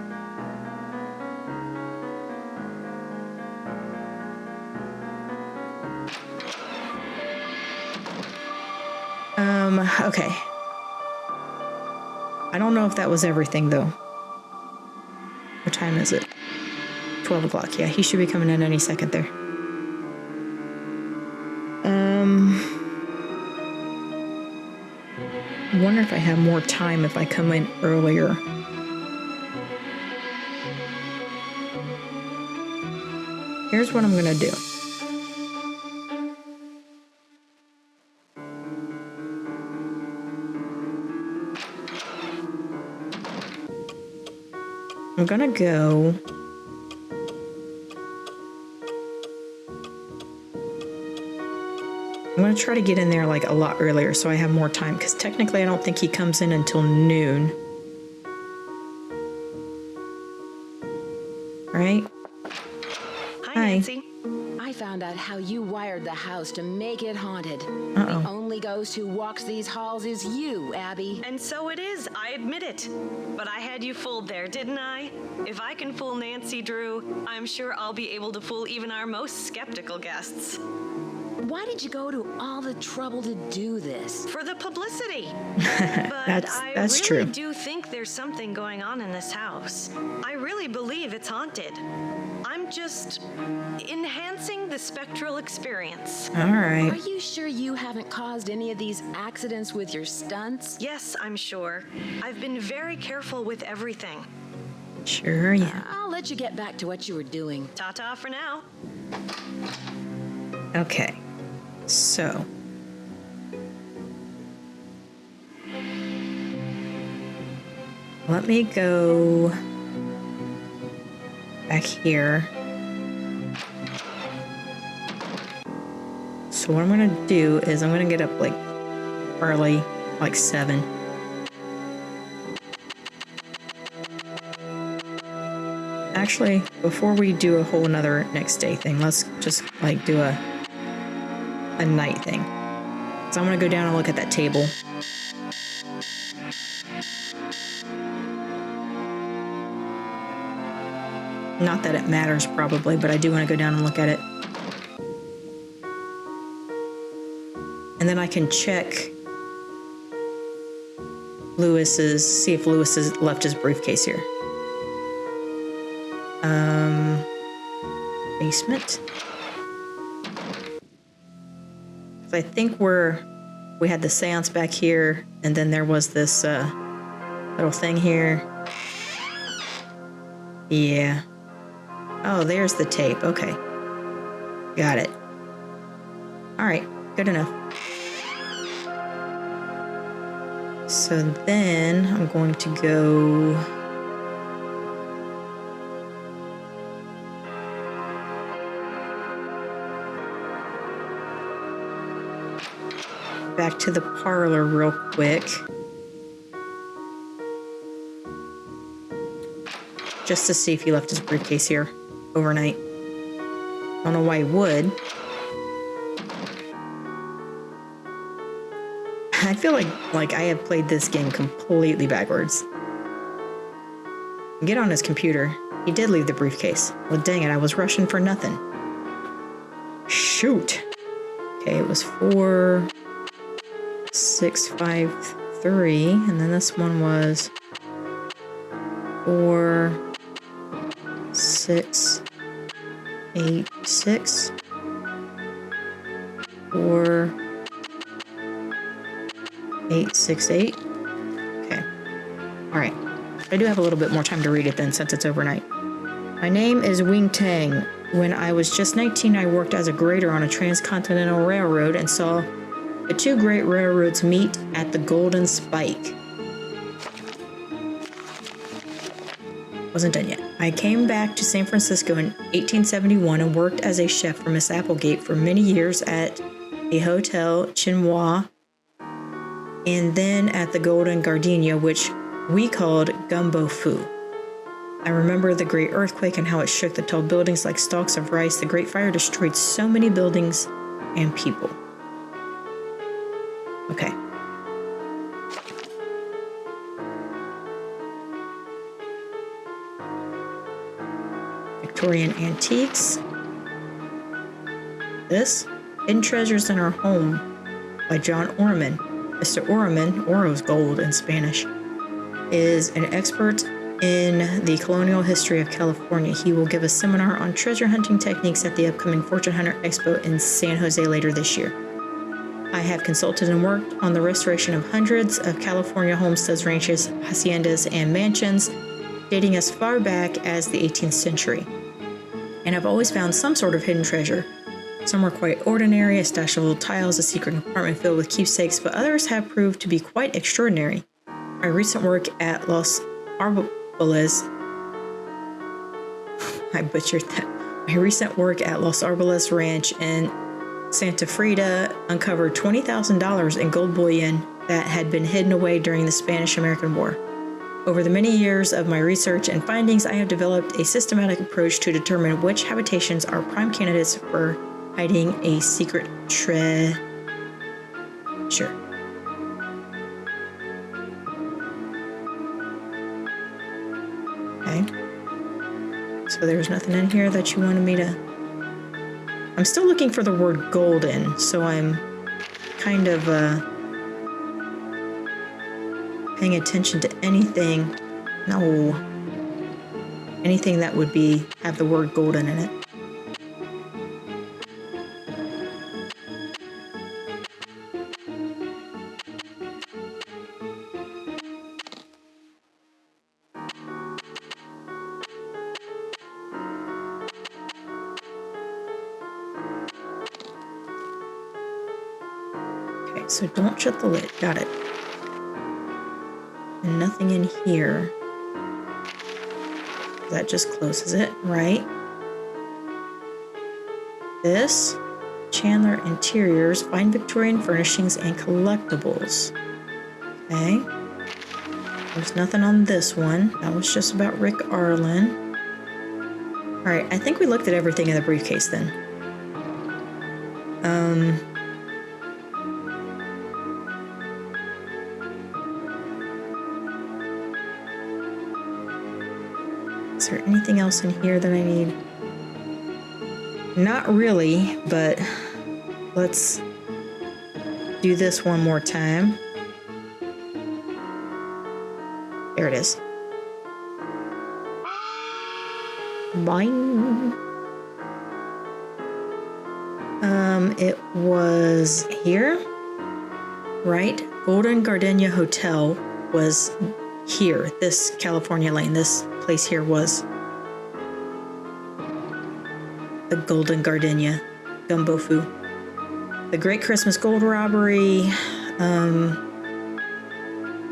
Okay. I don't know if that was everything though. What time is it? 12 o'clock. Yeah, he should be coming in any second there. I wonder if I have more time if I come in earlier. Here's what I'm gonna do. I'm gonna go. I'm gonna try to get in there like a lot earlier so I have more time, because technically I don't think he comes in until noon. Right? Hi, Nancy. I found out how you wired the house to make it haunted. Uh-oh. The only ghost who walks these halls is you, Abby. And so it is, I admit it. But I had you fooled there, didn't I? If I can fool Nancy Drew, I'm sure I'll be able to fool even our most skeptical guests. Why did you go to all the trouble to do this? For the publicity. But That's I true. really do think there's something going on in this house. I really believe it's haunted. I'm just enhancing the spectral experience. All right. Are you sure you haven't caused any of these accidents with your stunts? Yes, I'm sure. I've been very careful with everything. Sure, yeah. I'll let you get back to what you were doing. Ta-ta for now. Okay. So. Let me go back here. So what I'm gonna do is I'm gonna get up like early, like 7. Actually, before we do a whole another next day thing, let's just like do a night thing. So I'm gonna go down and look at that table. Not that it matters probably, but I do want to go down and look at it. And then I can check see if Lewis has left his briefcase here. Basement. I think we had the seance back here, and then there was this little thing here. Yeah. Oh, there's the tape. Okay. Got it. All right. Good enough. So then I'm going to go back to the parlor real quick. Just to see if he left his briefcase here overnight. I don't know why he would. I feel like I have played this game completely backwards. Get on his computer. He did leave the briefcase. Well, dang it, I was rushing for nothing. Shoot. Okay, it was 4, 6, 5, 3, and then this one was 4, 6, 8, 6, 4, 8, 6, 8. Okay. All right. I do have a little bit more time to read it then, since it's overnight. My name is Wing Tang. When I was just 19, I worked as a grader on a transcontinental railroad and saw the two great railroads meet at the Golden Spike. Wasn't done yet. I came back to San Francisco in 1871 and worked as a chef for Miss Applegate for many years at a hotel, Chinois, and then at the Golden Gardenia, which we called Gumbo Foo. I remember the great earthquake and how it shook the tall buildings like stalks of rice. The great fire destroyed so many buildings and people. Okay. Victorian antiques. This, Hidden Treasures in Our Home by John Orman. Mr. Orman, Oro's gold in Spanish, is an expert in the colonial history of California. He will give a seminar on treasure hunting techniques at the upcoming Fortune Hunter Expo in San Jose later this year. I have consulted and worked on the restoration of hundreds of California homesteads, ranches, haciendas, and mansions dating as far back as the 18th century. And I've always found some sort of hidden treasure. Some are quite ordinary, a stash of old tiles, a secret compartment filled with keepsakes, but others have proved to be quite extraordinary. My recent work at Los Arboles, I butchered that. My recent work at Los Arboles Ranch in Santa Frida uncovered $20,000 in gold bullion that had been hidden away during the Spanish-American War. Over the many years of my research and findings, I have developed a systematic approach to determine which habitations are prime candidates for hiding a secret treasure. Okay. So there's nothing in here that you wanted me to... I'm still looking for the word golden, so I'm kind of paying attention to anything. No. Anything that would have the word golden in it. Okay, so don't shut the lid. Got it. And nothing in here. That just closes it, right? This, Chandler Interiors, fine Victorian furnishings and collectibles. Okay. There's nothing on this one. That was just about Rick Arlen. All right, I think we looked at everything in the briefcase then. Is there anything else in here that I need? Not really, but let's do this one more time. There it is. Boing. It was here, right? Golden Gardenia Hotel was here. This California Lane, this place here was the Golden Gardenia, Gumbo Foo. The Great Christmas Gold Robbery.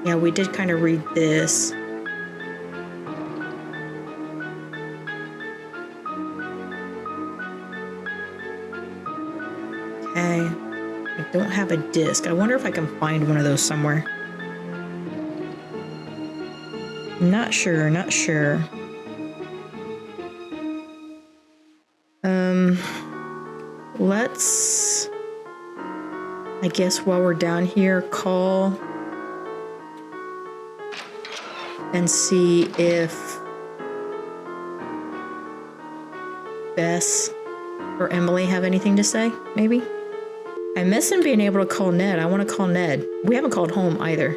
Yeah, we did kind of read this. Okay. I don't have a disc. I wonder if I can find one of those somewhere. Not sure, not sure. Let's, I guess while we're down here, call and see if Bess or Emily have anything to say, maybe? I'm missing being able to call Ned. I want to call Ned. We haven't called home either.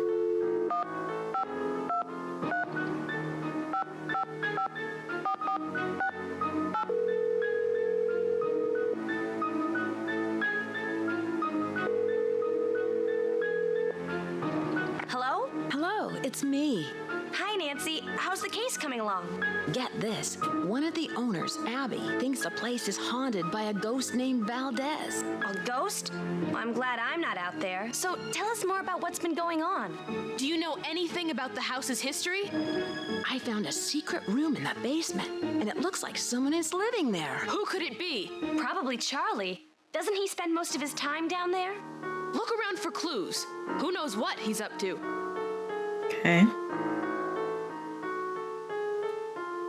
it's me. Hi, Nancy. How's the case coming along? Get this. One of the owners, Abby, thinks the place is haunted by a ghost named Valdez. A ghost? Well, I'm glad I'm not out there. So tell us more about what's been going on. Do you know anything about the house's history? I found a secret room in the basement, and it looks like someone is living there. Who could it be? Probably Charlie. Doesn't he spend most of his time down there? Look around for clues. Who knows what he's up to? Okay.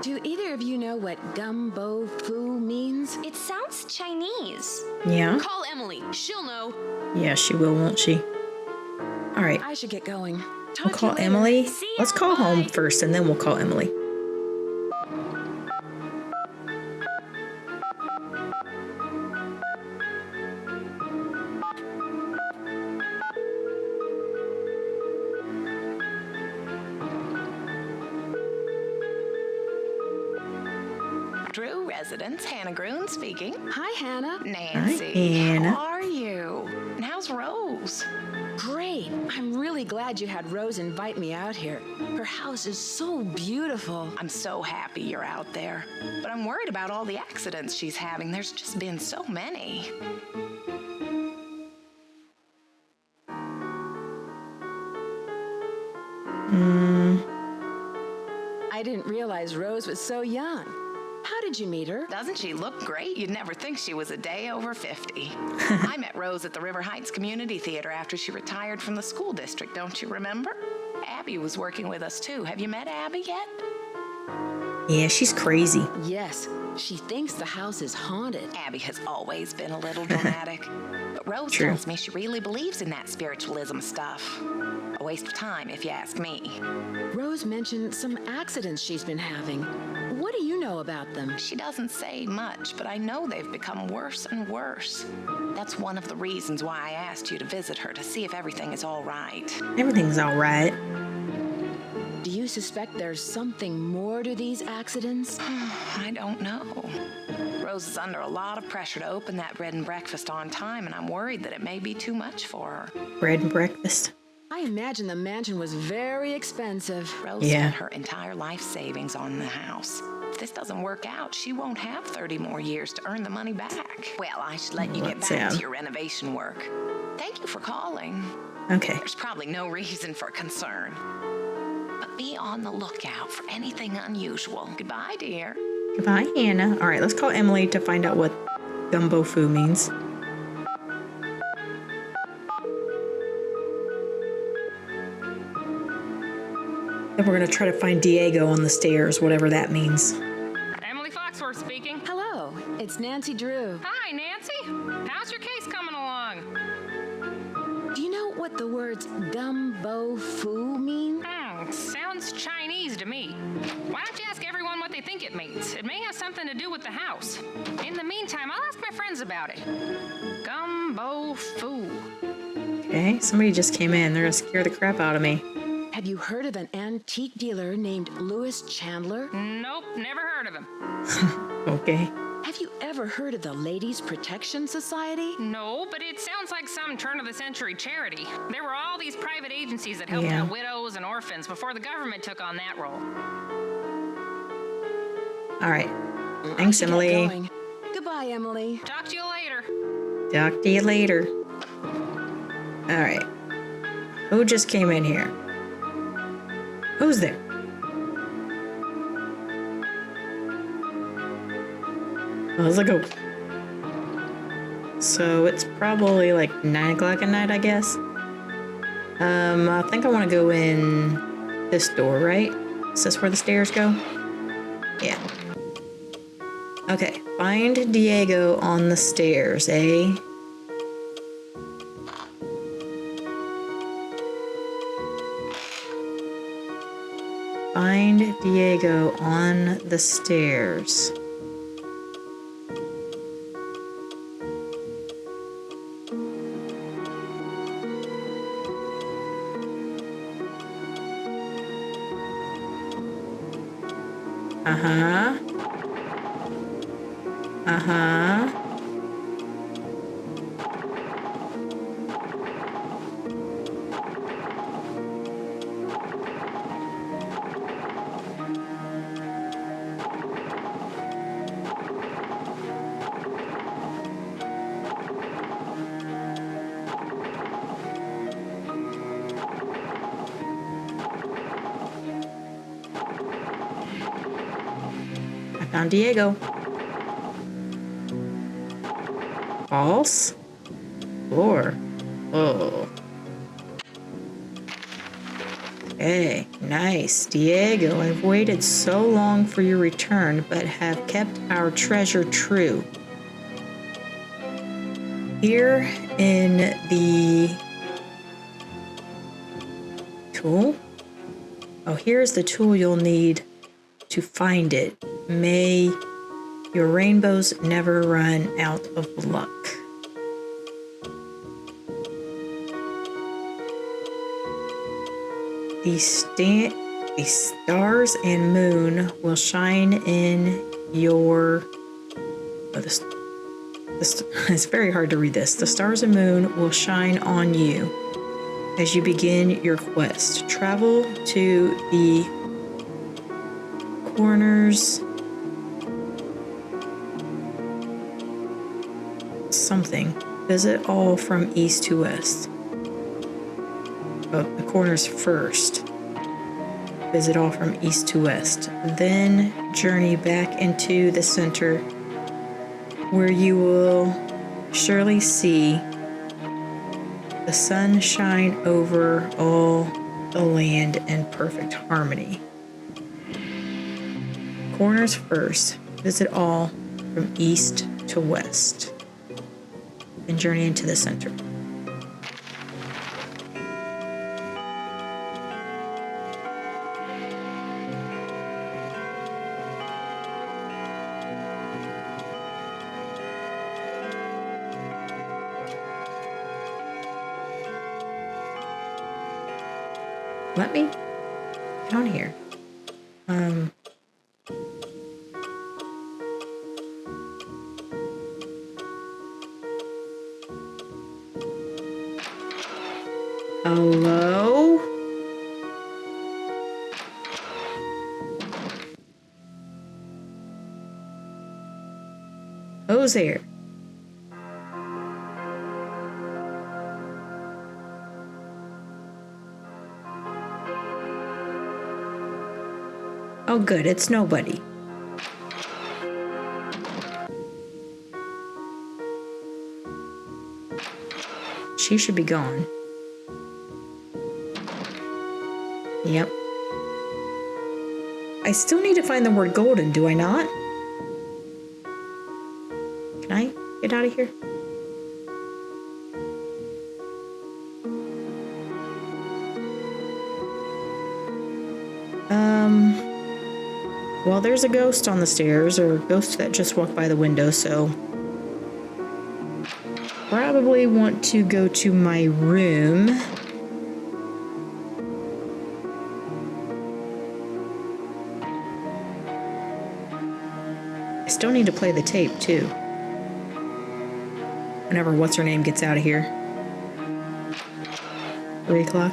Do either of you know what gumbo foo means? It sounds Chinese. Yeah. Call Emily. She'll know. Yeah, she will, won't she? All right. I should get going. Talk We'll to call you later. Emily. See ya. Let's call home Bye. first, and then we'll call Emily. Drew residence, Hannah Groon speaking. Hi, Hannah. Nancy, Hannah. how are you? And how's Rose? Great. I'm really glad you had Rose invite me out here. Her house is so beautiful. I'm so happy you're out there. But I'm worried about all the accidents she's having. There's just been so many. I didn't realize Rose was so young. How did you meet her? Doesn't she look great? You'd never think she was a day over 50. I met Rose at the River Heights Community Theater after she retired from the school district, don't you remember? Abby was working with us too. Have you met Abby yet? Yeah, she's crazy. Yes, she thinks the house is haunted. Abby has always been a little dramatic. But Rose True. tells me she really believes in that spiritualism stuff. A waste of time, if you ask me. Rose mentioned some accidents she's been having. What do you know about them? She doesn't say much, but I know they've become worse and worse. That's one of the reasons why I asked you to visit her, to see if everything is all right. Everything's all right. Do you suspect there's something more to these accidents? I don't know. Rose is under a lot of pressure to open that bread and breakfast on time, and I'm worried that it may be too much for her. Bread and breakfast. I imagine the mansion was very expensive. Rose Yeah. spent her entire life savings on the house. If this doesn't work out, she won't have 30 more years to earn the money back. Well, I should let you get That's back sad. to your renovation work. Thank you for calling. Okay. There's probably no reason for concern. But be on the lookout for anything unusual. Goodbye, dear. Goodbye, Hannah. All right, let's call Emily to find out what gumbo foo means. Then we're going to try to find Diego on the stairs, whatever that means. Emily Foxworth speaking. Hello, it's Nancy Drew. Hi, Nancy. How's your case coming along? Do you know what the words gumbo foo mean? Sounds Chinese to me. Why don't you ask everyone what they think it means? It may have something to do with the house. In the meantime, I'll ask my friends about it. Gumbo foo. Okay, somebody just came in. They're going to scare the crap out of me. Have you heard of an antique dealer named Louis Chandler? Nope, never heard of him. Okay. Have you ever heard of the Ladies Protection Society? No, but it sounds like some turn-of-the-century charity. There were all these private agencies that helped Yeah. out widows and orphans before the government took on that role. All right. I Thanks, should get Emily. going. Goodbye, Emily. Talk to you later. Talk to you later. All right. Who just came in here? Who's there? Oh, let's go. So it's probably like 9 o'clock at night, I guess. I think I want to go in this door, right? Is this where the stairs go? Yeah. Okay, find Diego on the stairs, eh? Find Diego on the stairs. Uh-huh. Uh-huh. Found Diego. False? Floor. Oh. Okay, nice. Diego, I've waited so long for your return, but have kept our treasure true. Here in the tool. Oh, here's the tool you'll need to find it. May your rainbows never run out of luck. The stars and moon will shine in your... it's very hard to read this. The stars and moon will shine on you as you begin your quest. Travel to the corners... something. Visit all from east to west. Oh, the corners first. Visit all from east to west. Then journey back into the center, where you will surely see the sun shine over all the land in perfect harmony. Corners first. Visit all from east to west. And journey into the center. Let me down here. Hello? Who's there? Oh, good, it's nobody. She should be gone. Yep. I still need to find the word golden, do I not? Can I get out of here? Well, there's a ghost on the stairs, or a ghost that just walked by the window, so... probably want to go to my room. I still need to play the tape, too. Whenever what's-her-name gets out of here. 3 o'clock.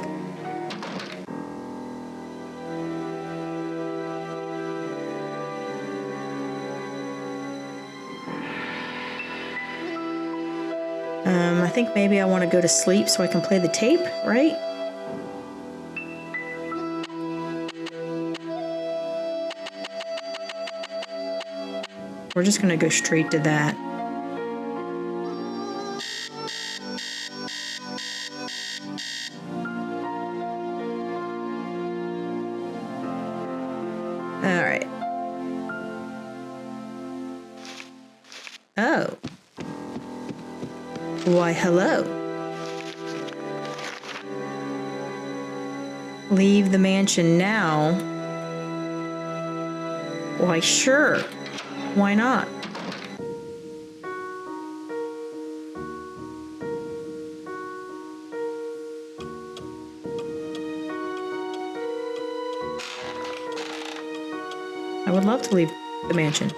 I think maybe I want to go to sleep so I can play the tape, right? We're just going to go straight to that. All right. Oh. Why, hello. Leave the mansion now? Why, sure. Why not? I would love to leave the mansion.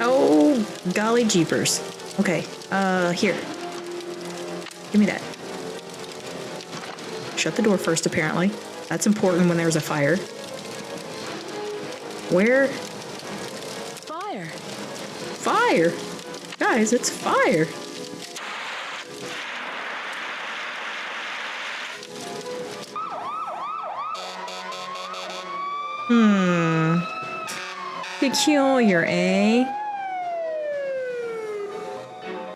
Oh, golly jeepers. Okay, here. Give me that. Shut the door first, apparently. That's important when there's a fire. Where? Fire. Fire? Guys, it's fire. peculiar, eh?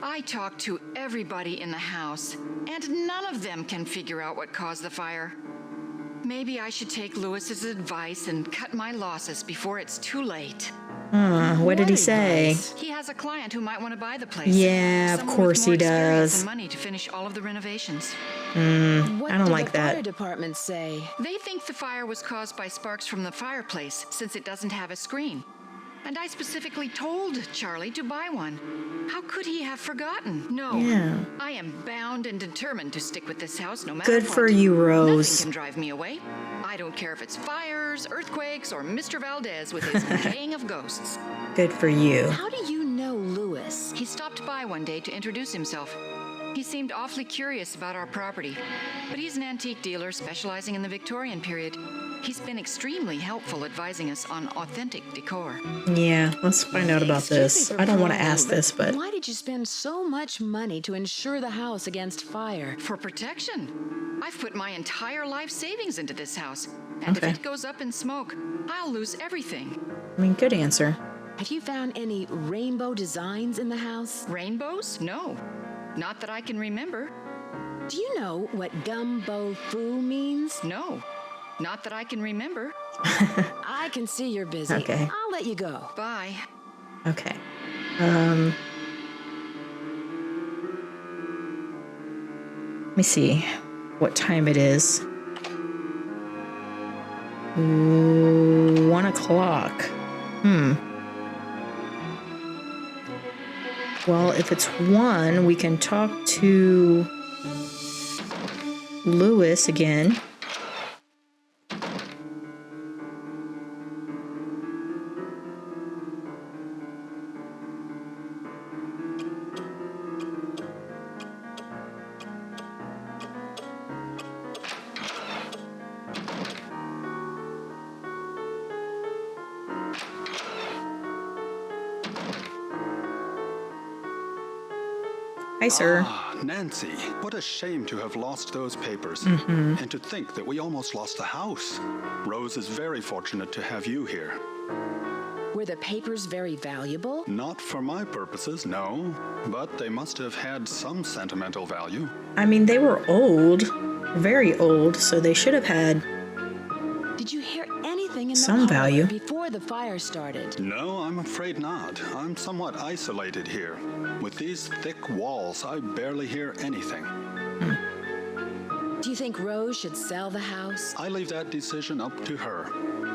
I talked to everybody in the house, and none of them can figure out what caused the fire. Maybe I should take Lewis's advice and cut my losses before it's too late. What did he say? He has a client who might want to buy the place. Yeah, of Someone course with he more experience does. and money to finish all of the renovations. What I don't did like the fire that. department say? They think the fire was caused by sparks from the fireplace, since it doesn't have a screen. And I specifically told Charlie to buy one. How could he have forgotten? No. Yeah. I am bound and determined to stick with this house no matter Good what. for you, Rose. Nothing can drive me away. I don't care if it's fires, earthquakes, or Mr. Valdez with his gang of ghosts. Good for you. How do you know Lewis? He stopped by one day to introduce himself. He seemed awfully curious about our property, but he's an antique dealer specializing in the Victorian period. He's been extremely helpful advising us on authentic decor. Yeah, let's find out about this. I don't want to ask this, but Why did you spend so much money to insure the house against fire? For protection. I've put my entire life savings into this house, and Okay. if it goes up in smoke, I'll lose everything. I mean, good answer. Have you found any rainbow designs in the house? Rainbows? No. Not that I can remember. Do you know what gumbo foo means? No. Not that I can remember. I can see you're busy. Okay. I'll let you go. Bye. Okay. Let me see what time it is. 1 o'clock. Well, if it's 1, we can talk to Lewis again. Hi, sir. Ah, Nancy, what a shame to have lost those papers. And to think that we almost lost the house. Rose is very fortunate to have you here. Were the papers very valuable? Not for my purposes, no. But they must have had some sentimental value. I mean, they were old, very old, so they should have had Did you hear anything in the some hallway value. before the fire started? No, I'm afraid not. I'm somewhat isolated here. With these thick walls, I barely hear anything. Do you think Rose should sell the house? I leave that decision up to her.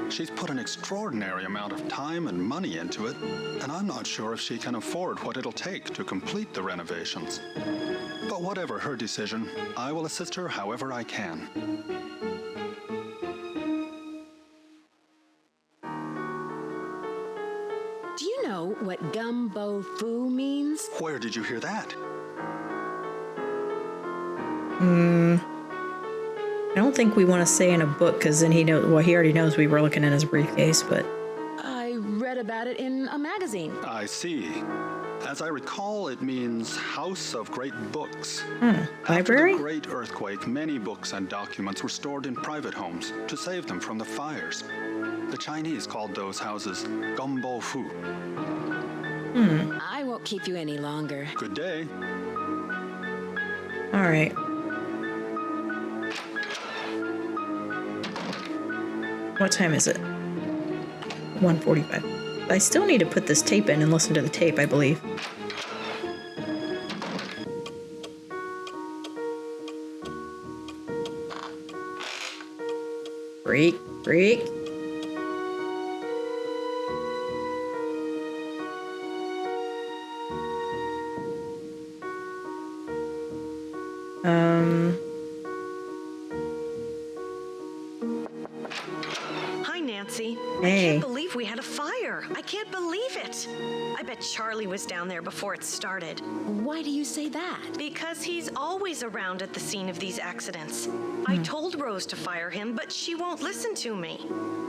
She's put an extraordinary amount of time and money into it, and I'm not sure if she can afford what it'll take to complete the renovations. But whatever her decision, I will assist her however I can. Do you know what gumbo foo means? Where did you hear that? I don't think we want to say in a book because then he knows. Well, he already knows we were looking in his briefcase, but I read about it in a magazine. I see. As I recall, it means House of Great Books. library? After the Great Earthquake, many books and documents were stored in private homes to save them from the fires. The Chinese called those houses gumbo fu. I won't keep you any longer. Good day. All right. What time is it? 1:45. I still need to put this tape in and listen to the tape, I believe. Break, break. Hi, Nancy. Hey. I can't believe we had a fire. I can't believe it. I bet Charlie was down there before it started. Why do you say that? Because he's always around at the scene of these accidents. I told Rose to fire him, but she won't listen to me.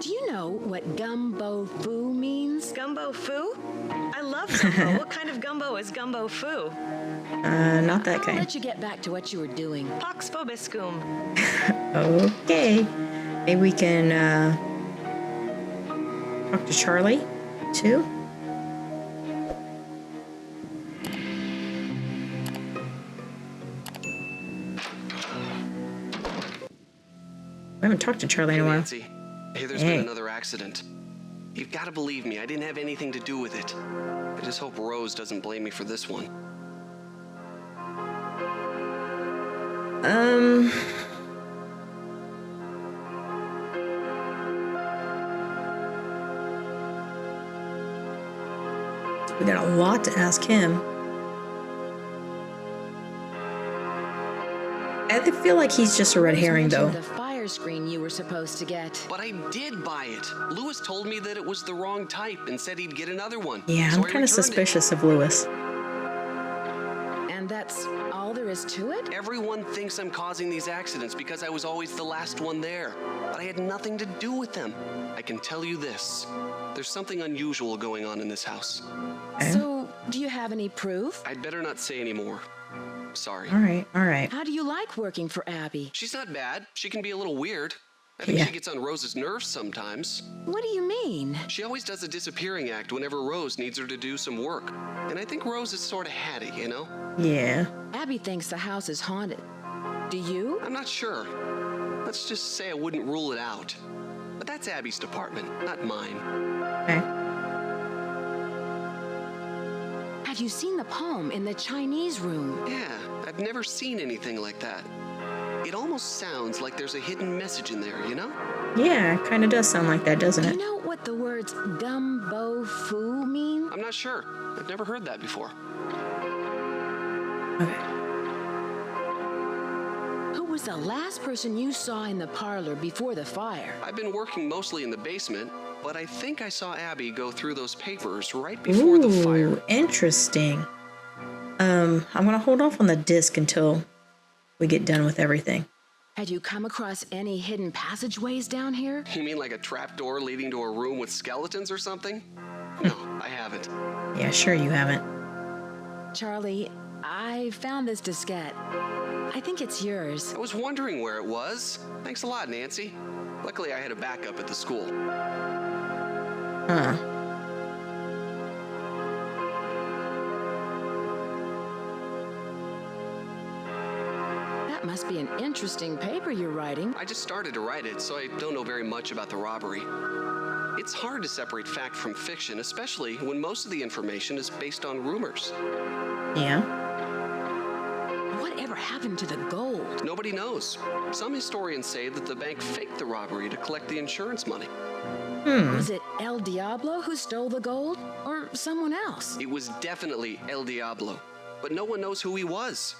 Do you know what gumbo foo means? Gumbo foo? I love gumbo. What kind of gumbo is gumbo foo? Not that I'll kind. let you get back to what you were doing. Pax vobiscum. Okay. Maybe we can talk to Charlie. 2. I haven't talked to Charlie in a while. Nancy, hey, there's been another accident. You've got to believe me, I didn't have anything to do with it. I just hope Rose doesn't blame me for this one. We got a lot to ask him. I feel like he's just a red herring, though. The fire screen you were supposed to get. But I did buy it. Lewis told me that it was the wrong type and said he'd get another one. Yeah, so I'm kind of suspicious of Lewis. And that's all there is to it? Everyone thinks I'm causing these accidents because I was always the last one there. But I had nothing to do with them. I can tell you this. There's something unusual going on in this house. Okay. So, do you have any proof? I'd better not say any more. Sorry. All right, all right. How do you like working for Abby? She's not bad. She can be a little weird. I think she gets on Rose's nerves sometimes. What do you mean? She always does a disappearing act whenever Rose needs her to do some work. And I think Rose is sort of hatty, you know? Yeah. Abby thinks the house is haunted. Do you? I'm not sure. Let's just say I wouldn't rule it out. But that's Abby's department, not mine. Okay. Have you seen the poem in the Chinese room? Yeah, I've never seen anything like that. It almost sounds like there's a hidden message in there, you know? Yeah, it kind of does sound like that, doesn't Do it? you know what the words gum bo fu mean? I'm not sure. I've never heard that before. Okay. Who was the last person you saw in the parlor before the fire? I've been working mostly in the basement, but I think I saw Abby go through those papers right before the fire. Interesting. I'm gonna hold off on the disc until we get done with everything. Had you come across any hidden passageways down here? You mean like a trapdoor leading to a room with skeletons or something? No, I haven't. Yeah, sure you haven't. Charlie, I found this diskette. I think it's yours. I was wondering where it was. Thanks a lot, Nancy. Luckily, I had a backup at the school. Huh. That must be an interesting paper you're writing. I just started to write it, so I don't know very much about the robbery. It's hard to separate fact from fiction, especially when most of the information is based on rumors. Yeah. Whatever happened to the gold? Nobody knows. Some historians say that the bank faked the robbery to collect the insurance money. Was it El Diablo who stole the gold? Or someone else? It was definitely El Diablo, but no one knows who he was.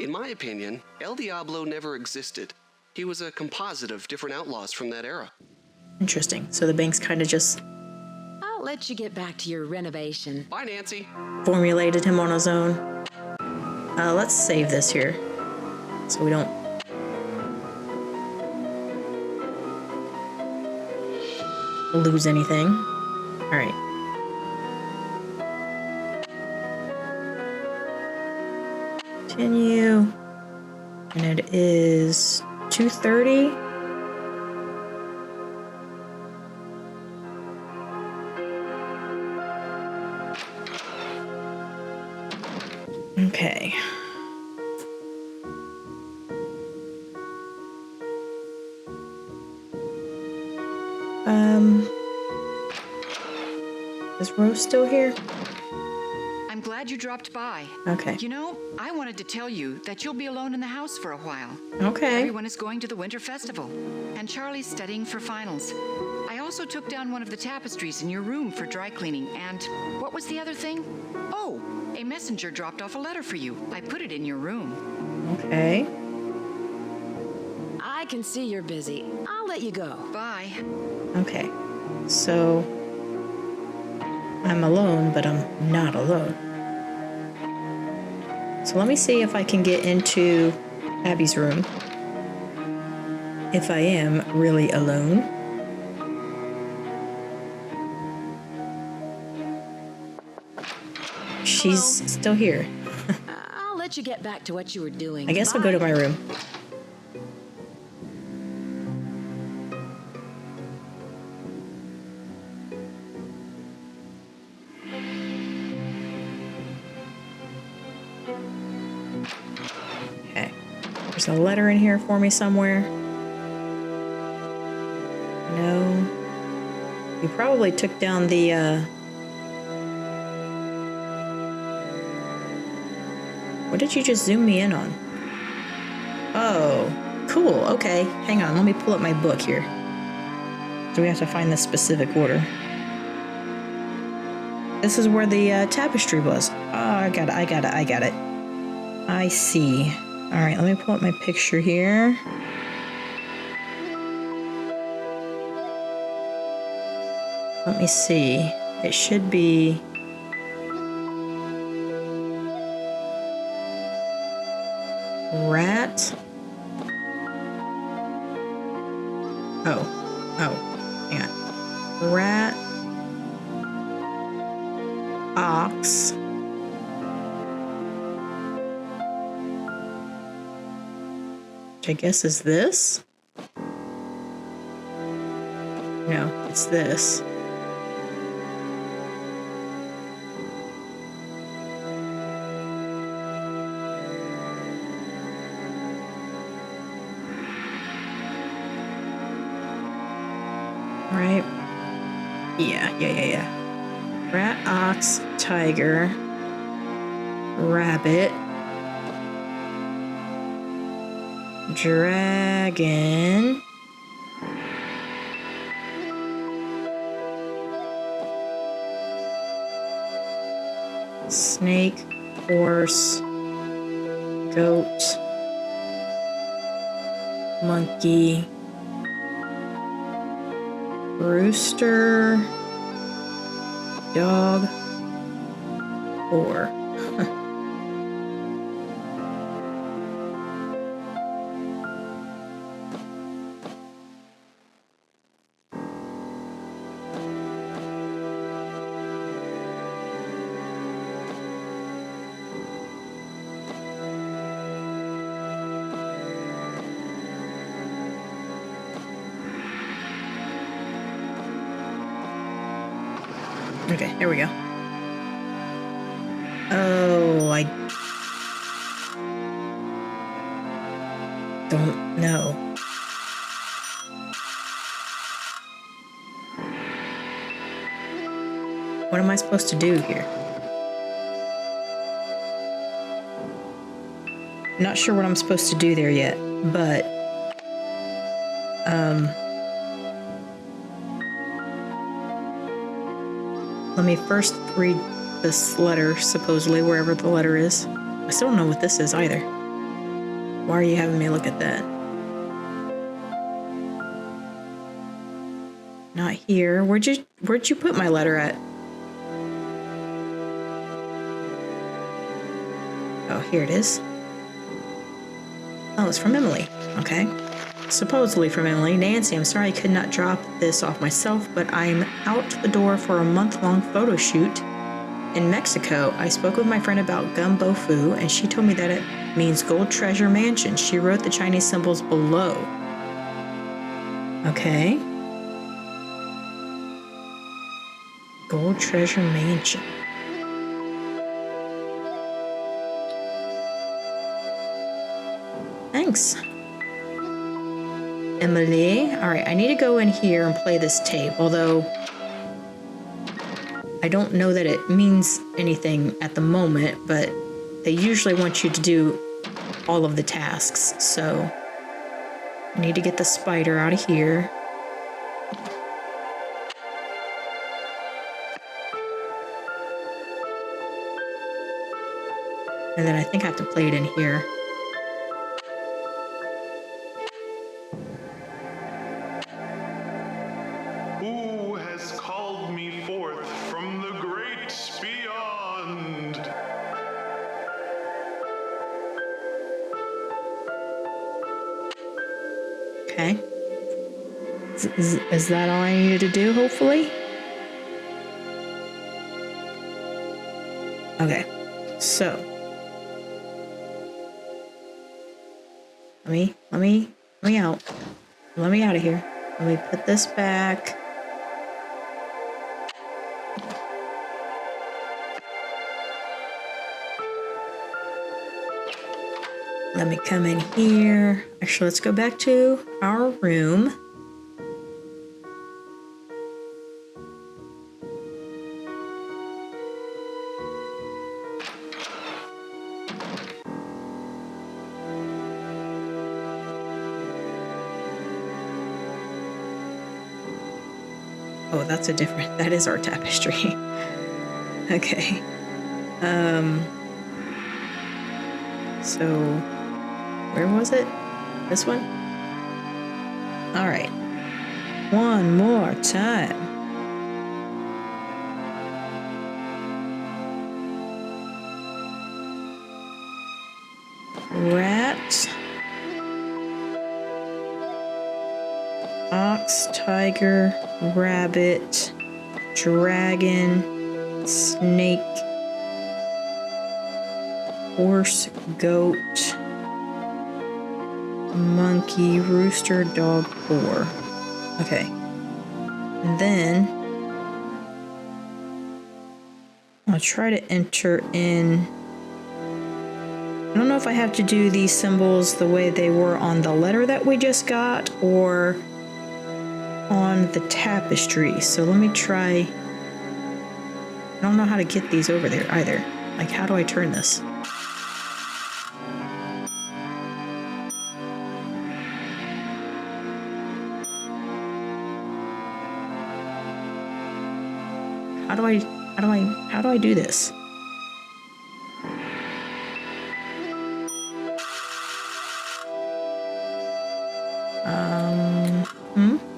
In my opinion, El Diablo never existed. He was a composite of different outlaws from that era. Interesting. So the bank's kind of just I'll let you get back to your renovation. Bye, Nancy. formulated him on his own. Let's save this here so we don't lose anything. All right. Continue. And it is 2:30. Okay. Is Rose still here? I'm glad you dropped by. Okay. You know, I wanted to tell you that you'll be alone in the house for a while. Okay. Everyone is going to the winter festival, and Charlie's studying for finals. I also took down one of the tapestries in your room for dry cleaning, and what was the other thing? Oh, a messenger dropped off a letter for you. I put it in your room. Okay. I can see you're busy. I'll let you go. Bye. Okay. So I'm alone, but I'm not alone. So let me see if I can get into Abby's room. If I am really alone. She's still here. I'll let you get back to what you were doing. I guess I'll go to my room. There's a letter in here for me somewhere. No. You probably took down the, What did you just zoom me in on? Oh, cool. Okay. Hang on. Let me pull up my book here. So we have to find the specific order. This is where the tapestry was. Oh, I got it. I see. All right, let me pull up my picture here. Let me see. It should be... rat. Oh, hang on. Rat. Ox. Which I guess is this? No, it's this. Right? Yeah. Rat, ox, tiger, rabbit, dragon, snake, horse, goat, monkey, rooster, dog, or okay, there we go. Oh, I don't know. What am I supposed to do here? Not sure what I'm supposed to do there yet, but let me first read this letter, supposedly, wherever the letter is. I still don't know what this is either. Why are you having me look at that? Not here. Where'd you put my letter at? Oh, here it is. Oh, it's from Emily. Okay. Supposedly from Emily. Nancy, I'm sorry I could not drop this off myself, but I'm out the door for a month-long photo shoot in Mexico. I spoke with my friend about Gumbo Fu, and she told me that it means Gold Treasure Mansion. She wrote the Chinese symbols below. Okay. Gold Treasure Mansion. Thanks, Emily. All right, I need to go in here and play this tape, although I don't know that it means anything at the moment, but they usually want you to do all of the tasks, so I need to get the spider out of here. And then I think I have to play it in here. Who has called me forth from the great beyond? Okay. Is that all I needed to do, hopefully? Okay. So. Let me out. Let me out of here. Let me put this back. Let me come in here. Actually, let's go back to our room. Oh, that's that is our tapestry. Okay. So where was it? This one? All right. One more time. Rat. Ox, tiger, rabbit, dragon, snake, horse, goat, monkey, rooster, dog, boar. Okay. And then I'll try to enter in. I don't know if I have to do these symbols the way they were on the letter that we just got or on the tapestry. So let me try. I don't know how to get these over there either. Like, how do I turn this? How do I do this?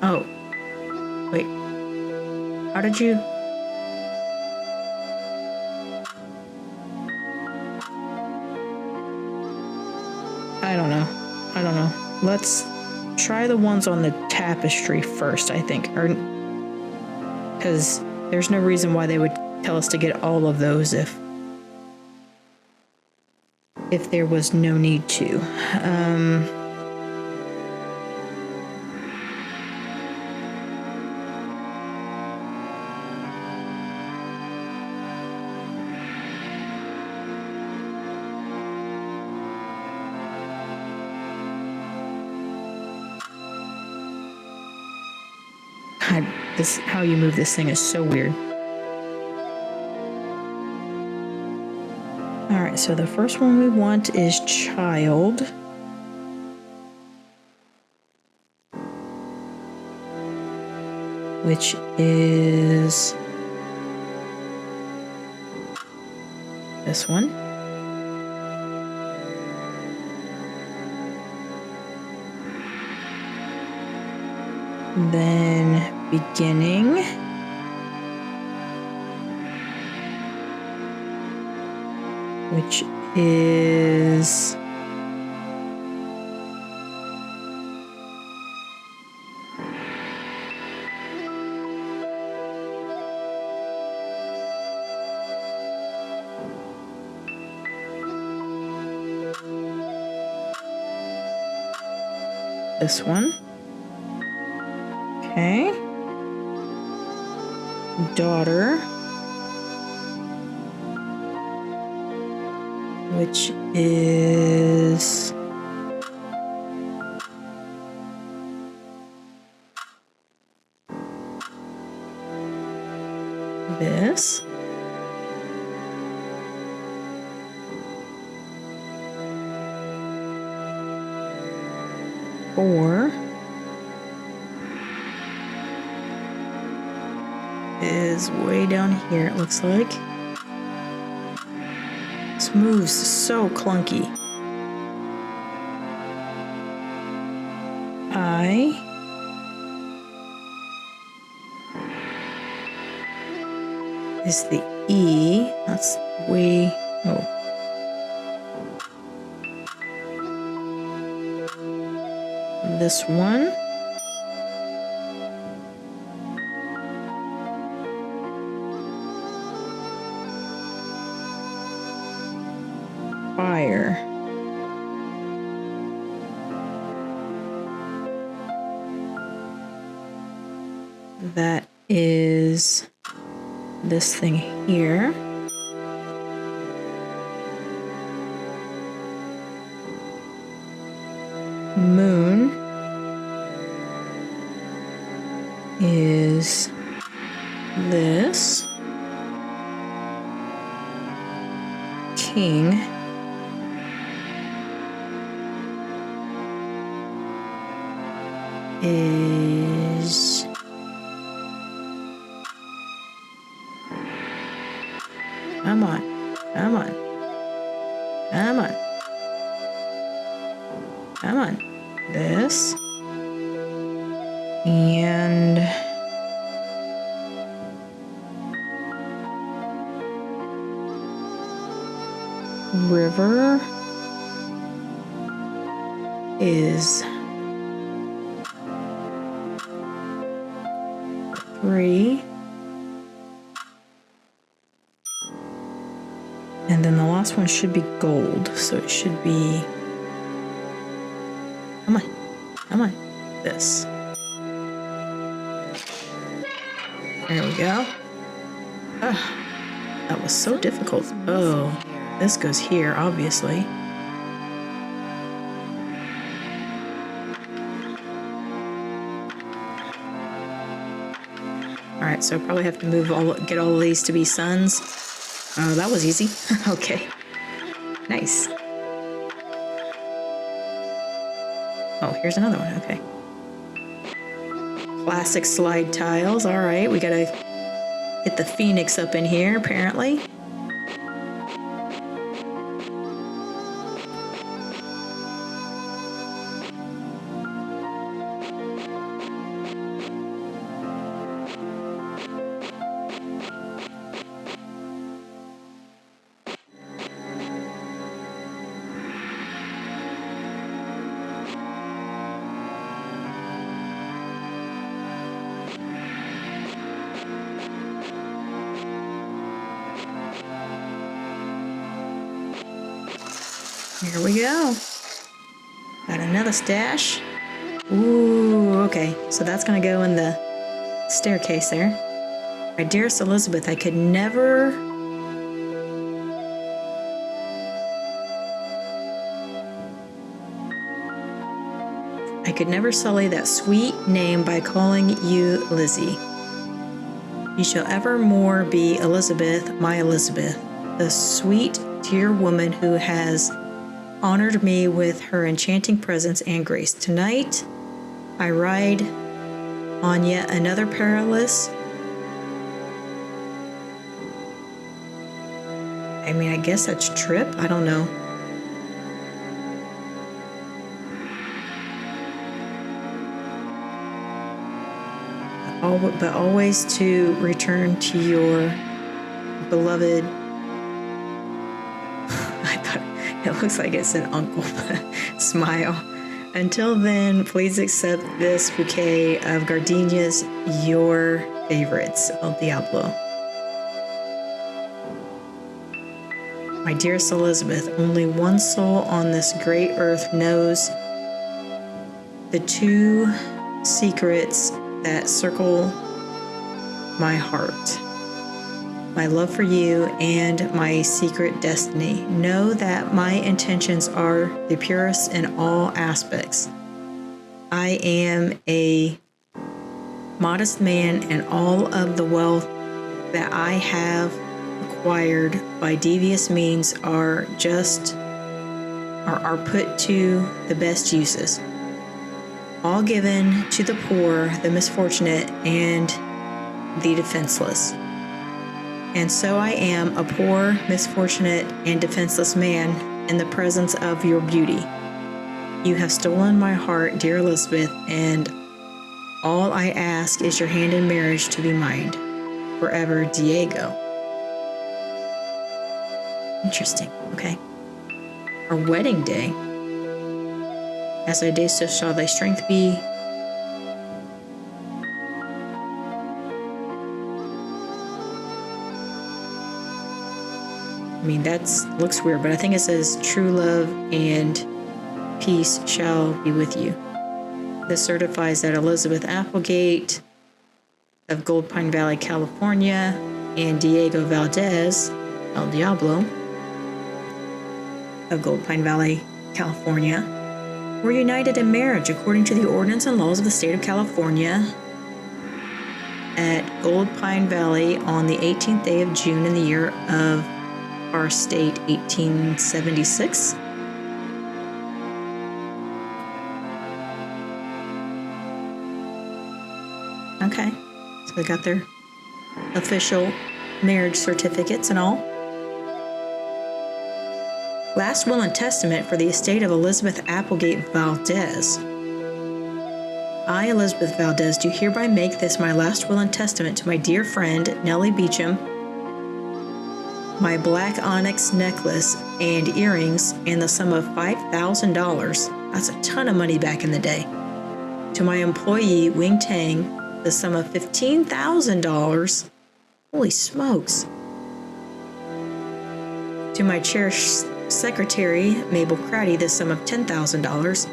Oh. Wait. How did you... I don't know. Let's try the ones on the tapestry first, I think. Because there's no reason why they would tell us to get all of those if there was no need to. God, how you move this thing is so weird. All right, so the first one we want is child. Which is this one. Then beginning. Which is this one. Okay. Daughter. Which is this. Or is way down here, it looks like. This moves so clunky. I is the E. That's way. Oh. This one. Fire. That is this thing here. moon is this. King is come on, come on, come on, come on, this, and river is 3. And then the last one should be gold, so it should be, come on, this. There we go. Ugh, that was so difficult. Oh, this goes here, obviously. All right, so I probably have to get all of these to be suns. Oh, that was easy. Okay. Nice. Oh, here's another one. Okay. Classic slide tiles. All right, we gotta get the phoenix up in here, apparently. Here we go. Got another stash. Ooh, okay. So that's gonna go in the staircase there. My dearest Elizabeth, I could never sully that sweet name by calling you Lizzie. You shall evermore be Elizabeth, my Elizabeth, the sweet, dear woman who has honored me with her enchanting presence and grace. Tonight, I ride on yet another perilous, I mean, I guess that's trip. I don't know. But always to return to your beloved. I thought it looks like it's an uncle smile. Until then, please accept this bouquet of gardenias, your favorites, El Diablo. My dearest Elizabeth, only one soul on this great earth knows the two secrets that circle my heart. My love for you and my secret destiny. Know that my intentions are the purest in all aspects. I am a modest man, and all of the wealth that I have acquired by devious means are put to the best uses. All given to the poor, the misfortunate, and the defenseless. And so I am a poor, misfortunate, and defenseless man in the presence of your beauty. You have stolen my heart, dear Elizabeth, and all I ask is your hand in marriage to be mine. Forever, Diego. Interesting. Okay. Our wedding day. As thy days, so shall thy strength be. I mean, that looks weird, but I think it says true love and peace shall be with you. This certifies that Elizabeth Applegate of Gold Pine Valley, California, and Diego Valdez, El Diablo, of Gold Pine Valley, California, were united in marriage according to the ordinance and laws of the state of California at Gold Pine Valley on the 18th day of June in the year of our state, 1876. Okay, so they got their official marriage certificates and all. Last will and testament for the estate of Elizabeth Applegate Valdez. I, Elizabeth Valdez, do hereby make this my last will and testament to my dear friend Nellie Beecham, my black onyx necklace and earrings, and the sum of $5,000. That's a ton of money back in the day. To my employee Wing Tang, the sum of $15,000. Holy smokes. To my cherished secretary, Mabel Craddy, the sum of $10,000.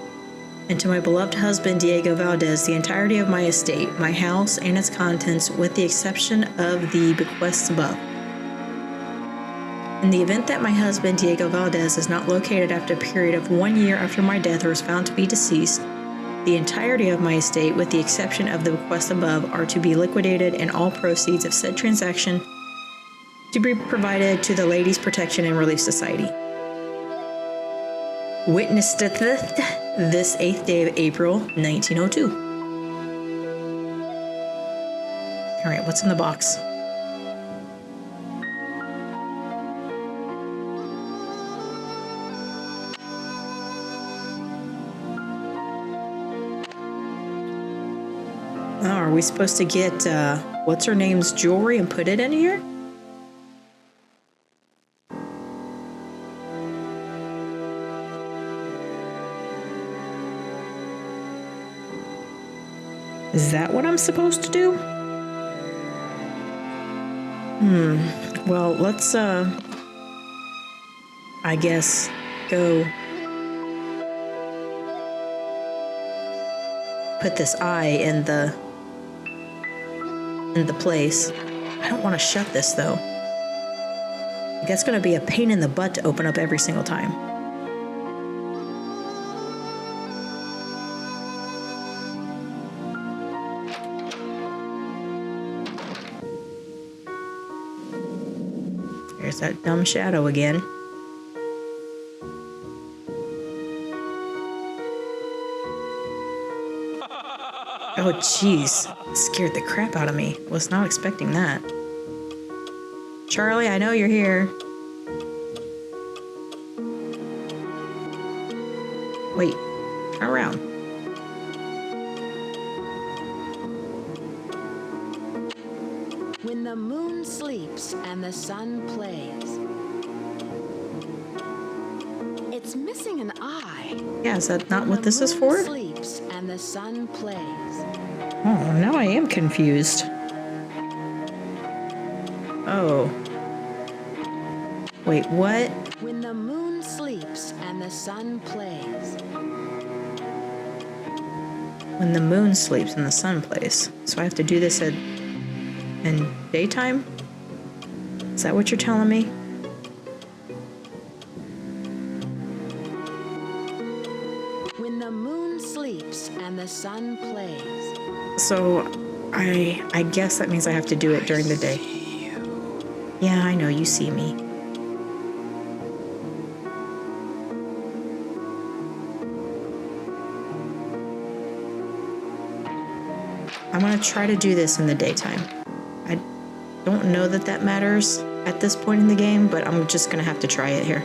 And to my beloved husband, Diego Valdez, the entirety of my estate, my house and its contents, with the exception of the bequests above. In the event that my husband, Diego Valdez, is not located after a period of 1 year after my death or is found to be deceased, the entirety of my estate, with the exception of the bequests above, are to be liquidated, and all proceeds of said transaction to be provided to the Ladies' Protection and Relief Society. Witnesseth this 8th day of April, 1902. All right, what's in the box? Oh, are we supposed to get what's her name's jewelry and put it in here? Is that what I'm supposed to do? Well, let's, I guess, go put this eye in the place. I don't want to shut this, though. That's going to be a pain in the butt to open up every single time. There's that dumb shadow again. Oh, jeez. Scared the crap out of me. Was not expecting that. Charlie, I know you're here. Wait, turn around. When the moon sleeps and the sun plays. It's missing an eye. Yeah, is that not what this is for? The moon sleeps and the sun plays. Oh, now I am confused. Oh. Wait, what? When the moon sleeps and the sun plays. When the moon sleeps and the sun plays. So I have to do this in daytime? Is that what you're telling me? When the moon sleeps and the sun plays. So I guess that means I have to do it during the day. Yeah, I know, you see me. I'm gonna try to do this in the daytime. I don't know that that matters at this point in the game, but I'm just gonna have to try it here.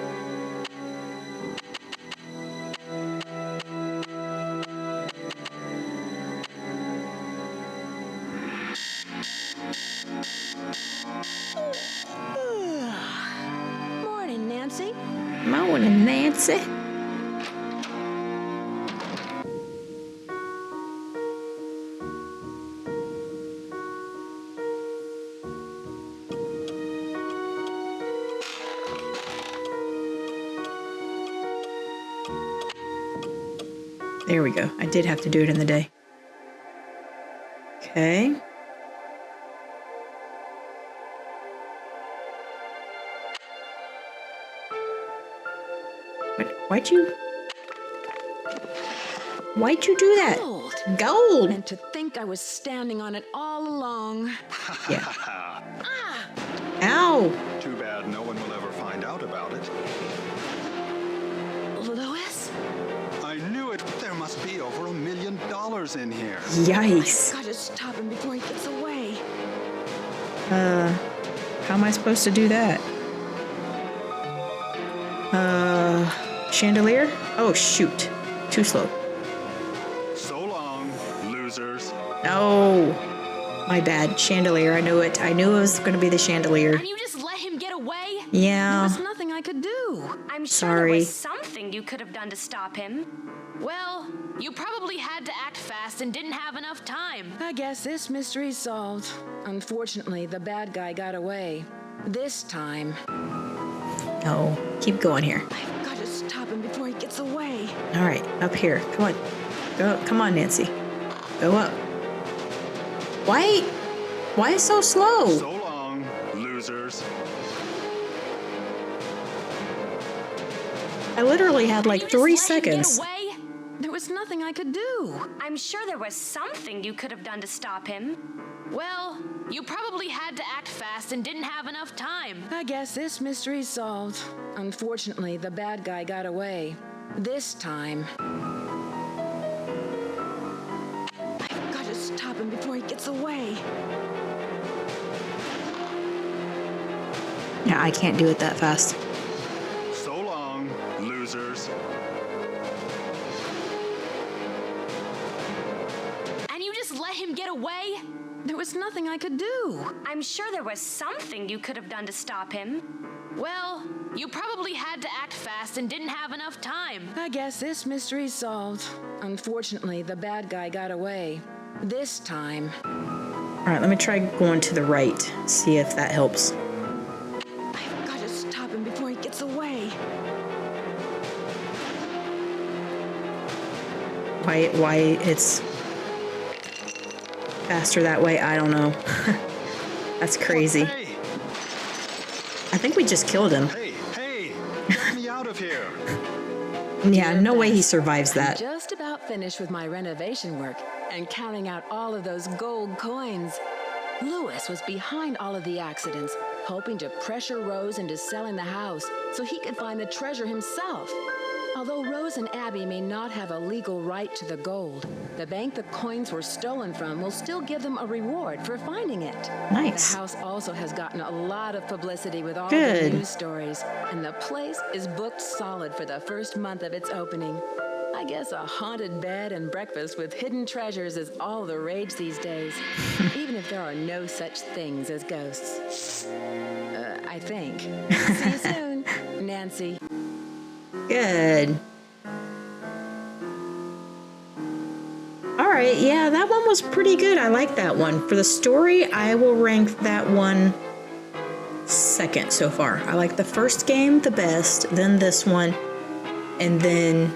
Morning, Nancy. Morning, Nancy. There we go. I did have to do it in the day. Okay. Why'd you... Why'd you do that? Gold. Gold. And to think I was standing on it all along. Yeah. Ow. Too bad no one will ever find out about it. Louis? I knew it. There must be over $1 million in here. Yikes. Gotta stop him before he gets away. How am I supposed to do that? Chandelier? Oh, shoot. Too slow. So long, losers. Oh, my bad. Chandelier. I knew it. I knew it was going to be the chandelier. And you just let him get away? Yeah. There's nothing I could do. I'm sure Sorry. there was something you could have done to stop him. Well, you probably had to act fast and didn't have enough time. I guess this mystery's solved. Unfortunately, the bad guy got away. This time. No. Keep going here. I've got to stop him before he gets away. All right. Up here. Come on. Go. Come on, Nancy. Go up. Why so slow? So long, losers. I literally had like You 3 just let him get seconds. away? There was nothing I could do. I'm sure there was something you could have done to stop him. Well, you probably had to act fast and didn't have enough time. I guess this mystery's solved. Unfortunately, the bad guy got away. This time. I've got to stop him before he gets away. Yeah, I can't do it that fast. So long, losers. And you just let him get away? There was nothing I could do. I'm sure there was something you could have done to stop him. Well, you probably had to act fast and didn't have enough time. I guess this mystery's solved. Unfortunately, the bad guy got away. This time. All right, let me try going to the right. See if that helps. I've got to stop him before he gets away. Why it's faster that way, I don't know. That's crazy. Hey, I think we just killed him. hey, get me out of here. Yeah, no way he survives that. Just about finished with my renovation work and counting out all of those gold coins. Louis was behind all of the accidents, hoping to pressure Rose into selling the house so he could find the treasure himself. Although Rose and Abby may not have a legal right to the gold, the bank the coins were stolen from will still give them a reward for finding it. Nice. The house also has gotten a lot of publicity with all Good. the news stories, and the place is booked solid for the first month of its opening. I guess a haunted bed and breakfast with hidden treasures is all the rage these days, even if there are no such things as ghosts. I think. See you soon, Nancy. Good. All right, yeah, that one was pretty good. I like that one. For the story, I will rank that one second so far. I like the first game the best, then this one, and then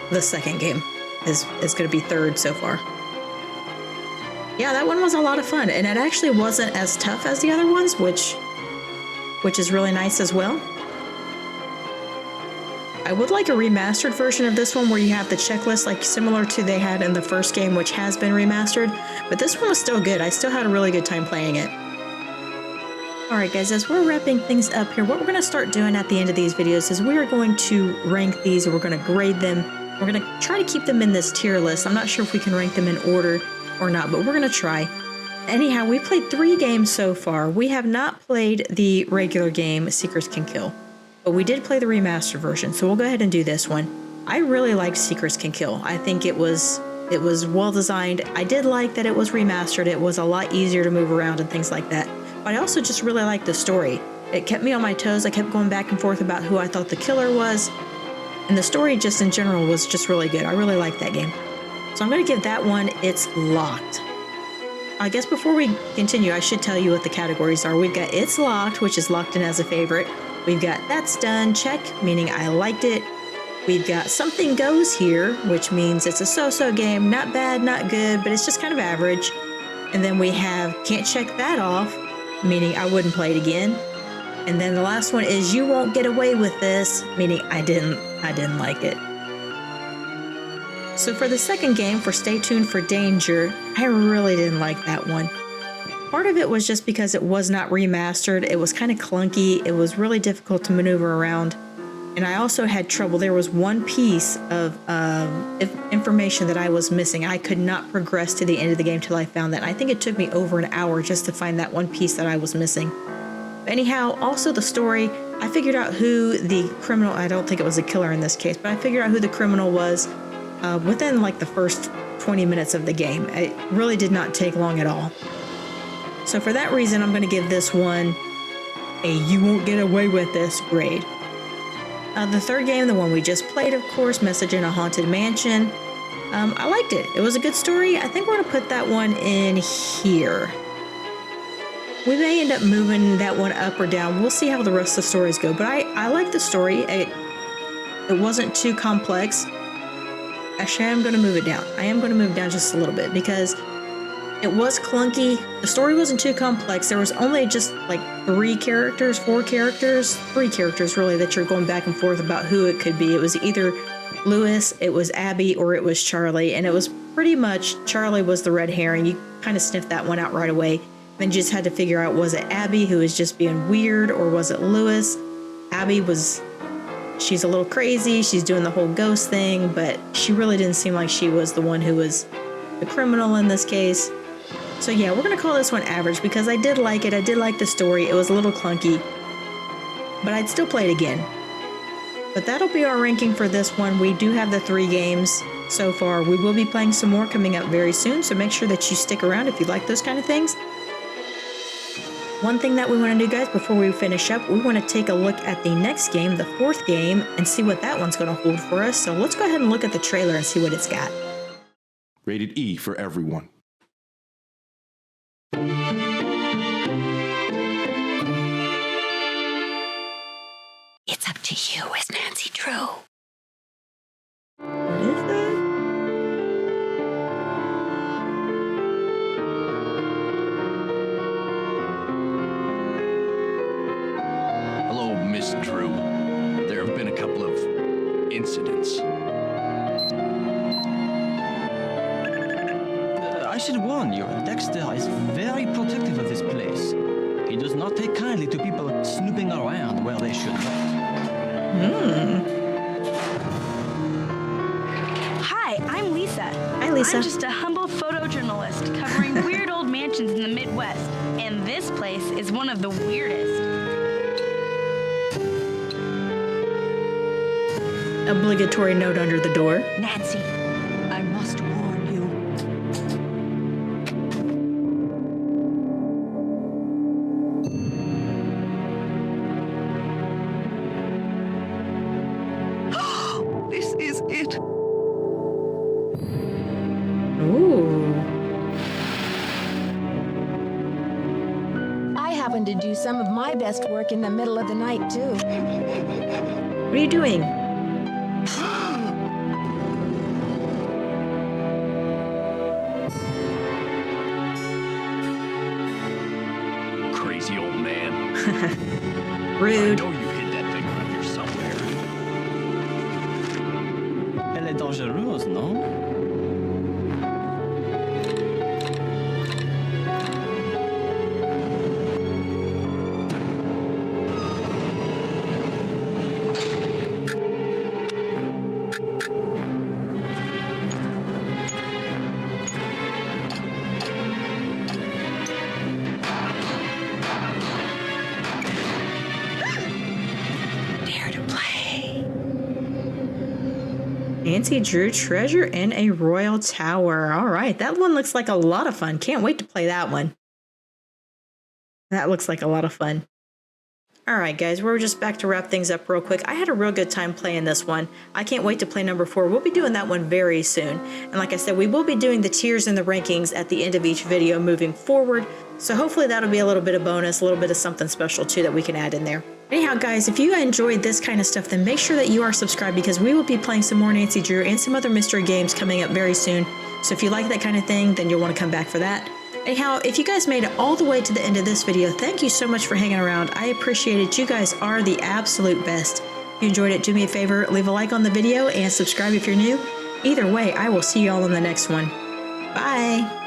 the second game is going to be third so far. Yeah, that one was a lot of fun, and it actually wasn't as tough as the other ones, which is really nice as well. I would like a remastered version of this one where you have the checklist like similar to they had in the first game, which has been remastered, but this one was still good. I still had a really good time playing it. Alright guys, as we're wrapping things up here, what we're going to start doing at the end of these videos is we are going to rank these, we're going to grade them, we're going to try to keep them in this tier list. I'm not sure if we can rank them in order or not, but we're going to try. Anyhow, we played 3 games so far. We have not played the regular game, Seekers Can Kill, but we did play the remastered version, so we'll go ahead and do this one. I really liked Seekers Can Kill. I think it was well designed. I did like that it was remastered. It was a lot easier to move around and things like that. But I also just really liked the story. It kept me on my toes. I kept going back and forth about who I thought the killer was. And the story just in general was just really good. I really liked that game. So I'm going to give that one It's Locked. I guess before we continue, I should tell you what the categories are. We've got It's Locked, which is locked in as a favorite. We've got That's Done, check, meaning I liked it. We've got Something Goes Here, which means it's a so-so game. Not bad, not good, but it's just kind of average. And then we have Can't Check That Off, meaning I wouldn't play it again. And then the last one is You Won't Get Away With This, meaning I didn't like it. So for the second game, for Stay Tuned for Danger, I really didn't like that one. Part of it was just because it was not remastered. It was kind of clunky. It was really difficult to maneuver around. And I also had trouble. There was one piece of information that I was missing. I could not progress to the end of the game till I found that. And I think it took me over an hour just to find that one piece that I was missing. But anyhow, also the story, I figured out who the criminal, I don't think it was a killer in this case, but I figured out who the criminal was within like the first 20 minutes of the game. It really did not take long at all. So for that reason, I'm going to give this one a You Won't Get Away With This grade. The third game, the one we just played, of course, Message in a Haunted Mansion. I liked it. It was a good story. I think we're going to put that one in here. We may end up moving that one up or down. We'll see how the rest of the stories go. But I like the story. It wasn't too complex. Actually, I am going to move it down. I am going to move down just a little bit because it was clunky. The story wasn't too complex. There was only just like 3 characters really that you're going back and forth about who it could be. It was either Lewis, it was Abby, or it was Charlie. And it was pretty much Charlie was the red herring. You kind of sniffed that one out right away. Then you just had to figure out, was it Abby who was just being weird, or was it Lewis? Abby she's a little crazy. She's doing the whole ghost thing, but she really didn't seem like she was the one who was the criminal in this case. So yeah, we're going to call this one average because I did like it. I did like the story. It was a little clunky, but I'd still play it again. But that'll be our ranking for this one. We do have the 3 games so far. We will be playing some more coming up very soon, so make sure that you stick around if you like those kind of things. One thing that we want to do, guys, before we finish up, we want to take a look at the next game, the 4th game, and see what that one's going to hold for us. So let's go ahead and look at the trailer and see what it's got. Rated E for everyone. It's up to you as Nancy Drew. What is that? Hello, Miss Drew. There have been a couple of incidents. I should warn you, Dexter is very protective of this place. He does not take kindly to people snooping around where they should not. Hi, I'm Lisa. Hi, Lisa. I'm just a humble photojournalist covering weird old mansions in the Midwest, and this place is one of the weirdest. Obligatory note under the door. Nancy, I must warn you. This is it. Ooh. I happen to do some of my best work in the middle of the night, too. What are you doing? Crazy old man. Rude. I know you hid that thing around here somewhere. Elle est dangereuse, non? Nancy Drew Treasure in a Royal Tower. All right, that one looks like a lot of fun. Can't wait to play that one. That looks like a lot of fun. All right, guys, we're just back to wrap things up real quick. I had a real good time playing this one. I can't wait to play number 4. We'll be doing that one very soon. And like I said, we will be doing the tiers and the rankings at the end of each video moving forward. So hopefully that'll be a little bit of bonus, a little bit of something special too that we can add in there. Anyhow, guys, if you enjoyed this kind of stuff, then make sure that you are subscribed because we will be playing some more Nancy Drew and some other mystery games coming up very soon. So if you like that kind of thing, then you'll want to come back for that. Anyhow, if you guys made it all the way to the end of this video, thank you so much for hanging around. I appreciate it. You guys are the absolute best. If you enjoyed it, do me a favor, leave a like on the video and subscribe if you're new. Either way, I will see you all in the next one. Bye!